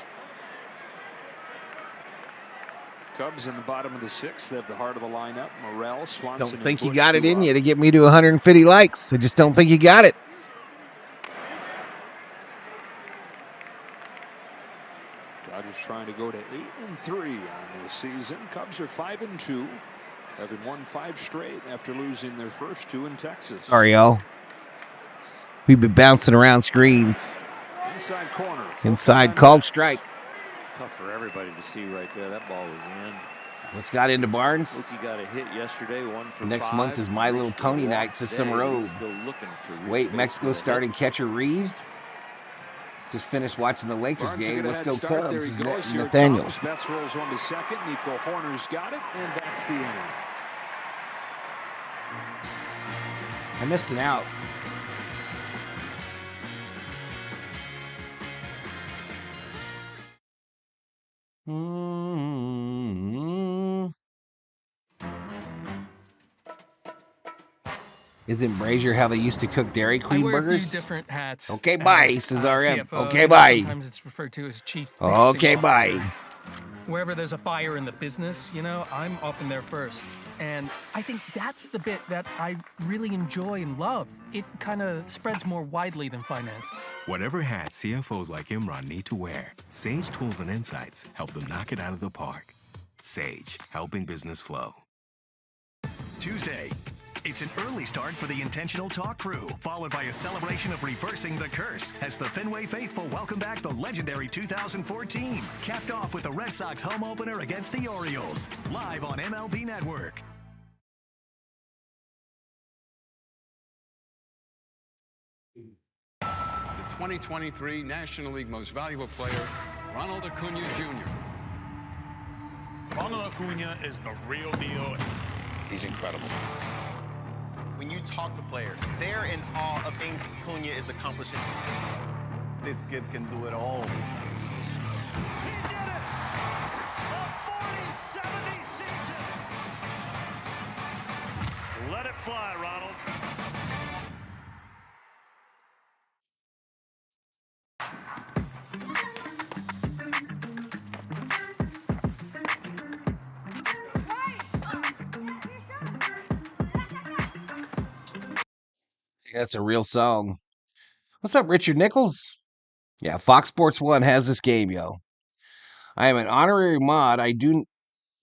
Cubs in the bottom of the 6th. They have the heart of the lineup. Morel, Swanson. Don't think you got it in you to get me to 150 likes. I just don't think you got it. Dodgers trying to go to 8-3 on the season. Cubs are 5-2, having won 5 straight after losing their first 2 in Texas. Sorry, y'all. We've been bouncing around screens. Inside corner. Inside called strike. Tough for everybody to see right there. That ball was in. What's got into Barnes? Look, you got a hit yesterday, 1 for 5. Next month is My Little Pony Night, says some road. Wait, Mexico starting catcher Reeves. Just finished watching the Lakers game. Let's go Cubs. This is Nathaniel. Betts rolls on to second. Nico Horner's got it, and that's the inning. I missed an out. Isn't Brazier how they used to cook Dairy Queen I wear burgers? a few different hats. Okay, bye, as, says RM. CFO, Okay, and bye. Sometimes it's referred to as chief. Okay, fixing bye. officer. Wherever there's a fire in the business, you know, I'm often there first. And I think that's the bit that I really enjoy and love. It kind of spreads more widely than finance. Whatever hat CFOs like Imran need to wear, Sage tools and insights help them knock it out of the park. Sage, helping business flow. Tuesday. It's an early start for the Intentional Talk crew, followed by a celebration of reversing the curse as the Fenway faithful welcome back the legendary 2014, capped off with the Red Sox home opener against the Orioles, live on MLB Network. The 2023 National League Most Valuable Player, Ronald Acuna Jr. Ronald Acuna is the real deal. He's incredible. When you talk to players, they're in awe of things Acuna is accomplishing. This kid can do it all. He did it! A 40-70 season! Let it fly, Ronald. That's a real song. What's up, Richard Nichols? Yeah, Fox Sports 1 has this game, yo. I am an honorary mod. I do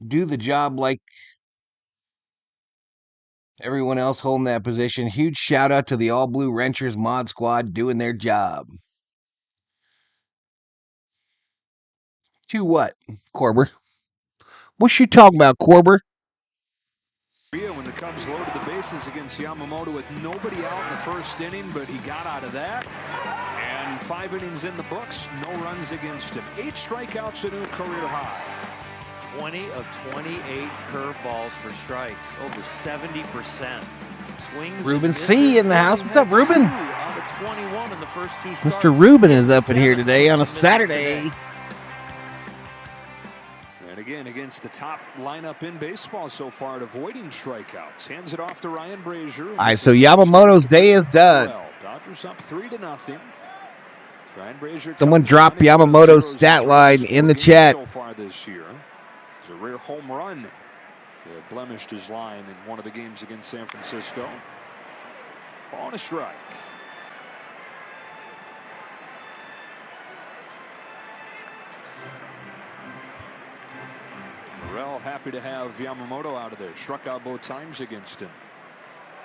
the job like everyone else holding that position. Huge shout out to the All Blue Wrenchers mod squad doing their job. To what, Corber? What you talking about, Corber? When the Cubs loaded the bases against Yamamoto with nobody out in the first inning, but he got out of that. And 5 innings in the books, no runs against him. 8 strikeouts, a new career high. 20 of 28 curveballs for strikes, over 70%. Swings. Ruben C in the house. What's up, Ruben? Out of 21 in the first 2 starts. Mr. Ruben is up in here today on a Saturday. And again, against the top lineup in baseball so far at avoiding strikeouts. Hands it off to Ryan Brazier. All right, so Yamamoto's day is done. Dodgers up 3-0. Ryan Brazier. Someone drop Yamamoto's stat line in the chat. So far this year, it's a rare home run that blemished his line in one of the games against San Francisco. Ball and a strike. Morel happy to have Yamamoto out of there. Struck out both times against him.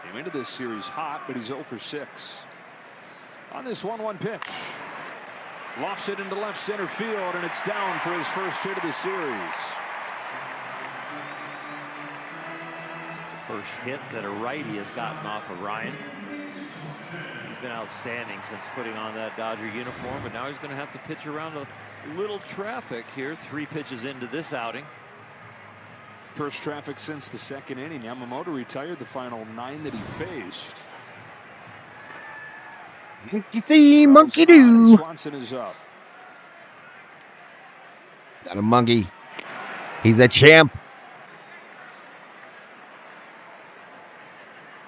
Came into this series hot, but he's 0 for 6. On this 1-1 pitch. Lofts it into left center field, and it's down for his first hit of the series. It's the first hit that a righty has gotten off of Ryan. He's been outstanding since putting on that Dodger uniform, but now he's going to have to pitch around a little traffic here. 3 pitches into this outing. First traffic since the second inning. Yamamoto retired the final 9 that he faced. Monkey see, monkey do. Swanson is up. Got a monkey. He's a champ.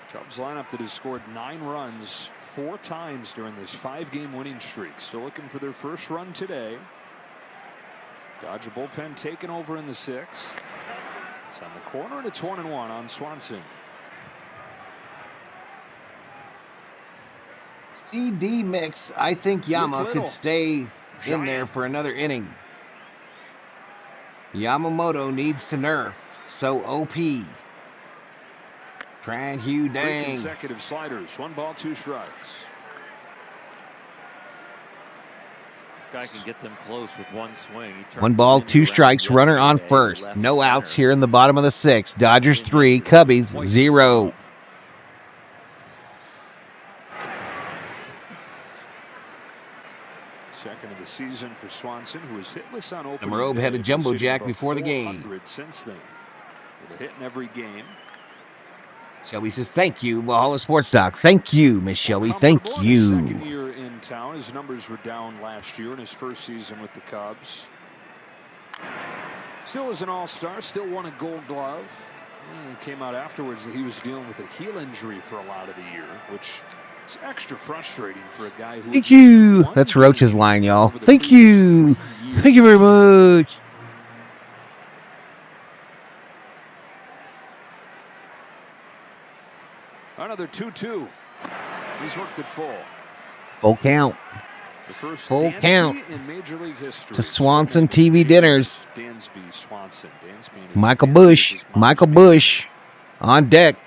Cubs lineup that has scored 9 runs 4 times during this 5-game winning streak. Still looking for their first run today. Dodger bullpen taken over in the 6th. It's on the corner, and it's 1-1 on Swanson. CD mix. I think Yama could stay in there for another inning. Yamamoto needs to nerf. So OP. Trying Hugh 3 dang. consecutive sliders. 1 ball, 2 strikes. This guy can get them close with 1 swing. 1 ball, 2 strikes. Runner on first. No outs here in the bottom of the 6th. Dodgers 3, Cubbies 0. Second of the season for Swanson, who was hitless on opening Marobe had a day. jumbo He's jack hitting before the game. 400 since then. With a hit in every game. Shelby says, thank you, Valhalla Sports Doc. Thank you, Miss Shelby. Thank you. Second year in town. His numbers were down last year in his first season with the Cubs. Still is an all-star. Still won a Gold Glove. It came out afterwards that he was dealing with a heel injury for a lot of the year, which is extra frustrating for a guy who... Thank you. That's Roach's line, y'all. Thank you. Thank you very much. Another 2-2. He's worked it full. Full count. The first Full Dansby count in Major League history. to Swanson TV dinners. Dansby, Swanson. Dansby Michael Bush. Michael Bush on deck.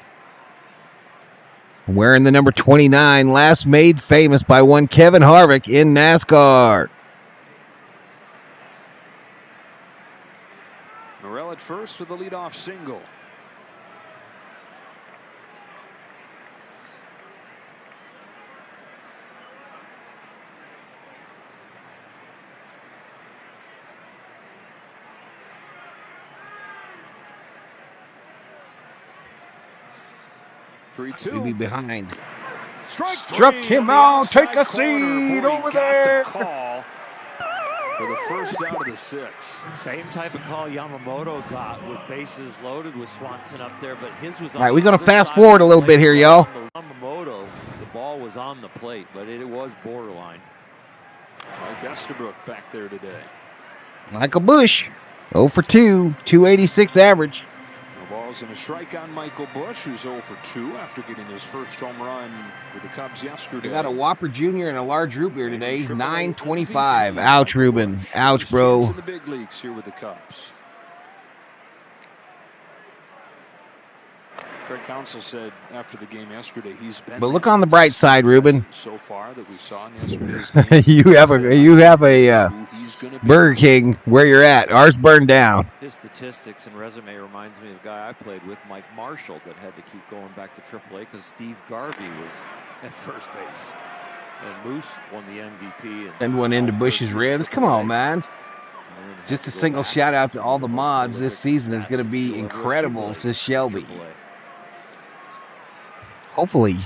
Wearing the number 29, last made famous by one Kevin Harvick in NASCAR. Morel at first with the leadoff single. Maybe behind. Struck him out. Take a seat over there. Call for the first out of the 6. Same type of call Yamamoto got with bases loaded with Swanson up there, but his was. All right, we're gonna fast forward a little bit here, y'all. Yamamoto, the ball was on the plate, but it was borderline. Mike Estabrook back there today. Michael Bush, 0 for 2, 286 average. No balls and a strike on Michael Bush, who's 0 for 2 after getting his first home run with the Cubs yesterday. We got a Whopper Jr. and a large root beer today. 9.25. Ouch, Ruben. Ouch, bro. In the big leagues here with the Cubs. Craig Counsell said after the game yesterday he's been. But look on the bright side, Ruben. So far that we saw in yesterday's game. you have a Burger King where you're at. Ours burned down. His statistics and resume reminds me of a guy I played with, Mike Marshall, that had to keep going back to AAA because Steve Garvey was at first base. And Moose won the MVP. And Send one into Bush's ribs. Come on, man. Just a single shout out to all the mods this season is going to be incredible, says Shelby. Hopefully.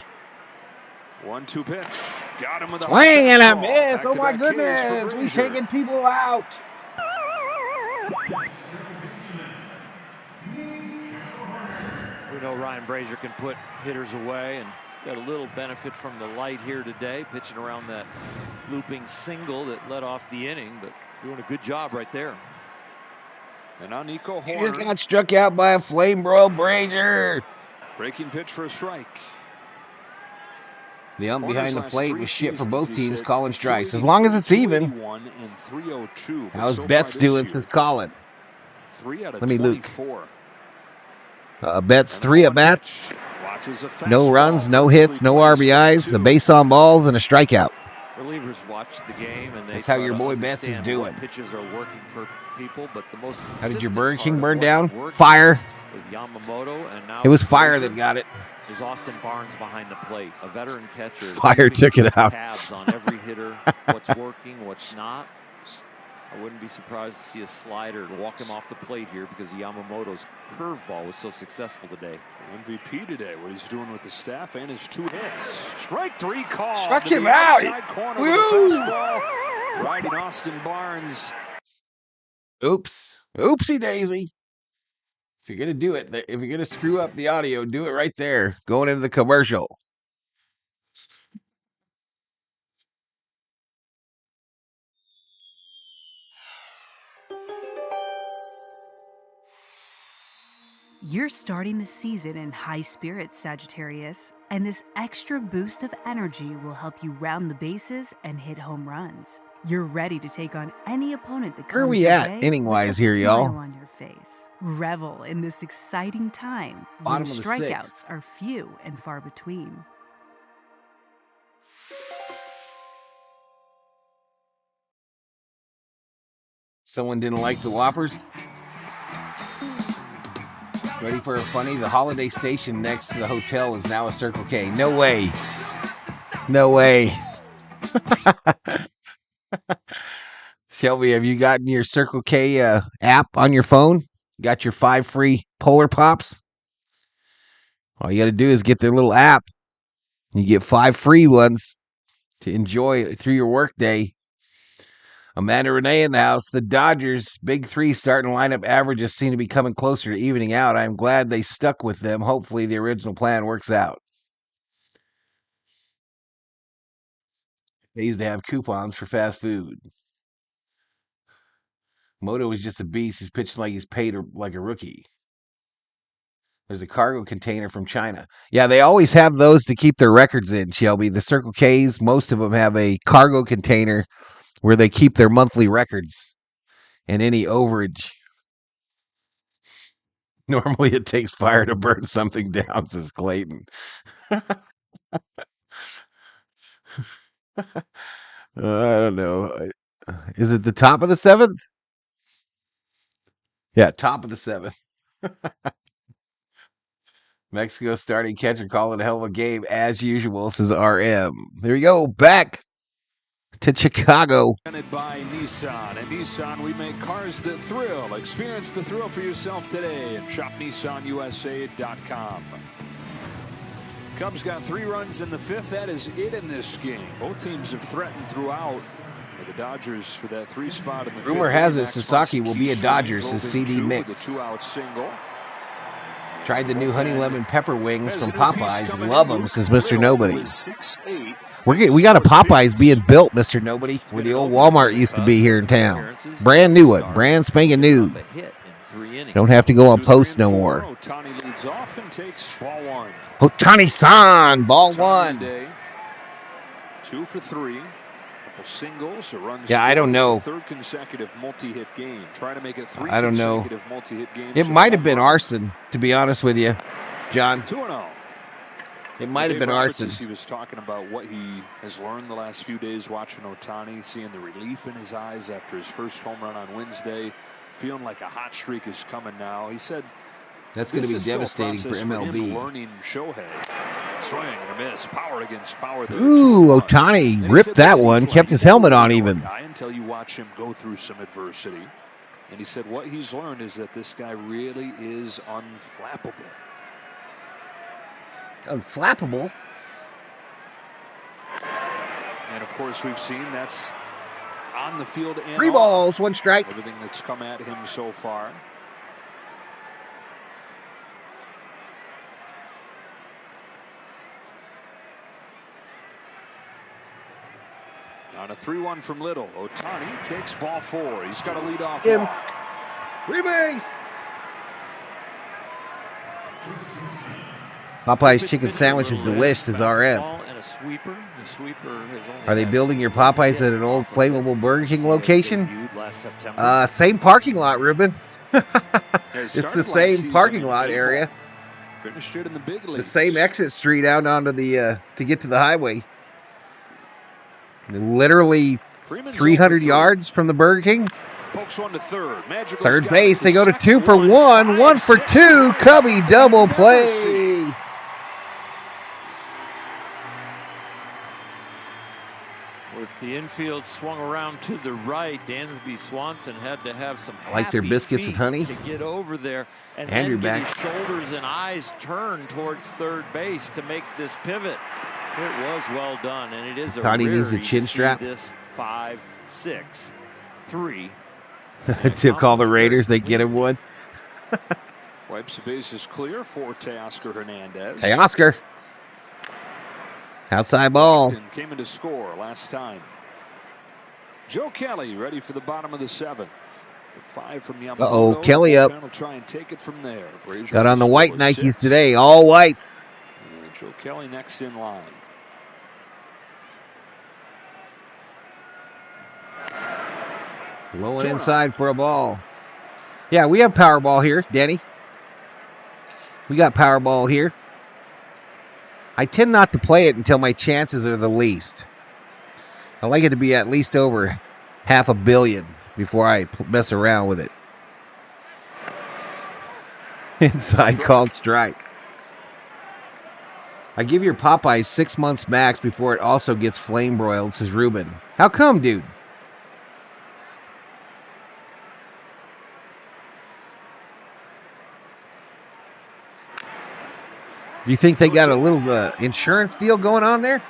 1-2 pitch. Got him with a swing and a miss. Oh my goodness. We taking people out. We know Ryan Brazier can put hitters away, and he's got a little benefit from the light here today, pitching around that looping single that led off the inning, but doing a good job right there. And on Nico He Horner. just got struck out by a flame broiled Brazier. Breaking pitch for a strike. The ump behind the plate was shit for both teams calling strikes. As long as it's even. How's Betts doing since calling? 3 out of Let me look. 24. Betts 3 at bats. No runs, no hits, no RBIs, a base on balls, and a strikeout. Relievers watch the game, and that's how your boy Betts is doing. Pitches are working for people, but the most. How did your Burger King burn down? Fire. With Yamamoto, and now it was fire that got it. Is Austin Barnes behind the plate, a veteran catcher. Fire took it out. Tabs on every hitter, what's working, what's not. I wouldn't be surprised to see a slider walk him off the plate here because Yamamoto's curveball was so successful today. MVP today, what he's doing with the staff and his 2 hits. Strike 3 call. Struck him out. Corner with a fastball. Riding Austin Barnes. Oops. Oopsie daisy. If you're going to do it, if you're going to screw up the audio, do it right there, going into the commercial. You're starting the season in high spirits, Sagittarius, and this extra boost of energy will help you round the bases and hit home runs. You're ready to take on any opponent that comes Where are we your at, way inning-wise, with a here, y'all? smile on your face. Revel in this exciting time Bottom when of the strikeouts sixth. are few and far between. Someone didn't like the Whoppers? Ready for a funny? The Holiday Station next to the hotel is now a Circle K. No way. No way. Shelby, have you gotten your Circle K app on your phone? Got your 5 free Polar Pops? All you got to do is get their little app. You get 5 free ones to enjoy through your work day. Amanda Renee in the house. The Dodgers' big three starting lineup averages seem to be coming closer to evening out. I'm glad they stuck with them. Hopefully the original plan works out. They used to have coupons for fast food. Moto is just a beast. He's pitching like he's paid like a rookie. There's a cargo container from China. Yeah, they always have those to keep their records in, Shelby. The Circle Ks, most of them have a cargo container where they keep their monthly records and any overage. Normally it takes fire to burn something down, says Clayton. I don't know. Is it the top of the 7th? Yeah, top of the 7th. Mexico starting catcher calling a hell of a game as usual, says RM. There you go. Back to Chicago. Presented by Nissan. At Nissan, we make cars that thrill. Experience the thrill for yourself today at shopnissanusa.com. Cubs got 3 runs in the 5th. That is it in this game. Both teams have threatened throughout. The Dodgers for that 3 spot in the 5th. Rumor has it Sasaki will be a Dodger, says CD Mix. With a 2-out single. Tried the new honey lemon pepper wings from Popeyes. Love them, says Mr. Nobody. We got a Popeyes being built, Mr. Nobody, where the old Walmart used to be here in town. Brand new one. Brand spanking new. Don't have to go on post no more. Ohtani leads off and takes ball 1. Ohtani-san, ball 1. 2 for 3. Singles, a run. Yeah, I don't know. 3rd consecutive multi-hit game. Try to make it 3 I don't know. consecutive multi-hit games. It might have been arson, to be honest with you, John. 2-0. It might have been arson. He was talking about what he has learned the last few days watching Ohtani, seeing the relief in his eyes after his first home run on Wednesday, feeling like a hot streak is coming now. He said that's going to be devastating for MLB. Learning Shohei. Swing and a miss. Power against power. Ooh, Ohtani ripped that one. Kept his helmet on even. Until you watch him go through some adversity. And he said what he's learned is that this guy really is unflappable. Unflappable? And of course we've seen that's on the field and 3 balls, 1 strike. Everything that's come at him so far. On a 3-1 from Little, Ohtani takes ball 4. He's got a leadoff walk. Rebase. Popeye's chicken sandwich is delicious, says RM. Are they building your Popeyes at an old flammable Burger King location? Same parking lot, Ruben. It's the same parking lot area. Finished it in the big leagues. The same exit street out onto the to get to the highway. Literally 300 yards from the Burger King. Pokes one to third. Third base. They go to 2 for 1. 1 for 2. Cubby double play. With the infield swung around to the right, Dansby Swanson had to have some like their biscuits feet and honey to get over there and Andrew then get back. His shoulders and eyes turned towards third base to make this pivot. It was well done, and it is a Ohtani needs a rarity chin to strap. see this 5-6-3. To call the Raiders, they get him one. Wipes the bases clear for Teoscar Hernandez. Teoscar. Outside ball. Came in to score last time. Joe Kelly ready for the bottom of the 7th. The 5 from Yamamoto. Uh-oh, Kelly up. Will try and take it from there. Got on the white Nikes today, all whites. And Joe Kelly next in line. Low and inside for a ball. Yeah, we have Powerball here, Danny. We got Powerball here. I tend not to play it until my chances are the least. I like it to be at least over $500 million before I mess around with it. Inside called strike. I give your Popeyes 6 months max before it also gets flame broiled, says Ruben. How come, dude? Do you think they got a little insurance deal going on there?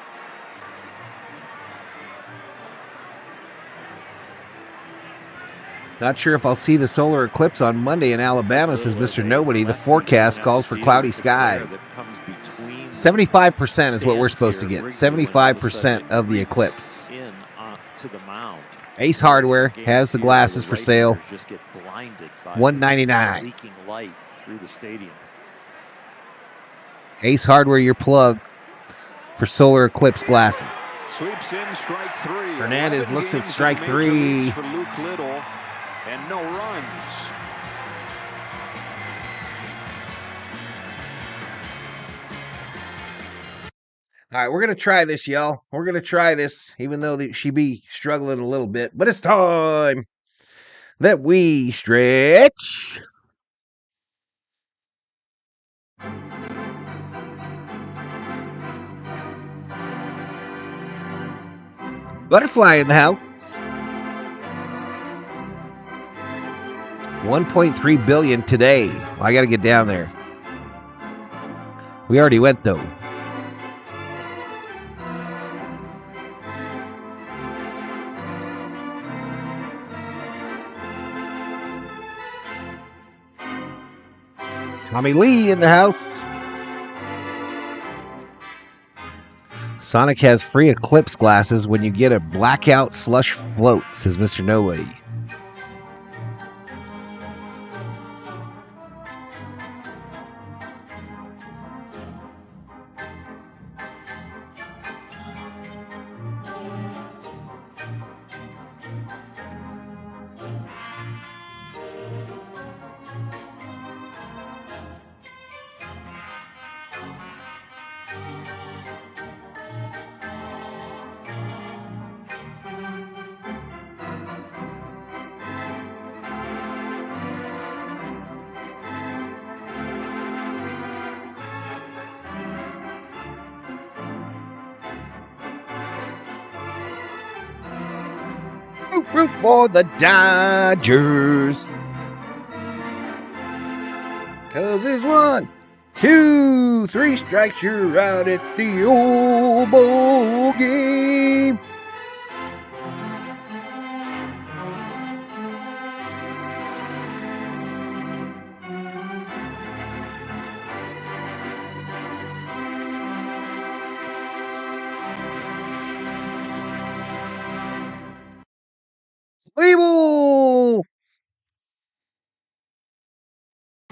Not sure if I'll see the solar eclipse on Monday in Alabama, says Mr. Nobody. The forecast calls for cloudy skies. 75% is what we're supposed to get. 75% of the eclipse. Ace Hardware has the glasses for sale. $199. Ace Hardware, your plug for solar eclipse glasses. Sweeps in strike 3. Hernandez looks at strike 3. For Luke Little, and no runs. All right, we're going to try this, y'all. We're going to try this, even though she be struggling a little bit. But it's time that we stretch. Butterfly in the house. 1.3 billion today. Well, I got to get down there. We already went, though. Tommy Lee in the house. Sonic has free eclipse glasses when you get a blackout slush float, says Mr. Nobody. Root for the Dodgers. 'Cause it's 1, 2, 3 strikes, you're out at the old ball game. Label!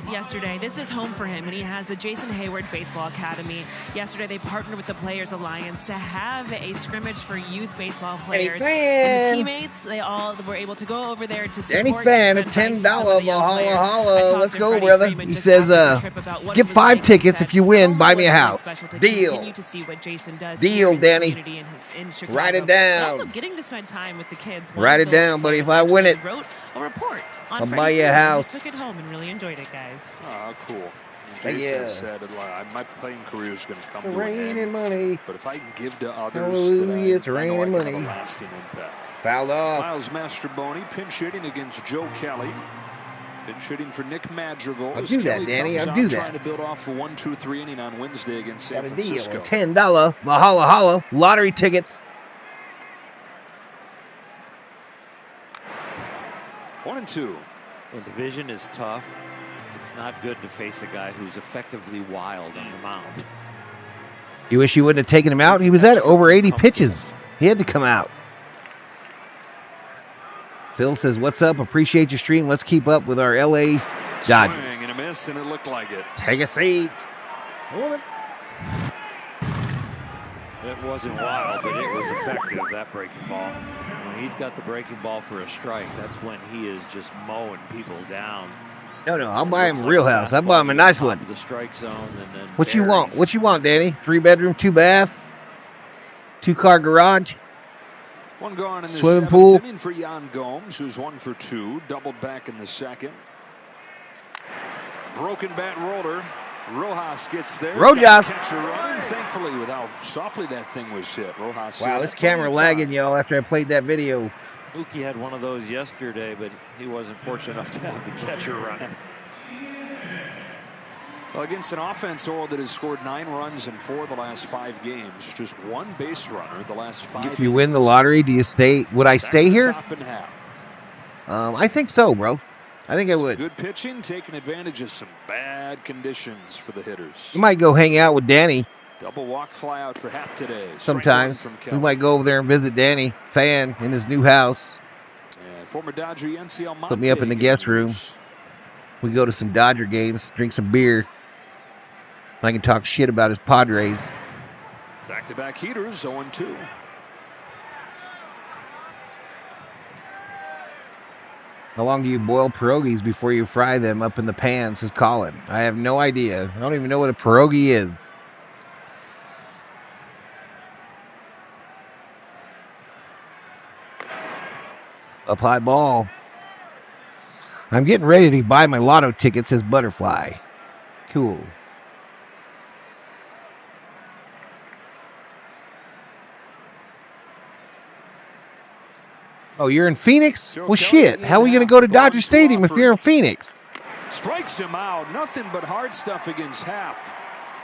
Yesterday, this is home for him, and he has the Jason Hayward Baseball Academy. Yesterday, they partnered with the Players Alliance to have a scrimmage for youth baseball players. And the teammates, they all were able to go over there to support. Danny Fan at $10. Holla. Let's go, brother. He says, get 5 tickets if you win. Buy me a house. Deal. Deal, Danny. Write it down. Also getting to spend time with the kids. Write it down, buddy. If I win it, wrote a report on I'll buy you a house. Took it home and really enjoyed it, guys. Oh, cool. Jason said, my playing career is going to come to an raining end. Money. But if I can give to others, Hallelujah, it's I know I raining can money. have a lasting impact. Fouled off. Miles Mastroboni pinch hitting against Joe Kelly. Pinch hitting for Nick Madrigal. I'll do that, Danny. I'll do that. Trying to build off a 1-2-3 inning on Wednesday against San Got a Francisco. deal. $10 Valhalla lottery tickets. 1-2. Well, the vision is tough. It's not good to face a guy who's effectively wild on the mound. You wish you wouldn't have taken him out? He was at over 80 pitches. He had to come out. Phil says, what's up? Appreciate your stream. Let's keep up with our LA Dodgers. Swing and a miss, and it looked like it. Take a seat. It wasn't wild, but it was effective, that breaking ball. When he's got the breaking ball for a strike, that's when he is just mowing people down. No, I'll buy him a real house. I'll buy him a nice one. The strike zone and then what you want? What you want, Danny? 3-bedroom, 2-bath, 2-car garage. One gone in the swimming pool. Inning for Yan Gomes, who's 1 for 2, doubled back in the second. Broken bat roller. Rojas gets there. Rojas. Thankfully, with how softly that thing was hit. Rojas. Wow, this camera lagging, y'all, after I played that video. Mookie had one of those yesterday, but he wasn't fortunate enough to have the catcher running. Well, against an offense that has scored 9 runs in 4 of the last 5 games, just 1 base runner the last 5. If you win the lottery, do you stay? Would I stay here? I think so, bro. I think I would. Good pitching, taking advantage of some bad conditions for the hitters. We might go hang out with Danny. Double walk fly out for Happ today. Sometimes we might go over there and visit Danny, fan, in his new house. And former Dodger Yency Almonte. Put me up in the guest room. We go to some Dodger games, drink some beer. I can talk shit about his Padres. Back-to-back heaters, 0-2. How long do you boil pierogies before you fry them up in the pan, says Colin. I have no idea. I don't even know what a pierogi is. Up high ball. I'm getting ready to buy my lotto ticket, says Butterfly. Cool. Oh, you're in Phoenix? Well, shit. How are we going to go to Dodger Stadium if you're in Phoenix? Strikes him out. Nothing but hard stuff against Happ.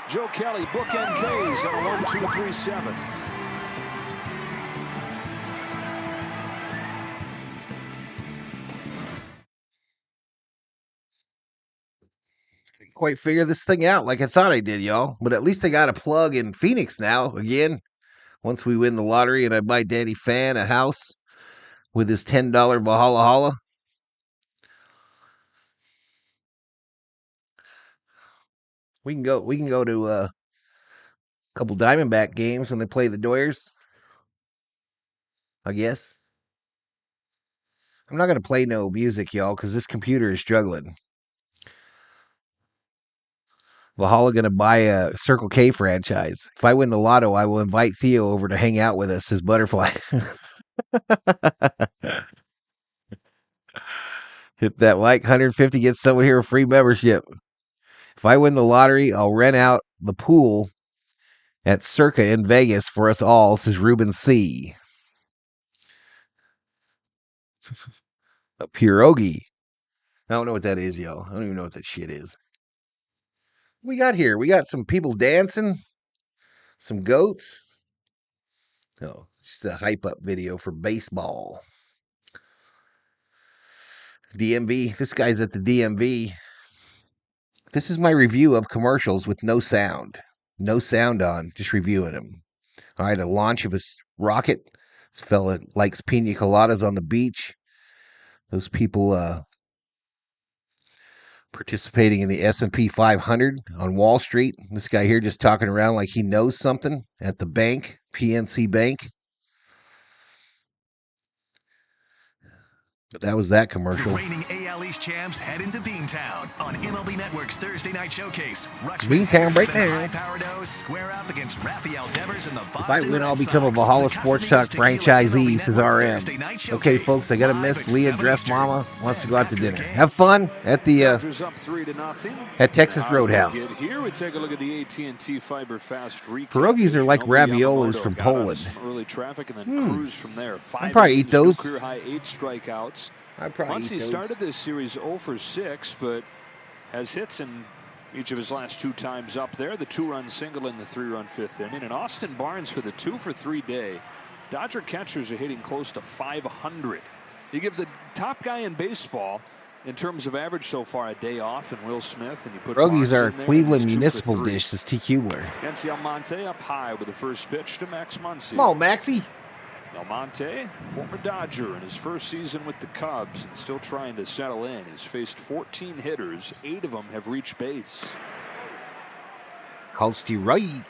Joe Kelly, bookend K's on a 1-2-3 7th. Quite figure this thing out like I thought I did, y'all. But at least I got a plug in Phoenix now, again. Once we win the lottery and I buy Danny Fan a house with his $10 Valhalla. We can go to a couple Diamondback games when they play the Doyers. I guess. I'm not going to play no music, y'all, because this computer is struggling. Valhalla going to buy a Circle K franchise. If I win the lotto, I will invite Theo over to hang out with us, his Butterfly. Hit that like, 150, get someone here a free membership. If I win the lottery, I'll rent out the pool at Circa in Vegas for us all, says Ruben C. A pierogi. I don't know what that is, y'all. I don't even know what that shit is. We got here. We got some people dancing. Some goats. Oh, just a hype up video for baseball. DMV. This guy's at the DMV. This is my review of commercials with no sound. No sound on. Just reviewing them. All right, a launch of a rocket. This fella likes pina coladas on the beach. Those people participating in the S&P 500 on Wall Street. This guy here just talking around like he knows something at the bank, PNC Bank. But that was that commercial. The reigning AL East champs head into Beantown on MLB Network's Thursday Night Showcase. Beantown right now. Square up against Rafael Devers and the If I win, I'll become a Valhalla Sports Talk franchisee, says RM. Okay, folks, I got to miss. Leah Dress Mama wants to go out to dinner. Have fun at the at Texas Roadhouse. Here we take a look at the AT&T Fiber Fast recap. Pierogies are like raviolis from Poland. Early traffic and then cruise from there. I'd probably eat those. Career high 8 strikeouts. Muncy started this series 0 for 6, but has hits in each of his last 2 times up there. The 2-run single in the 3-run 5th inning. And Austin Barnes with a 2 for 3 day. Dodger catchers are hitting close to 500. You give the top guy in baseball in terms of average so far a day off, and Will Smith, and you put Pierogies are a there, Cleveland municipal dish, says T. Kubler. Yancy Almonte up high with the first pitch to Max Muncy. Come on, Maxie. Almonte, former Dodger in his first season with the Cubs, and still trying to settle in. He's faced 14 hitters. 8 of them have reached base. Calls to right.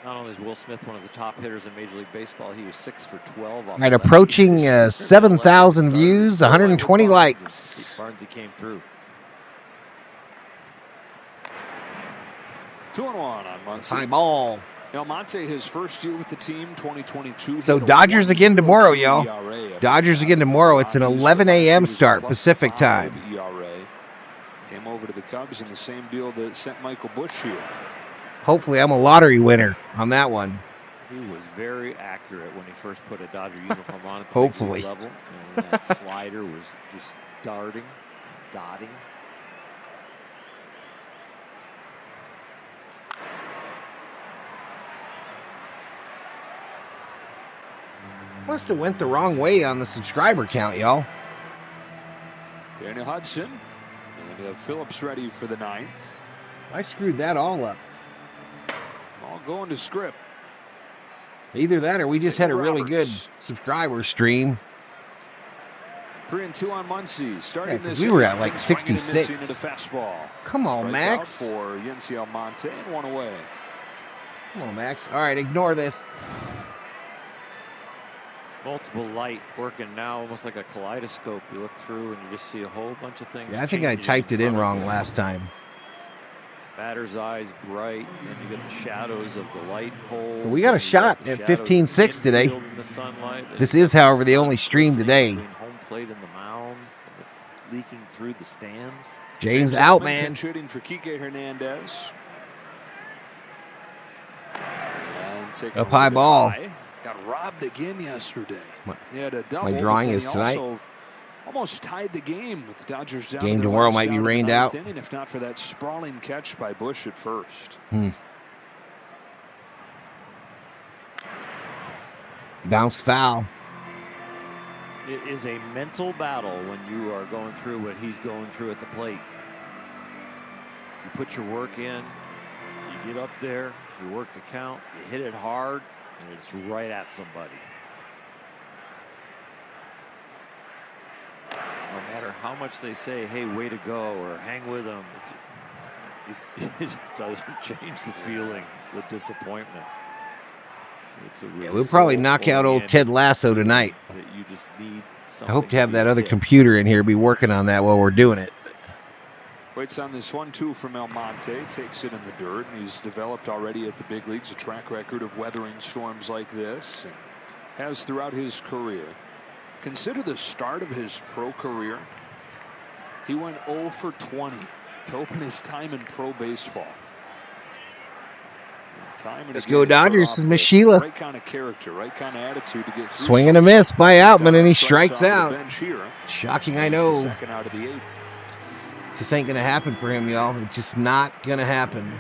Not only is Will Smith one of the top hitters in Major League Baseball, he was 6 for 12. All right, approaching 7,000 views, 120 likes. Barnesy came through. 2-1 on Muncy. High ball. Almonte, his first year with the team, 2022. So Dodgers again tomorrow, y'all. Dodgers again tomorrow. It's an 11 a.m. start Pacific time. ERA. Came over to the Cubs in the same deal that sent Michael Busch here. Hopefully I'm a lottery winner on that one. He was very accurate when he first put a Dodger uniform on at the Hopefully. big league level. And that slider was just darting and dotting. Must have went the wrong way on the subscriber count, y'all. Daniel Hudson. And Phillips ready for the 9th. I screwed that all up. All going to script. Either that or we just had a really good subscriber stream. 3-2 on Muncie. Starting Yeah, we were at like 66. Come on, Max. For Yency Almonte and 1 away. Come on, Max. All right, ignore this. Multiple light working now, almost like a kaleidoscope. You look through and you just see a whole bunch of things. Yeah, I think I typed it in wrong last time. Batter's eyes bright, and you get the shadows of the light poles. We got a shot at 15-6 today. This is, however, the only stream today. Home plate and the mound, leaking through the stands. James out, man. Shooting for Kiké Hernandez. Up high ball. Got robbed again yesterday. He had a double, My drawing is tonight. Almost tied the game with the Dodgers down. Game tomorrow might be rained out. Inning, if not for that sprawling catch by Bush at first. Bounce foul. It is a mental battle when you are going through what he's going through at the plate. You put your work in, you get up there, you work the count, you hit it hard, and it's right at somebody. No matter how much they say, hey, way to go, or hang with them, it doesn't change the feeling, the disappointment. We'll probably knock out old Ted Lasso tonight. You just need I hope to have that other computer in here be working on that while we're doing it. Waits on this 1-2 from Almonte, takes it in the dirt, and he's developed already at the big leagues a track record of weathering storms like this, and has throughout his career. Consider the start of his pro career. He went 0 for 20 to open his time in pro baseball. Let's go Dodgers. This is Miss Sheila. Right kind of character, right kind of attitude to get through. Swing and a miss by Outman, and he strikes out. Shocking, I know. Second out of the 8th. This ain't going to happen for him, y'all. It's just not going to happen.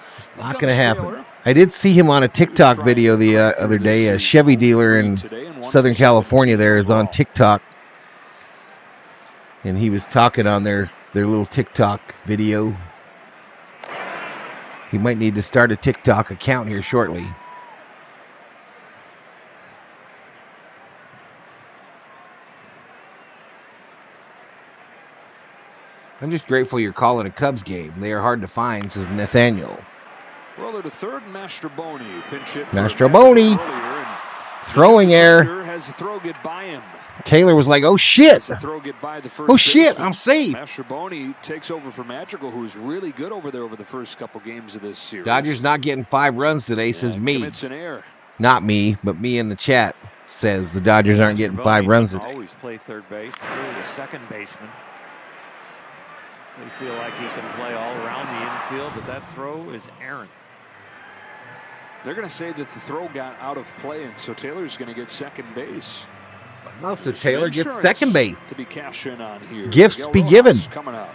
It's just not going to happen. I did see him on a TikTok video the other day. A Chevy dealer in Southern California there is on TikTok. And he was talking on their little TikTok video. He might need to start a TikTok account here shortly. I'm just grateful you're calling a Cubs game. They are hard to find, says Nathaniel. Well, they're the third. Mastroboni pinch hit. Mastroboni throwing error. Has a throw get by him. Taylor was like, "Oh shit! Oh shit! I'm safe." Mastroboni takes over for Madrigal, who's really good over there over the first couple games of this series. Dodgers not getting 5 runs today, says me. Commits an error. Not me, but me in the chat says the Dodgers aren't getting 5 runs today. Always play third base. Really a second baseman. They feel like he can play all around the infield, but that throw is errant. They're going to say that the throw got out of play, and so Taylor's going to get second base. No, so Taylor gets second base. To be cash in on here. Gifts be given. Coming up.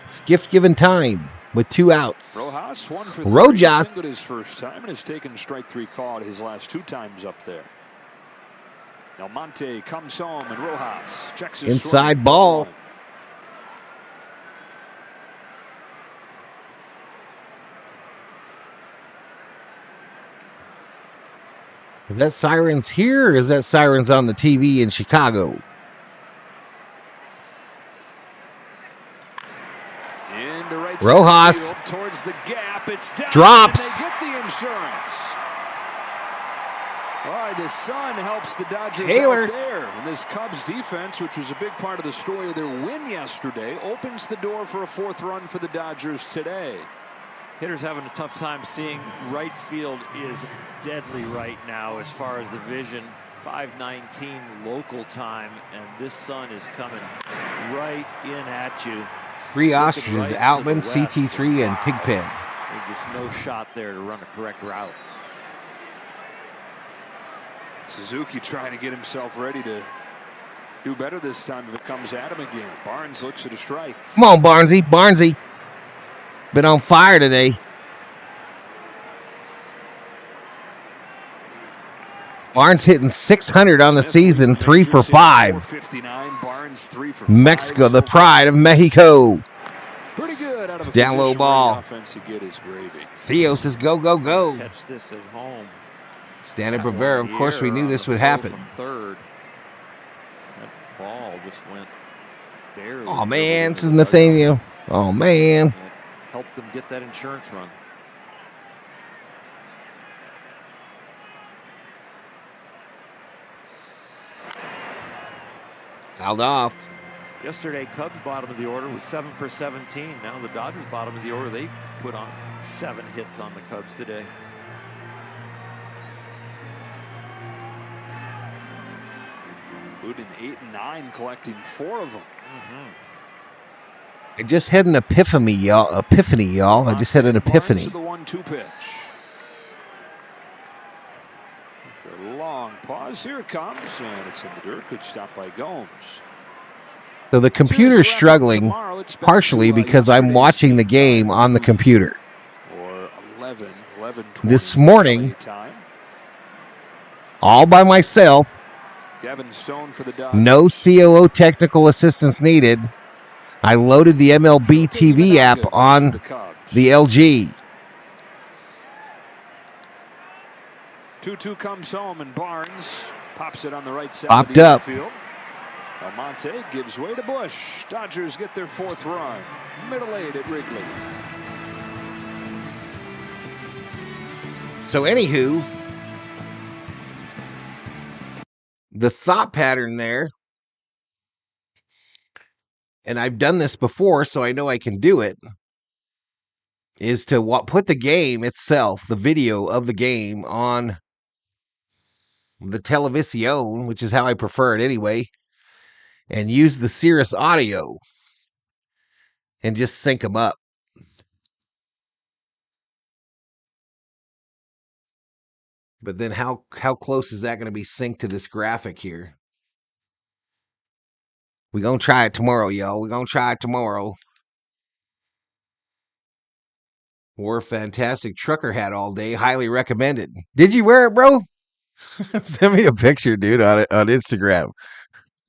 It's gift giving time with 2 outs. Rojas 1 for 3. Rojas Singled his first time and has taken strike 3 call his last 2 times up there. Almonte comes home and Rojas checks his inside ball. Is that sirens here, or is that sirens on the TV in Chicago? Into right Rojas towards the gap. It's down, drops. And they get the insurance. All right, the sun helps the Dodgers Taylor out there. And this Cubs defense, which was a big part of the story of their win yesterday, opens the door for a 4th run for the Dodgers today. Hitters having a tough time seeing. Right field is deadly right now as far as the vision. 5:19 local time, and this sun is coming right in at you. 3 ostriches, right Outman, CT3, and Pigpen. There's just no shot there to run a correct route. Suzuki trying to get himself ready to do better this time if it comes at him again. Barnes looks at a strike. Come on, Barnesy. Been on fire today. Barnes hitting 600 on the season, 3 for 5. Mexico, the pride of Mexico. Pretty good out of a down low ball. Offense to get his gravy. Theo says, go, go, go. Catch this at home. Standard Rivera, of course we knew this would happen. From third. That ball just went barely. Oh, man, this is Nathaniel. Oh, man. Helped them get that insurance run. Fouled off. Yesterday, Cubs bottom of the order was 7 for 17. Now the Dodgers bottom of the order, they put on 7 hits on the Cubs today. Including 8 and 9, collecting 4 of them. I just had an epiphany, y'all. I just had an epiphany. The 1-2 pitch. After a long pause, here it comes, and it's in the dirt. Good stop by Gomes. So the computer's struggling partially because I'm watching the game on the computer. This morning, all by myself, no COO technical assistance needed. I loaded the MLB TV app on the LG. 2-2 comes home, and Barnes pops it on the right side Popped of the up. outfield. Almonte gives way to Bush. Dodgers get their 4th run. Middle 8 at Wrigley. So anywho, the thought pattern there, and I've done this before, so I know I can do it, is to put the game itself, the video of the game, on the television, which is how I prefer it anyway, and use the Sirius audio and just sync them up. But then how close is that going to be synced to this graphic here? We're going to try it tomorrow, y'all. We're going to try it tomorrow. Wore a fantastic trucker hat all day. Highly recommended. Did you wear it, bro? Send me a picture, dude, on Instagram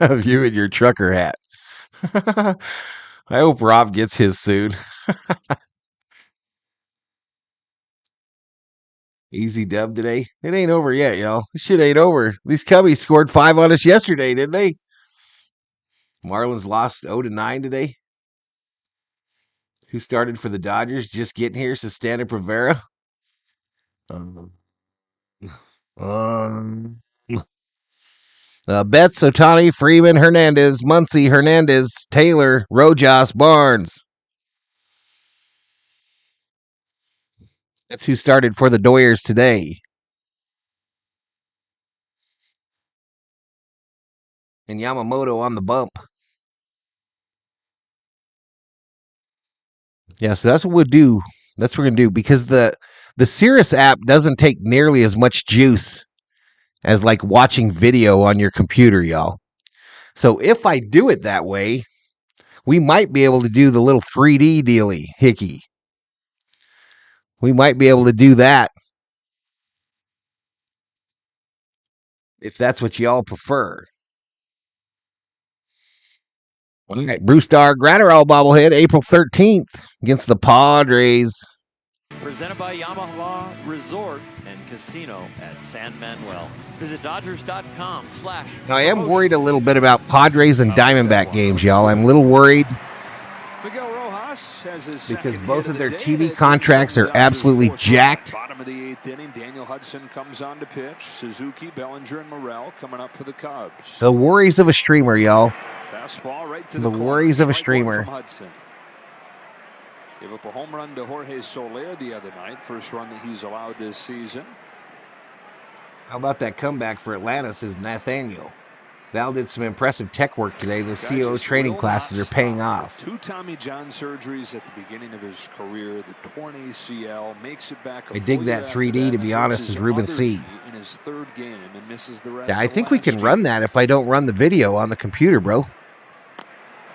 of you in your trucker hat. I hope Rob gets his soon. Easy dub today. It ain't over yet, y'all. This shit ain't over. These Cubbies scored 5 on us yesterday, didn't they? Marlins lost 0-9 today. Who started for the Dodgers? Just getting here, says Standard Rivera. Betts, Ohtani, Freeman, Hernandez, Muncy, Hernandez, Taylor, Rojas, Barnes. That's who started for the Doyers today. And Yamamoto on the bump. Yeah, so that's what we'll do. That's what we're going to do. Because the Sirius app doesn't take nearly as much juice as like watching video on your computer, y'all. So if I do it that way, we might be able to do the little 3D dealy, Hickey. We might be able to do that. If that's what y'all prefer. All right, Bruce Dar Gratterall bobblehead, April 13th against the Padres. Presented by Yamaha Resort and Casino at San Manuel. Visit Dodgers.com/ Now, I am worried a little bit about Padres and Diamondback games, y'all. I'm a little worried Miguel Rojas has his because second both hit of their the TV day. contracts are absolutely jacked. Bottom of the 8th inning, Daniel Hudson comes on to pitch. Suzuki, Bellinger, and Morel coming up for the Cubs. The worries of a streamer, y'all. Fastball right to The corner. worries of a Strike streamer. one from Hudson. Gave up a home run to Jorge Soler the other night. First run that he's allowed this season. How about that comeback for Atlanta, says Nathaniel. Val did some impressive tech work today. Those CO training classes are paying off. 2 Tommy John surgeries at the beginning of his career. The torn ACL makes it back. I dig that 3D, to be honest, says Ruben C. In his 3rd game and misses the rest. Yeah, I think we can run that if I don't run the video on the computer, bro.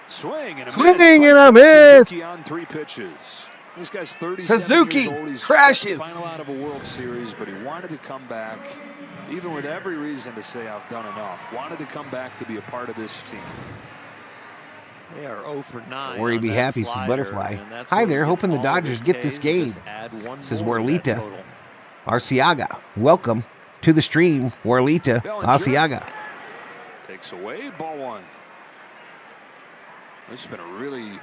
Swing and a miss. Suzuki on 3 pitches. This guy's 37 Suzuki years old. He's crashes. final out of a World Series, but he wanted to come back Even with every reason to say I've done enough. Wanted to come back to be a part of this team. They are 0 for 9. Or he'd be happy, says Butterfly. Hi there, hoping the Dodgers get this game, says Warlita. Arciaga, welcome to the stream, Warlita Arciaga. Takes away, ball 1. This has been a really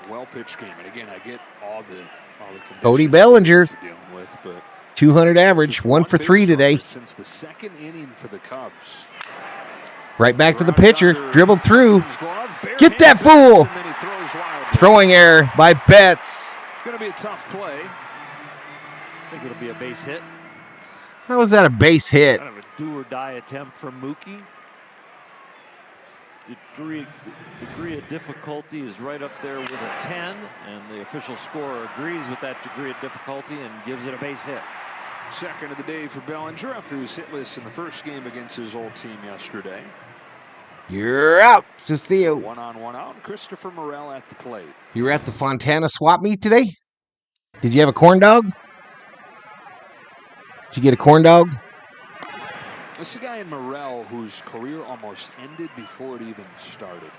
well-pitched game. And again, I get all the conditions Cody Bellinger, dealing with, but 200 average, 1 for 3 today. Since the second inning for the Cubs. Right back to the pitcher, dribbled through. Get that fool! Throwing error by Betts. It's going to be a tough play. I think it'll be a base hit. How was that a base hit? Kind of a do-or-die attempt from Mookie. Degree of difficulty is right up there with a 10, and the official scorer agrees with that degree of difficulty and gives it a base hit. Second of the day for Bellinger after he was hitless in the first game against his old team yesterday. You're out, says Theo. 1 on, 1 out. Christopher Morel at the plate. You were at the Fontana swap meet today? Did you have a corn dog? Did you get a corn dog? This is a guy in Morel whose career almost ended before it even started.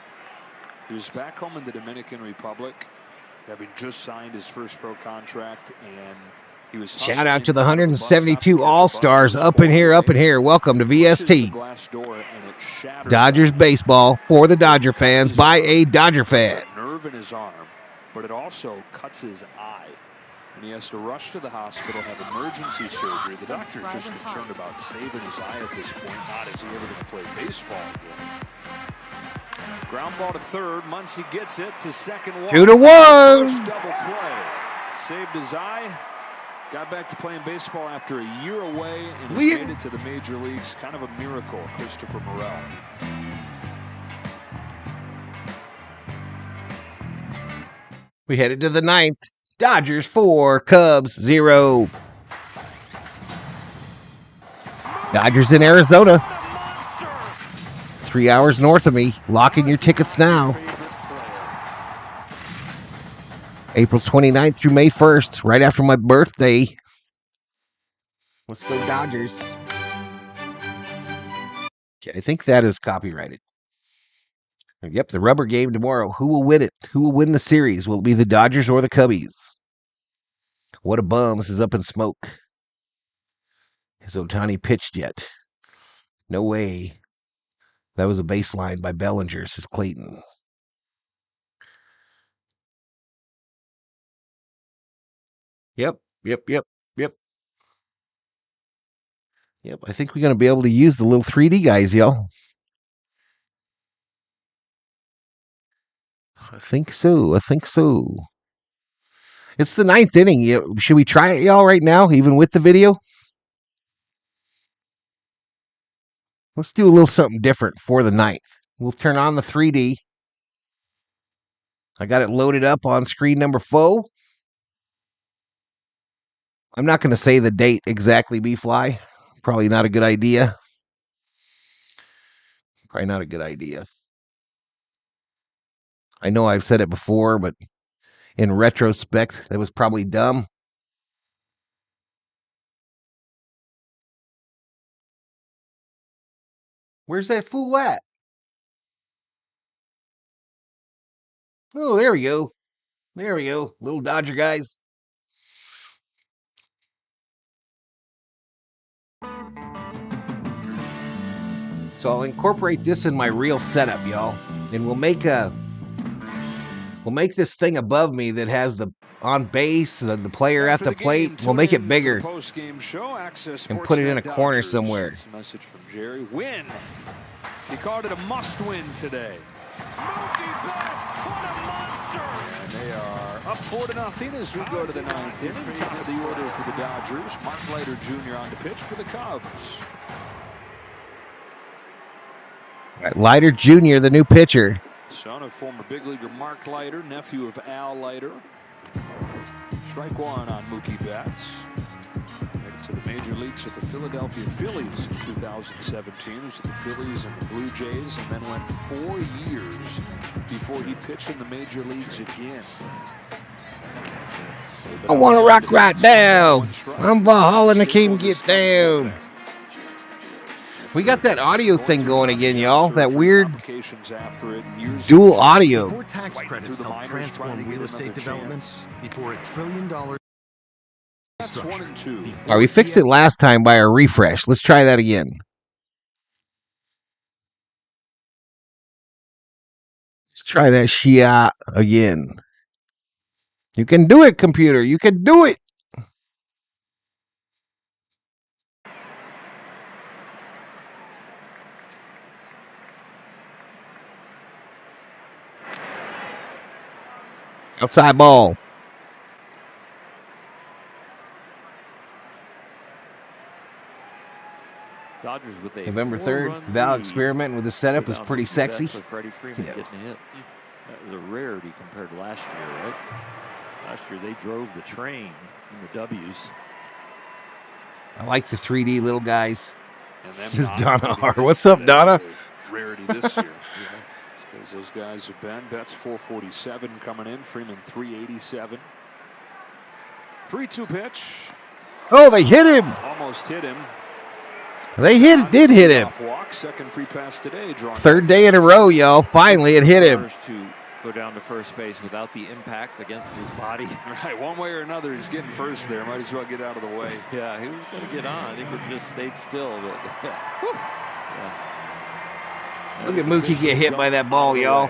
He was back home in the Dominican Republic, having just signed his first pro contract, and he was shout out to the 172 All-Stars up in here. Welcome to VST. Dodgers baseball for the Dodger fans by a Dodger fan. It's a nerve in his arm, but it also cuts his eye. And he has to rush to the hospital, have emergency surgery. The doctor is just concerned about saving his eye at this point. Not is he ever going to play baseball again. Ground ball to third. Muncy gets it to second. 2-1. First double play. Saved his eye. Got back to playing baseball after a year away and has made it to the major leagues. Kind of a miracle, Christopher Morel. We headed to the 9th. Dodgers 4, Cubs 0. Dodgers in Arizona. 3 hours north of me. Lock in your tickets now. April 29th through May 1st, right after my birthday. Let's go Dodgers. Okay, I think that is copyrighted. Yep, the rubber game tomorrow. Who will win it? Who will win the series? Will it be the Dodgers or the Cubbies? What a bum. This is up in smoke. Has Ohtani pitched yet? No way. That was a baseline by Bellinger, says Clayton. Yep. I think we're going to be able to use the little 3D guys, y'all. I think so. It's the 9th inning. Should we try it, y'all, right now, even with the video? Let's do a little something different for the 9th. We'll turn on the 3D. I got it loaded up on screen number 4. I'm not going to say the date exactly, B-Fly. Probably not a good idea. I know I've said it before, but in retrospect, that was probably dumb. Where's that fool at? Oh, there we go. Little Dodger guys. So I'll incorporate this in my real setup, y'all. And we'll make this thing above me that has the on base, the player at the plate. We'll make it bigger and put it in a corner somewhere. Message from Jerry. Win. He called it a must-win today. Mookie Betts, what a monster! And they are up 4-0 as we go to the 9th inning. Top of the order for the Dodgers. Mark Leiter Jr. on the pitch for the Cubs. Right, Leiter Jr., the new pitcher. Son of former big leaguer Mark Leiter, nephew of Al Leiter. Strike one on Mookie Betts. Headed to the major leagues with the Philadelphia Phillies in 2017. He was with the Phillies and the Blue Jays, and then went 4 years before he pitched in the major leagues again. I want to rock right now. I'm Valhalla and I can't get down. We got that audio thing going again, y'all. That weird dual audio. Before tax credits help transform real estate developments, before $1 trillion. All right, we fixed it last time by a refresh. Let's try that again. Let's try that shit again. You can do it, computer. You can do it. Outside ball. Dodgers with a November 3rd, Val experimenting with the setup is pretty sexy. Freddie Freeman getting hit. That was a rarity compared to last year, right? Last year they drove the train in the W's. I like the 3D little guys. This is Donna R. What's up, Donna? Rarity this year. Because those guys have been. Betts 447 coming in. Freeman 387. 3-2 pitch. Oh, they hit him. Almost hit him. They did hit him. Walk, second free pass today. Third day in a row, y'all. Finally, it hit him. To go down to first base without the impact against his body. Right, one way or another, he's getting first there. Might as well get out of the way. Yeah, he was going to get on. He could have just stayed still. But yeah. Look at Mookie get hit by that ball, y'all.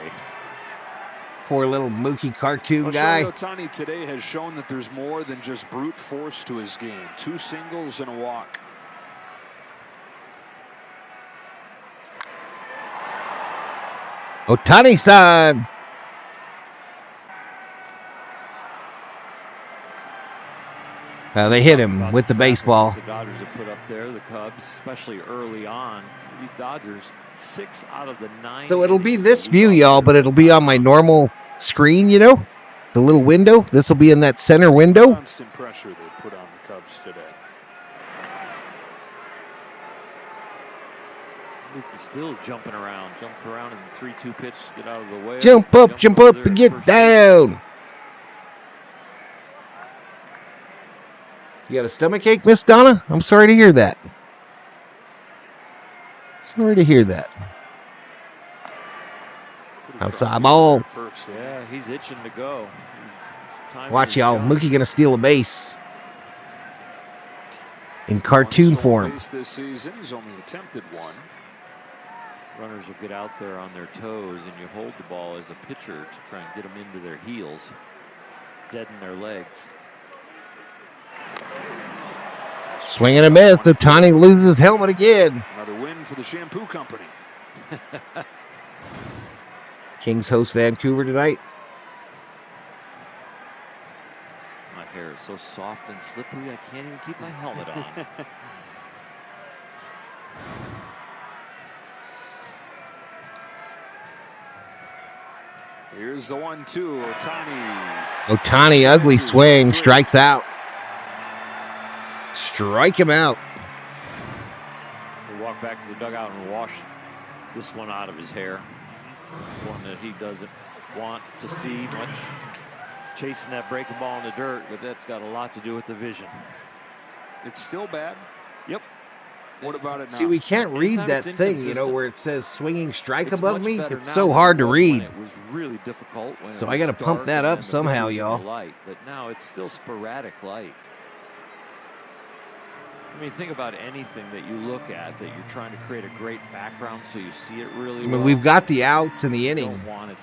Poor little Mookie cartoon guy. Shohei Ohtani today has shown that there's more than just brute force to his game. 2 singles and a walk. Ohtani-san. They hit him with the baseball. The Dodgers have put up there, the Cubs, especially early on. These Dodgers, 6 out of the 9. So it'll be this view, y'all, but it'll be on my normal screen, you know? The little window. This will be in that center window. Constant pressure they put on the Cubs today. Mookie still jumping around in the 3-2 pitch. Get out of the way. Jump up, and get down. You got a stomach ache, Miss Donna? I'm sorry to hear that. Sorry to hear that. Outside ball. Yeah, he's itching to go. Watch, y'all. Mookie going to steal a base. In cartoon form. This season, he's only attempted one. Runners will get out there on their toes, and you hold the ball as a pitcher to try and get them into their heels, deaden their legs. Swing and a miss. Ohtani loses his helmet again. Another win for the shampoo company. Kings host Vancouver tonight. My hair is so soft and slippery, I can't even keep my helmet on. Here's the 1-2. Ohtani, ugly swing, strikes out. Strike him out. We'll walk back to the dugout and wash this one out of his hair. It's one that he doesn't want to see much. Chasing that breaking ball in the dirt, but that's got a lot to do with the vision. It's still bad. Yep. What about it now? See, we can't read that thing, you know, where it says swinging strike above me. It's so hard to read. It was really difficult. So I got to pump that up somehow, y'all. But now it's still sporadic light. I mean, think about anything that you look at that you're trying to create a great background so you see it really well. I mean, we've got the outs in the inning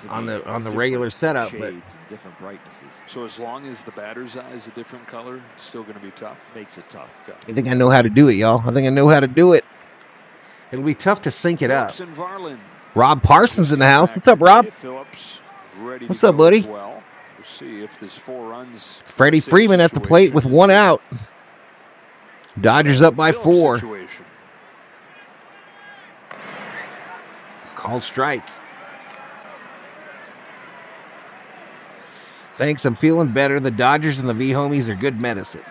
on the regular setup, but different brightnesses. So as long as the batter's eye is a different color, it's still going to be tough. Makes it tough. I think I know how to do it, y'all. I think I know how to do it. It'll be tough to sync it up. Rob Parsons in the house. What's up, Rob? What's up, buddy? We'll see if there's 4 runs. Freddie Freeman at the plate with 1 out. Dodgers up by 4. Called strike. Thanks, I'm feeling better. The Dodgers and the V-homies are good medicine.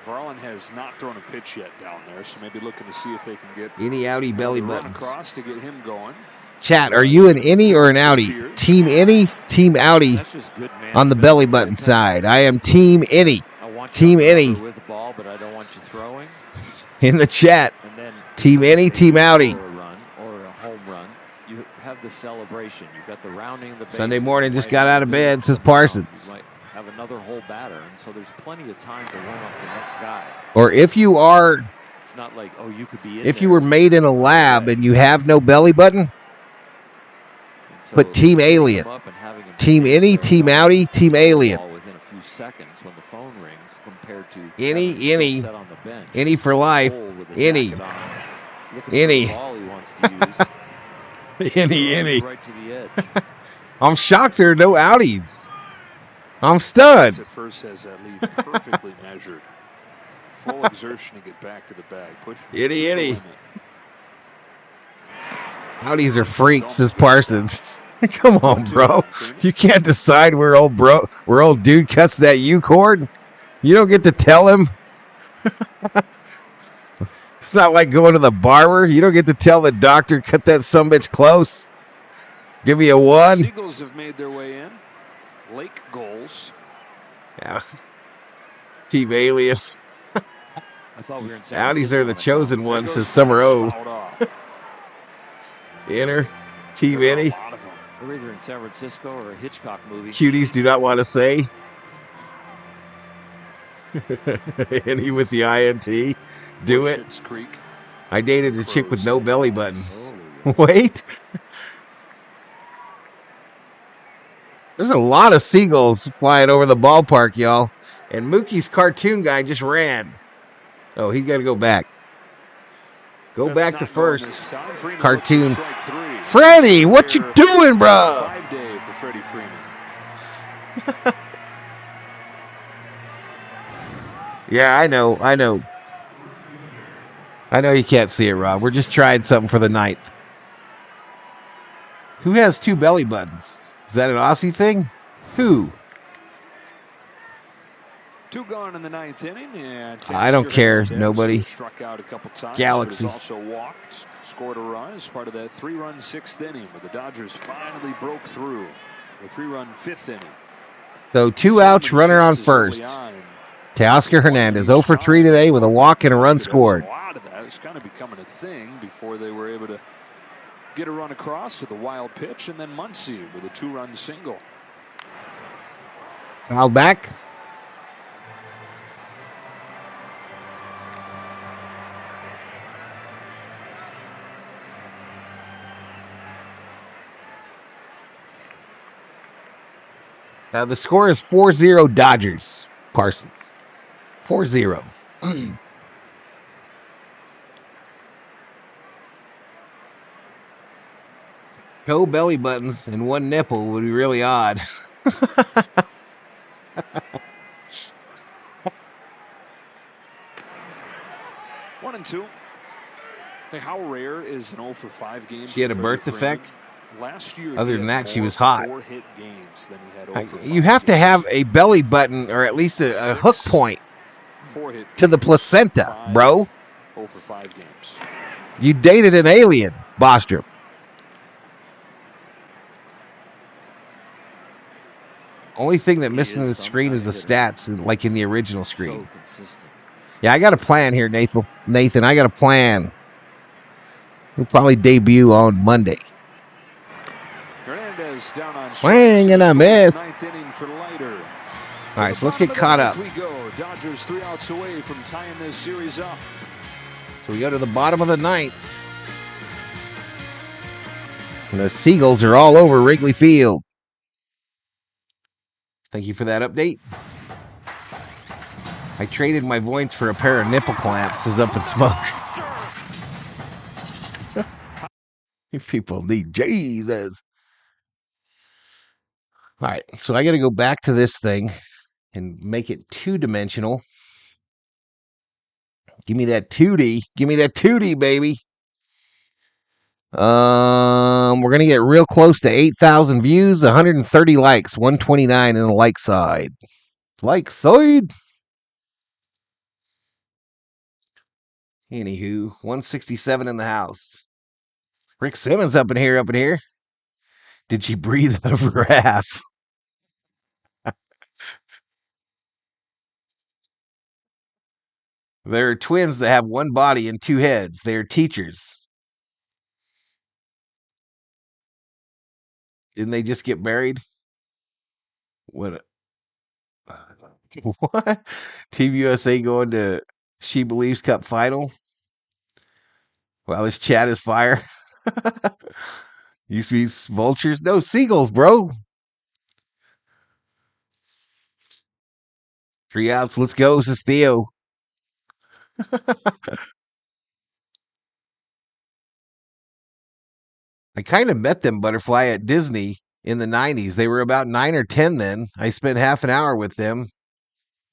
Varlin has not thrown a pitch yet down there, so maybe looking to see if they can get any outie belly buttons across to get him going. Chat, are you an innie or an outie? Team innie, team outie on the belly button side. I am team innie. Team innie. With the ball, but I don't want you throwing. in the chat. And then Team any, team outie. Or a run or a home run, you have the celebration. You've got the rounding of the bases. Sunday morning, just got out of bed, says Parsons. You might have another whole batter, and so there's plenty of time to warm up the next guy. Or if you are, it's not like, oh, you could be in if there. you were made in a lab and you have no belly button, So put team alien. Team any, team outie, team alien. Within a few seconds when the phone rings compared to Any, set on the bench. any for life, any, any, any. Right to the edge. I'm shocked there are no outies. I'm stunned. At first has that lead perfectly measured. Full exertion to get back to the bag. Push. Itty. Outies are freaks, says Parsons. Come on, bro. You can't decide where old dude cuts that U cord. You don't get to tell him. It's not like going to the barber. You don't get to tell the doctor, cut that sumbitch close. Give me a 1. Seagulls have made their way in. Lake goals. Yeah. Team alien. I thought we were in San Outies are the chosen ones, says Summer O. Inner. Team any. We're either in San Francisco or a Hitchcock movie. Cuties do not want to say. Any with the INT. Do it. I dated a chick with no belly button. Wait. There's a lot of seagulls flying over the ballpark, y'all. And Mookie's cartoon guy just ran. Oh, he's got to go back. Go back to first. Cartoon. Freddie, what you doing, bro? 5-day for Freddie Freeman. Yeah, I know. I know you can't see it, Rob. We're just trying something for the 9th. Who has 2 belly buttons? Is that an Aussie thing? Who? 2 gone in the 9th inning. And I don't care. Nobody. Struck out a couple times. Galaxy. But also walked, scored a run as part of that 3-run 6th inning, where the Dodgers finally broke through. The 3-run 5th inning. So 2 outs, runner on first. Teoscar Hernandez, 0 for 3 today with a walk and a run scored. A lot of that is kind of becoming a thing before they were able to get a run across with a wild pitch, and then Muncy with a 2-run single. Foul back. Now the score is 4-0 Dodgers. Parsons. 4-0. No belly buttons and 1 nipple would be really odd. 1-2. Hey, how rare is an 0 for 5 game? She had a birth defect. Last year, other than that, she was hot. 4 hit games than he had 0 for 5 you have to have a belly button or at least a hook point to the placenta, bro. 0 for 5 games. You dated an alien, Bostrom. Only thing that missing on the screen is the stats, like in the original screen. So consistent. Yeah, I got a plan here, Nathan. I got a plan. We'll probably debut on Monday. Hernandez down on Swing and a miss. 9th inning for Leiter. All right, so let's get caught up. We go. Dodgers 3 outs away from tying this series up. So we go to the bottom of the 9th. And the Seagulls are all over Wrigley Field. Thank you for that update. I traded my Voints for a pair of nipple clamps, says Up in Smoke. You people need Jesus. All right, so I got to go back to this thing and make it 2-dimensional. Give me that 2D. Give me that 2D, baby. We're gonna get real close to 8,000 views, 130 likes, 129 in the like side. Like side. Anywho, 167 in the house. Rick Simmons up in here. Did she breathe out of her ass? They're twins that have one body and two heads. They're teachers. Didn't they just get married? What? What? Team USA going to She Believes Cup final? Wow, this chat is fire. Used to be vultures. No, seagulls, bro. 3 outs. Let's go. This is Theo. I kind of met them, Butterfly, at Disney in the 90s. They were about 9 or 10 then. I spent half an hour with them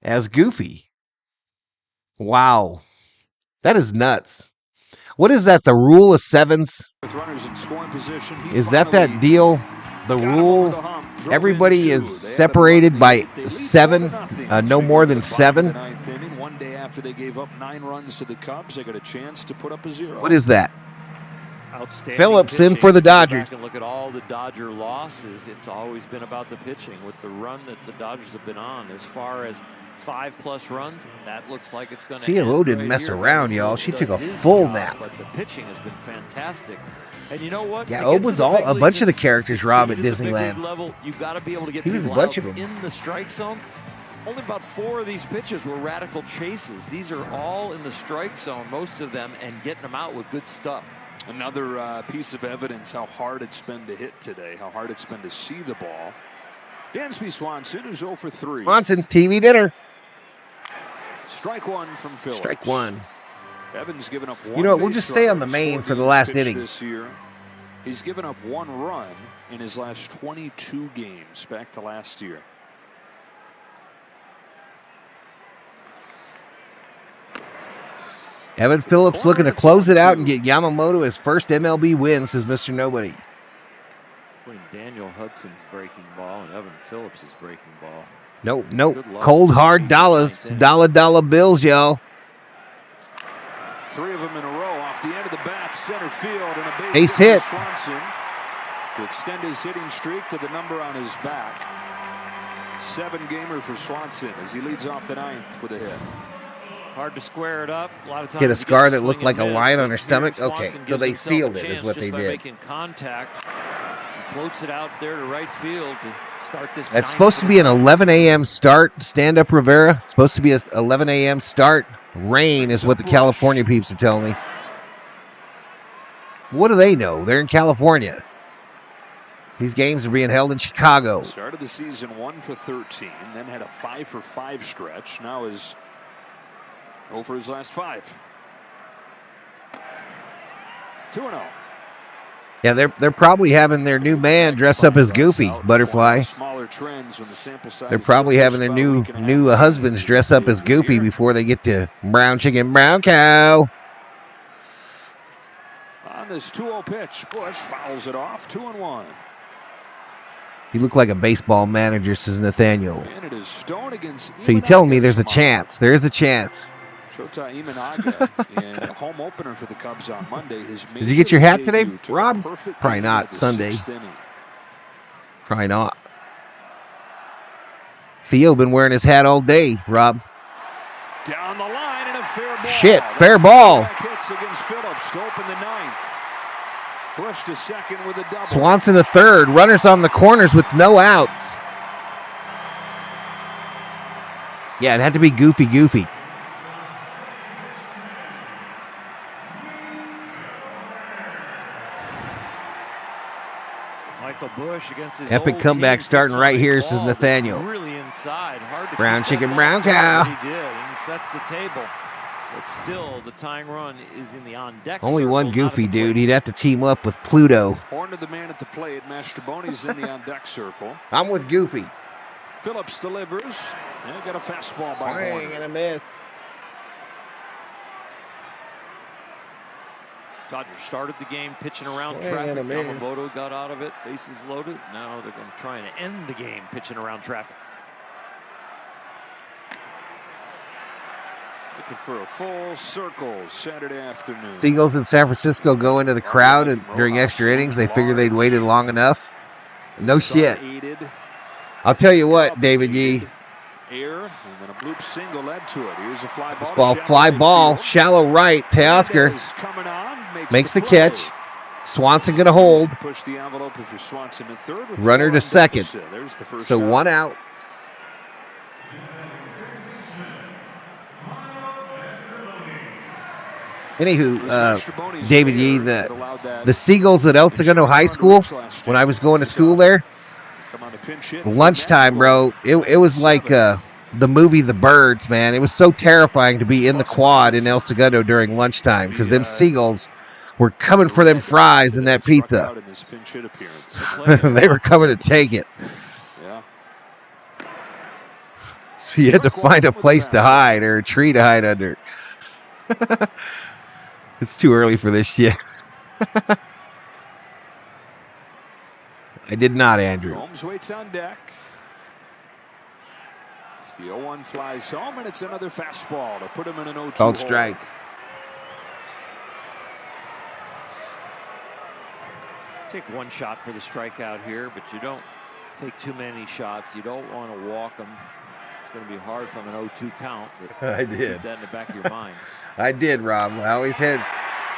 as Goofy. Wow. That is nuts. What is that, the rule of sevens? Is that deal? The rule? Everybody is separated by 7, no more than 7. One day after they gave up 9 runs to the Cubs, they got a chance to put up a 0. What is that? Phillips pitching. in for the Dodgers. Back and look at all the Dodger losses. It's always been about the pitching. With the run that the Dodgers have been on, as far as 5+ runs, that looks like it's going to. CMO didn't mess around, y'all. She took a full nap. But the pitching has been fantastic. And you know what? Yeah, O was a bunch of the characters, Rob, at Disneyland. Level, you've got to be able to get he was a people bunch out of them in the strike zone. Only about 4 of these pitches were radical chases. These are all in the strike zone, most of them, and getting them out with good stuff. Another piece of evidence how hard it's been to hit today, how hard it's been to see the ball. Dansby Swanson is 0 for 3. Swanson, TV dinner. Strike 1 from Phillips. Strike 1. Evans given up 1. You know what? We'll just stay on the main for the last inning. This year. He's given up 1 run in his last 22 games back to last year. Evan Phillips looking to close it out and get Yamamoto his first MLB win, says Mr. Nobody. Between Daniel Hudson's breaking ball and Evan Phillips' breaking ball. Nope. Cold, hard dollars. Dollar bills, y'all. 3 of them in a row off the end of the bat, center field, and a base hit. Swanson to extend his hitting streak to the number on his back. 7-gamer for Swanson as he leads off the 9th with a hit. Hard to square it up. A lot of times hit a scar that looked like a line on her stomach. Okay, so they sealed it is what they did. Making contact. He floats it out there to right field to start this. That's supposed to be an 11 a.m. start. Stand up, Rivera. It's supposed to be an 11 a.m. start. Rain is what the California peeps are telling me. What do they know? They're in California. These games are being held in Chicago. Started the season 1 for 13, then had a 5 for 5 stretch. Now is 0 for his last 5. 2-0. Yeah, they're probably having their new man dress up as Goofy, Butterfly. They're probably having their new husbands dress up as Goofy before they get to brown chicken, brown cow. On this 2-0 pitch, Bush fouls it off. 2-1. You look like a baseball manager, says Nathaniel. And it is Stone against so you're telling me there's a chance. There is a chance. Shota Imanaga in a home opener for the Cubs on Monday. Did you get your hat today, Rob? Probably not. Sunday. Probably not. Theo been wearing his hat all day, Rob. Down the line and a fair ball. Shit, fair ball. Hits against Phillips to open the 9th. Bush to second with a double. Swanson the third. Runners on the corners with no outs. Yeah, it had to be Goofy. Michael Bush against his epic old comeback team. starting right here, says Nathaniel. Really inside. Hard to brown keep chicken, that brown ball cow. flat, but he did, and he sets the table. But still, the tying run is in the on-deck Only circle, one Goofy dude. He'd have to team up with Pluto. Horn to the man at the plate. Mastroboni's in the on-deck circle. I'm with Goofy. Phillips delivers. And got a fastball by Swing Horn. and a miss. Dodgers started the game pitching around Swing traffic. and a miss. Yamamoto got out of it. Bases loaded. Now they're going to try and end the game pitching around traffic. Looking for a full circle Saturday afternoon. Seagulls in San Francisco go into the crowd and during extra innings. They figured they'd waited long enough. No shit. I'll tell you what, David Yee. Air, and then a Loop single led to it. Here's a fly ball. This ball, fly ball, shallow right. Teoscar makes the catch. Swanson going to hold. Push the envelope if you're Swanson in third. Runner to second. So out. 1 out. Anywho, David Yee, the Seagulls at El Segundo High School, when I was going to school there, lunchtime, bro, it was like the movie The Birds, man. It was so terrifying to be in the quad in El Segundo during lunchtime because them Seagulls were coming for them fries and that pizza. They were coming to take it. So you had to find a place to hide or a tree to hide under. It's too early for this shit. I did not, Andrew. Holmes waits on deck. It's the 0-1 flies home, and it's another fastball to put him in an 0-2 Called strike. Take one shot for the strikeout here, but you don't take too many shots. You don't want to walk them. It's going to be hard from an 0-2 count. But I did. Keep that in the back of your mind. I did, Rob. I always had.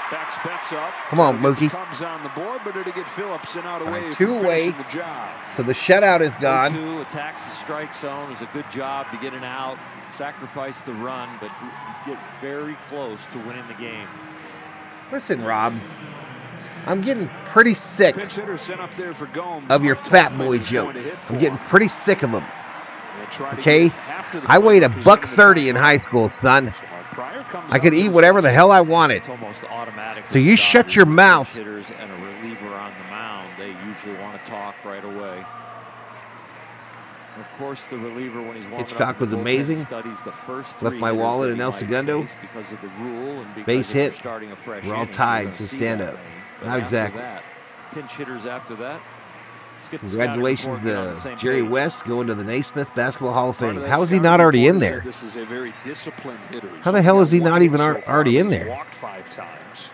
Backs bets up. Come on, Mookie. Cubs on the board, but it'll get Phillips and out away. Right, 2 away. The job. So the shutout is gone. 0-2 attacks the strike zone. Is a good job to get an out, sacrifice the run, but get very close to winning the game. Listen, Rob. I'm getting pretty sick Pinch hitter sent up there for Gomes. of your fat boy jokes. I'm getting pretty sick of them. Okay? I weighed $130 in high school, son. I could eat whatever the hell I wanted. So you shut your mouth. Hitters and a reliever on the mound, they usually want to talk right away. Of course, the reliever, when he's warming Hitchcock up was the bullpen, amazing. studies the first Left three my hitters wallet that in he El might Segundo. face because of the rule and because Base if you're hit. starting a fresh We're all inning, tied, you're gonna so see stand that up. name. But Not after exactly. that, pinch hitters after that. Let's get the Congratulations scouting report on the to same Jerry page. West going to the Naismith Basketball Hall of Part Fame. that How is he scouting not already report in is there? that This is a very disciplined hitter. He's How the only hell got is he one not hit even so far, already but in he's there? Walked 5 times.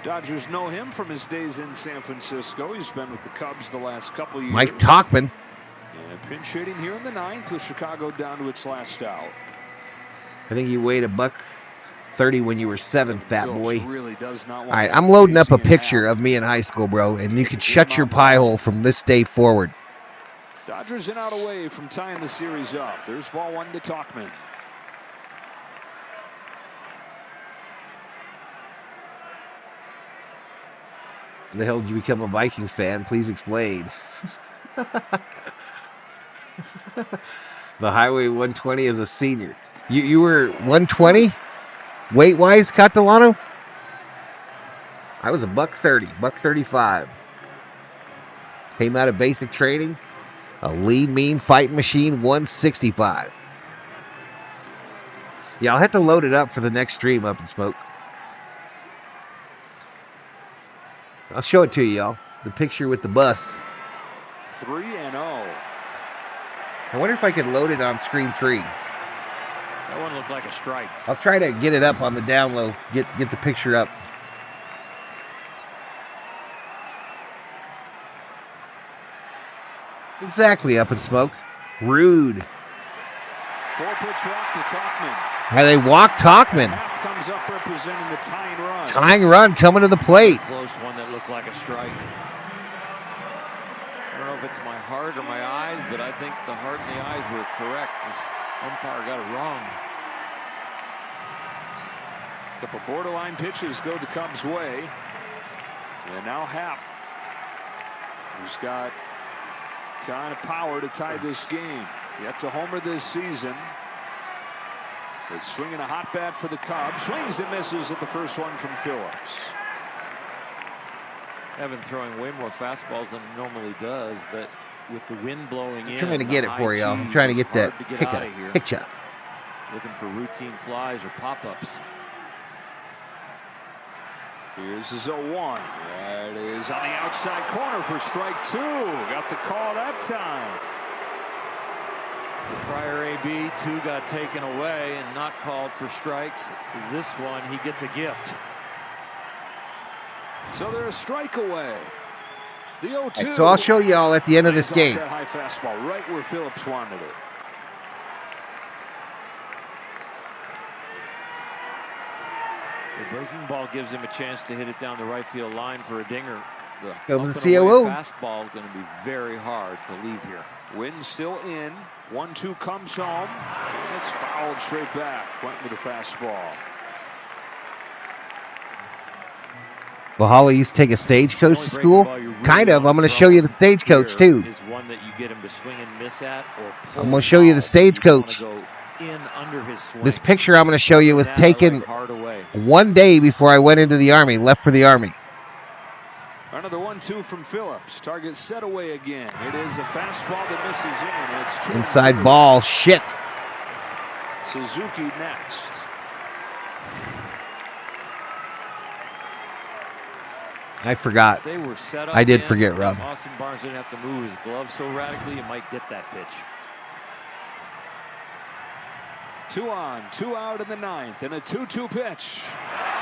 Dodgers know him from his days in San Francisco. He's been with the Cubs the last couple years. Mike Tauchman. And pinch hitting here in the 9th with Chicago down to its last out. I think you weighed $130 when you were 7, fat boy. Really does not want All right, I'm loading up a picture of me in high school, bro, and you can shut your pie hole from this day forward. Dodgers in out away from tying the series up. There's ball 1 to Tauchman. When the hell did you become a Vikings fan? Please explain. The Highway 120 as a senior. You were 120 weight-wise, Catalano? I was a $130, $135. Came out of basic training. A lean, mean fighting machine, 165. Yeah, I'll have to load it up for the next stream, Up in Smoke. I'll show it to you, y'all. The picture with the bus. 3-0. I wonder if I could load it on screen 3. That one looked like a strike. I'll try to get it up on the down low. Get the picture up. Exactly, Up in Smoke. Rude. 4-pitch walk to Tauchman. How they walk Tauchman. Comes up representing the tying run. Tying run coming to the plate. Close one that looked like a strike. I don't know if it's my heart or my eyes, but I think the heart and the eyes were correct. This umpire got it wrong. A couple borderline pitches go the Cubs' way. And now Happ, who's got kind of power to tie this game. Yet to homer this season. But swinging a hot bat for the Cubs. Swings and misses at the first one from Phillips. Evan throwing way more fastballs than he normally does, but with the wind blowing in. I'm trying to get it for y'all. I'm trying to get that picture. Looking for routine flies or pop-ups. Here's his 0-1. That is on the outside corner for strike 2. Got the call that time. The prior AB, 2 got taken away and not called for strikes. This one, he gets a gift. So they're a strike away. The 0-2. Right, so I'll show y'all at the end of this game. That high fastball right where Phillips wanted it. Breaking ball gives him a chance to hit it down the right field line for a dinger. Comes the COO. Fastball going to be very hard to leave here. Wind still in. 1-2 comes home. It's fouled straight back. Went with a fastball. Valhalla used to take a stagecoach to school. Kind of. I'm going to show you the stagecoach too. Is one that you get him to swing and miss at, or I'm going to show you the stagecoach. In under his swing. This picture I'm going to show you was taken one day before I went into the Army, left for the Army. Another 1-2 from Phillips. Target set away again. It is a fastball that misses in. It's 2-2. Inside ball. Shit. Suzuki next. I forgot. They were set up. I did forget, Rob. Austin Barnes didn't have to move his glove so radically, you might get that pitch. 2 on, 2 out in the ninth, and a 2-2 pitch.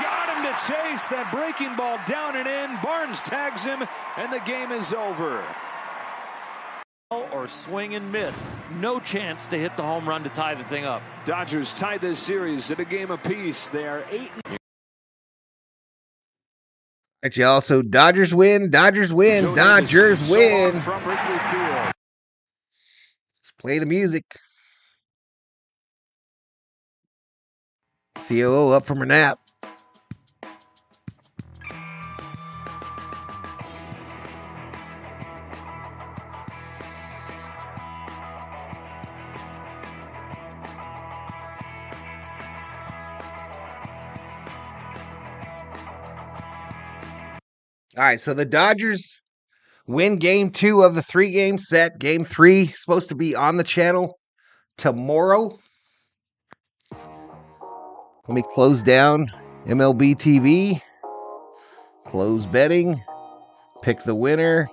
Got him to chase that breaking ball down and in. Barnes tags him, and the game is over. Or swing and miss. No chance to hit the home run to tie the thing up. Dodgers tied this series at a game apiece. They are 8. Actually, also Dodgers win. Dodgers win. Dodgers win. From Wrigley Field. Let's play the music. COO up from her nap. All right, so the Dodgers win game 2 of the 3-game set. Game 3 supposed to be on the channel tomorrow. Let me close down MLB TV, close betting, pick the winner,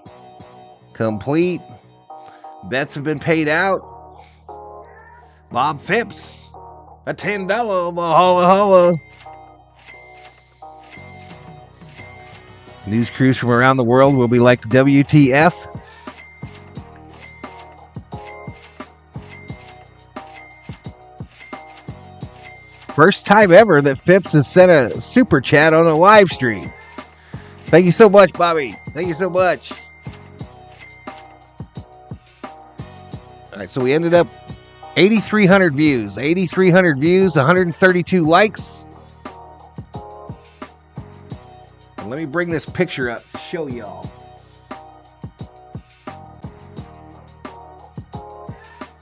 complete. Bets have been paid out. Bob Phipps, a $10 Valhalla. News crews from around the world will be like, WTF? First time ever that Phipps has sent a super chat on a live stream. Thank you so much, Bobby. Thank you so much. All right, so we ended up 8,300 views. 8,300 views, 132 likes. And let me bring this picture up to show y'all.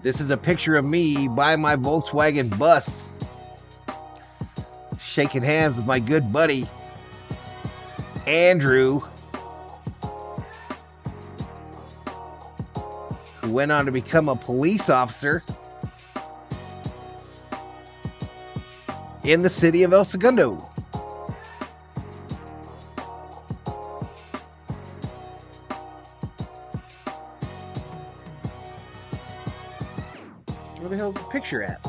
This is a picture of me by my Volkswagen bus, shaking hands with my good buddy, Andrew, who went on to become a police officer in the city of El Segundo. Where the hell's the picture at?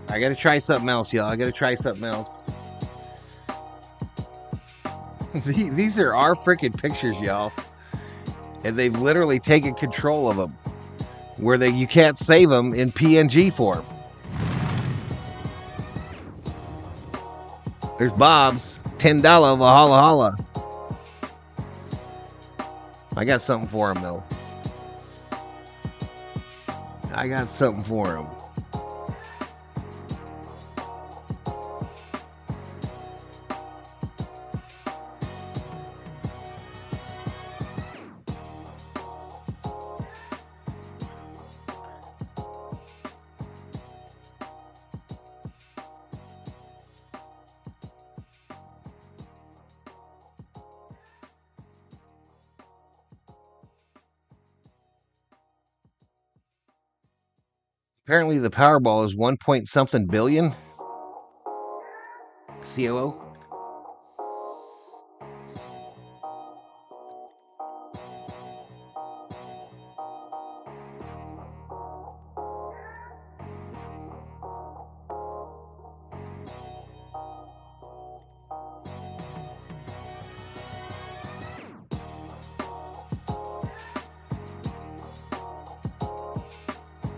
I gotta try something else, y'all. I gotta try something else. These are our freaking pictures, y'all. And they've literally taken control of them, where you can't save them in PNG form. There's Bob's $10 Valhalla. I got something for him, though. I got something for him. Apparently the Powerball is 1 point something billion. COO.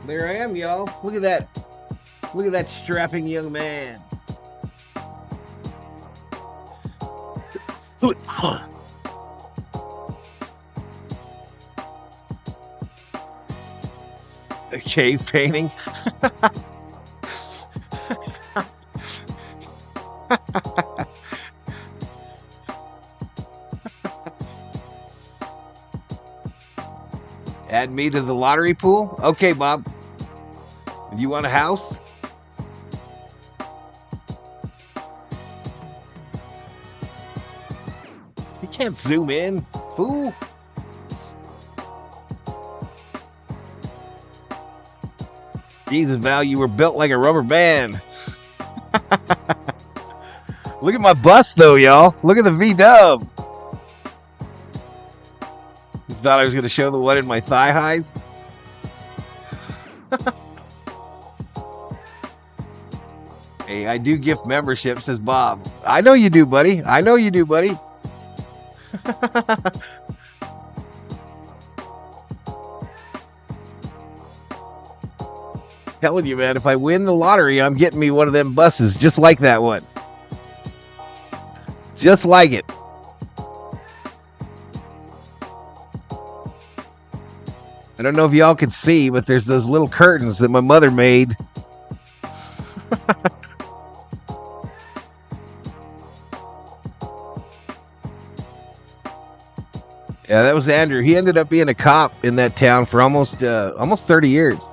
There I am, y'all. Look at that. Look at that strapping young man. A cave painting. Add me to the lottery pool? Okay, Bob. You want a house? You can't zoom in, fool. Jesus, Val, you were built like a rubber band. Look at my bust, though, y'all. Look at the V-dub. You thought I was going to show the one in my thigh highs? Hey, I do gift membership, says Bob. I know you do, buddy. I know you do, buddy. Telling you, man, if I win the lottery, I'm getting me one of them buses just like that one. Just like it. I don't know if y'all can see, but there's those little curtains that my mother made. Yeah, that was Andrew. He ended up being a cop in that town for almost 30 years.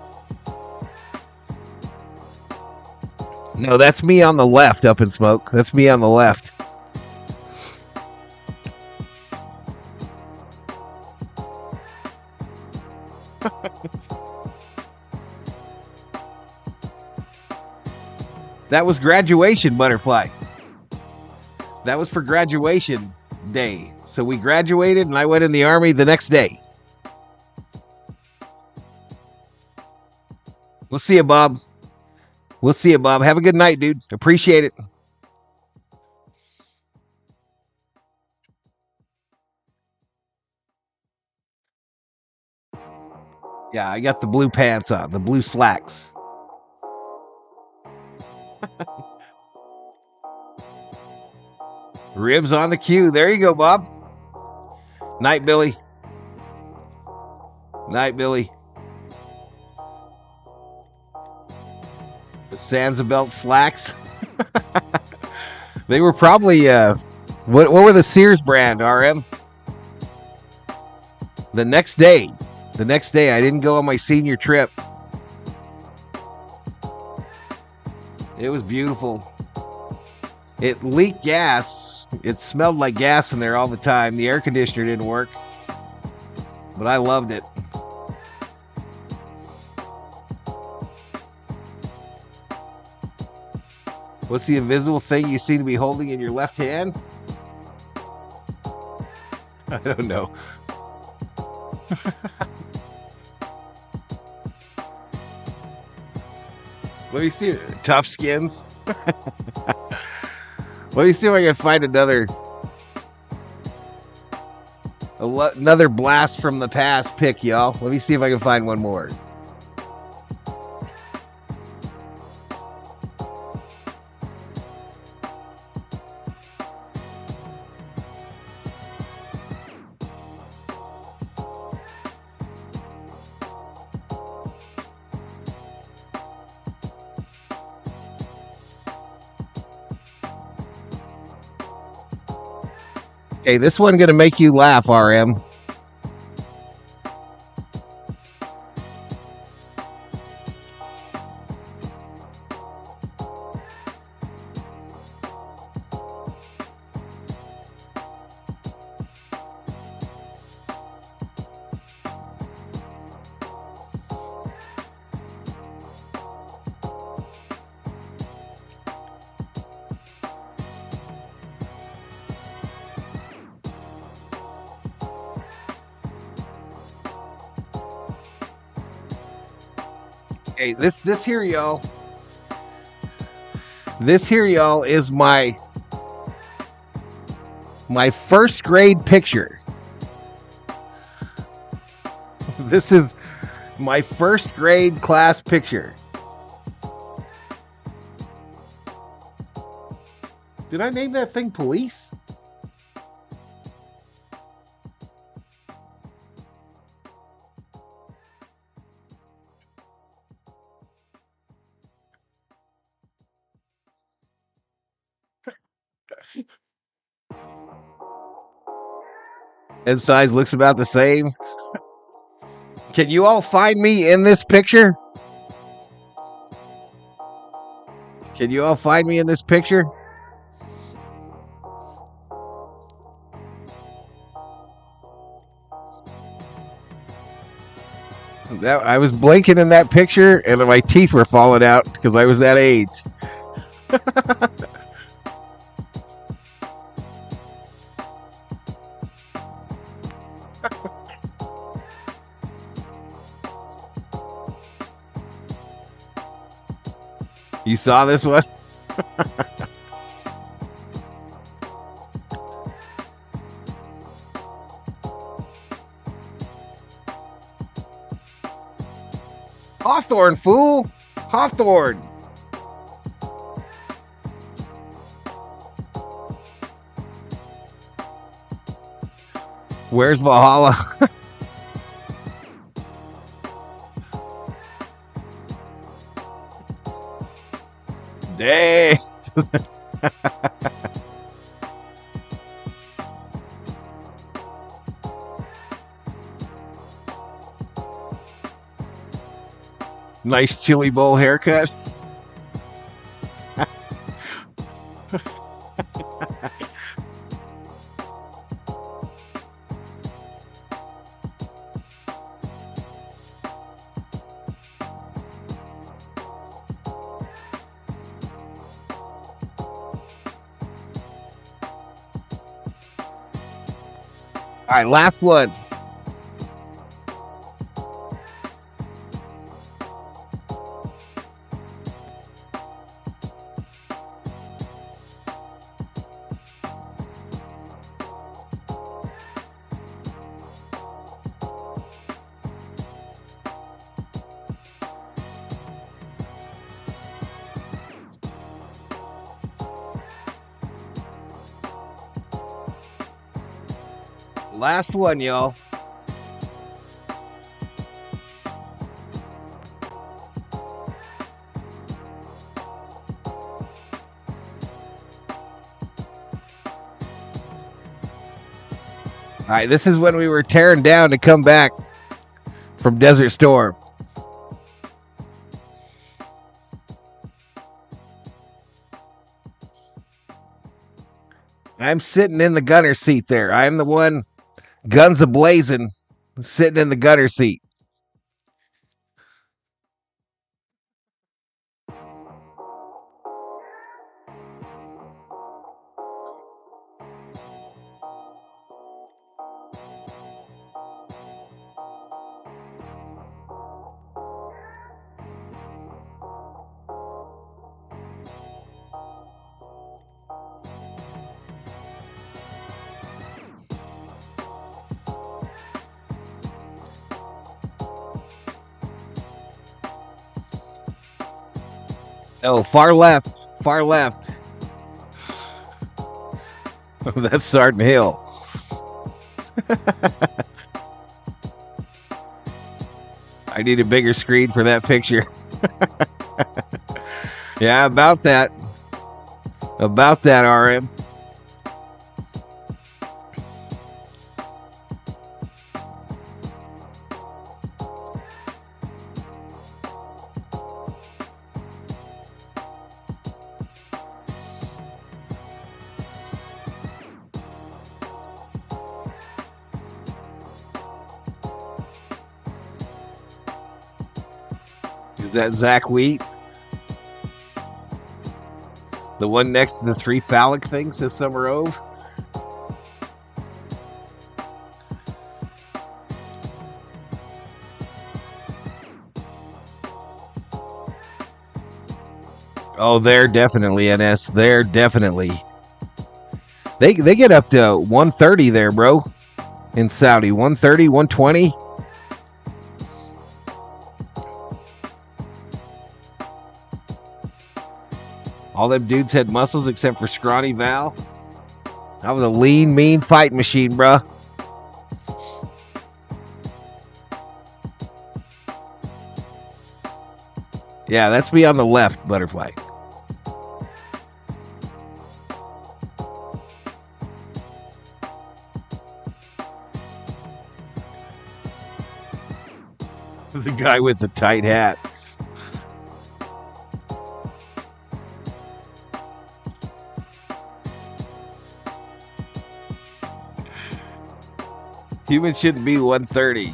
No, that's me on the left, Up in Smoke. That's me on the left. That was graduation, Butterfly. That was for graduation day. So we graduated and I went in the Army the next day. We'll see you, Bob. We'll see you, Bob. Have a good night, dude. Appreciate it. Yeah, I got the blue pants on, the blue slacks. Ribs on the queue. There you go, Bob. Night, Billy. Night, Billy. The Sansabelt slacks. They were probably what were the Sears brand, RM? The next day I didn't go on my senior trip. It was beautiful. It leaked gas. It smelled like gas in there all the time. The air conditioner didn't work, but I loved it. What's the invisible thing you seem to be holding in your left hand? I don't know. Let me see. Tough skins. Let me see if I can find another blast from the past pick, y'all. Let me see if I can find one more. Okay, this one gonna make you laugh, RM. Okay, this here, y'all. This here, y'all, is my first grade picture. This is My first grade class picture. Did I name that thing Police? Head size looks about the same. Can you all find me in this picture? Can you all find me in this picture? I was blinking in that picture and my teeth were falling out because I was that age. You saw this one? Hawthorne, fool! Hawthorne! Where's Valhalla? Dang! Nice chili bowl haircut. All right, last one. Last one, y'all. All right, this is when we were tearing down to come back from Desert Storm. I'm sitting in the gunner seat there. I'm the one, guns a-blazing, sitting in the gunner seat. Oh, far left. Far left. Oh, that's Sergeant Hill. I need a bigger screen for that picture. Yeah, about that. About that, RM. Is that Zach Wheat? The one next to the three phallic things, says Summer Ove? Oh, they're definitely NS. They're definitely. They get up to 130 there, bro. In Saudi. 130, 120. All them dudes had muscles except for scrawny Val. That was a lean, mean fighting machine, bruh. Yeah, that's me on the left, Butterfly. The guy with the tight hat. Humans shouldn't be 130.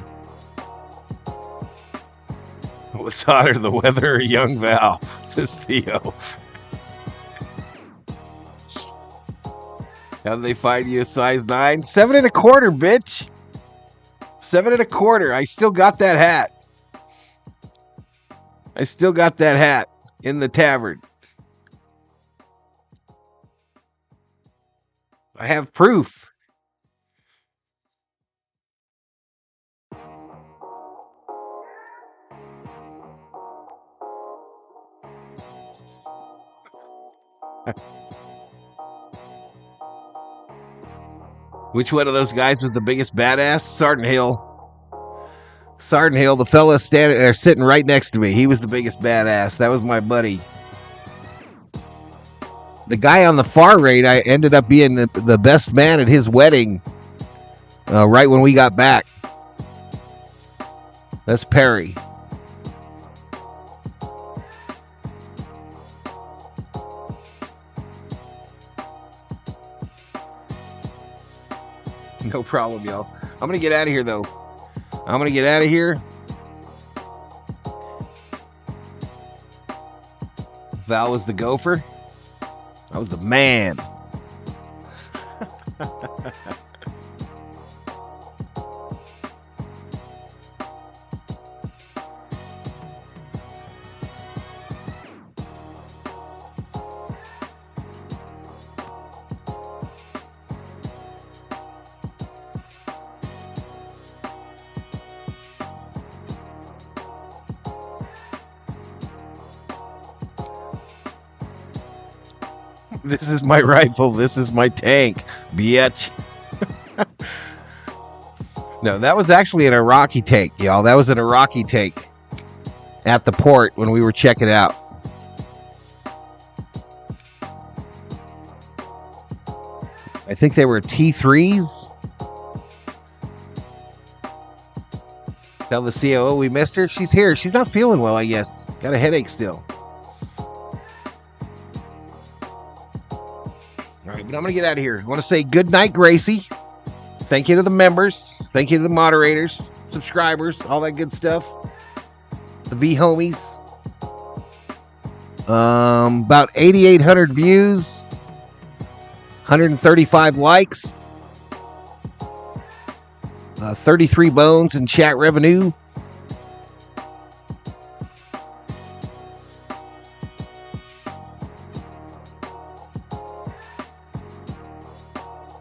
What's hotter, the weather or young Val? Says Theo. How do they find you a size 9? 7 1/4, bitch. 7 1/4. I still got that hat. I still got that hat in the tavern. I have proof. Which one of those guys was the biggest badass? Sergeant Hill. Sergeant Hill, the fella sitting right next to me. He was the biggest badass. That was my buddy. The guy on the far right, I ended up being the best man at his wedding right when we got back. That's Perry. No problem, yo. I'm going to get out of here, though. I'm going to get out of here. Val was the gopher. I was the man. This is my rifle. This is my tank, bitch. No, that was actually an Iraqi tank, y'all. That was an Iraqi tank at the port when we were checking out. I think they were T3s. Tell the COO we missed her. She's here. She's not feeling well, I guess. Got a headache still. But I'm going to get out of here. I want to say good night, Gracie. Thank you to the members. Thank you to the moderators, subscribers, all that good stuff. The V-homies. About 8,800 views. 135 likes. 33 bones in chat revenue.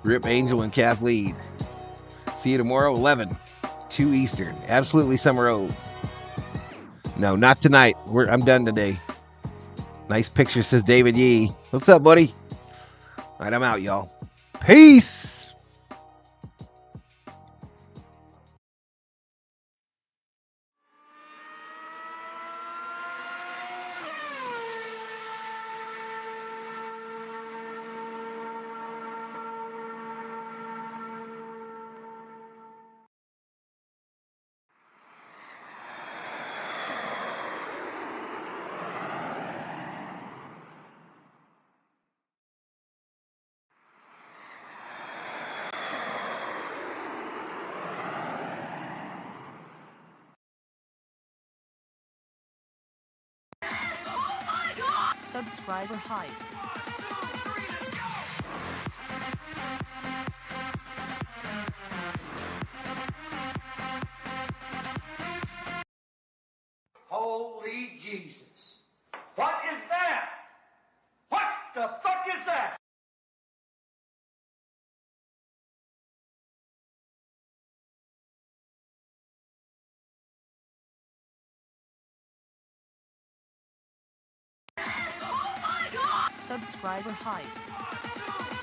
Rip Angel and Kathleen. See you tomorrow, 11, 2 Eastern. Absolutely Summer Road. No, not tonight. I'm done today. Nice picture, says David Yee. What's up, buddy? All right, I'm out, y'all. Peace. Subscriber hype. Holy Jesus. What is that? What the fuck is that? subscriber hype.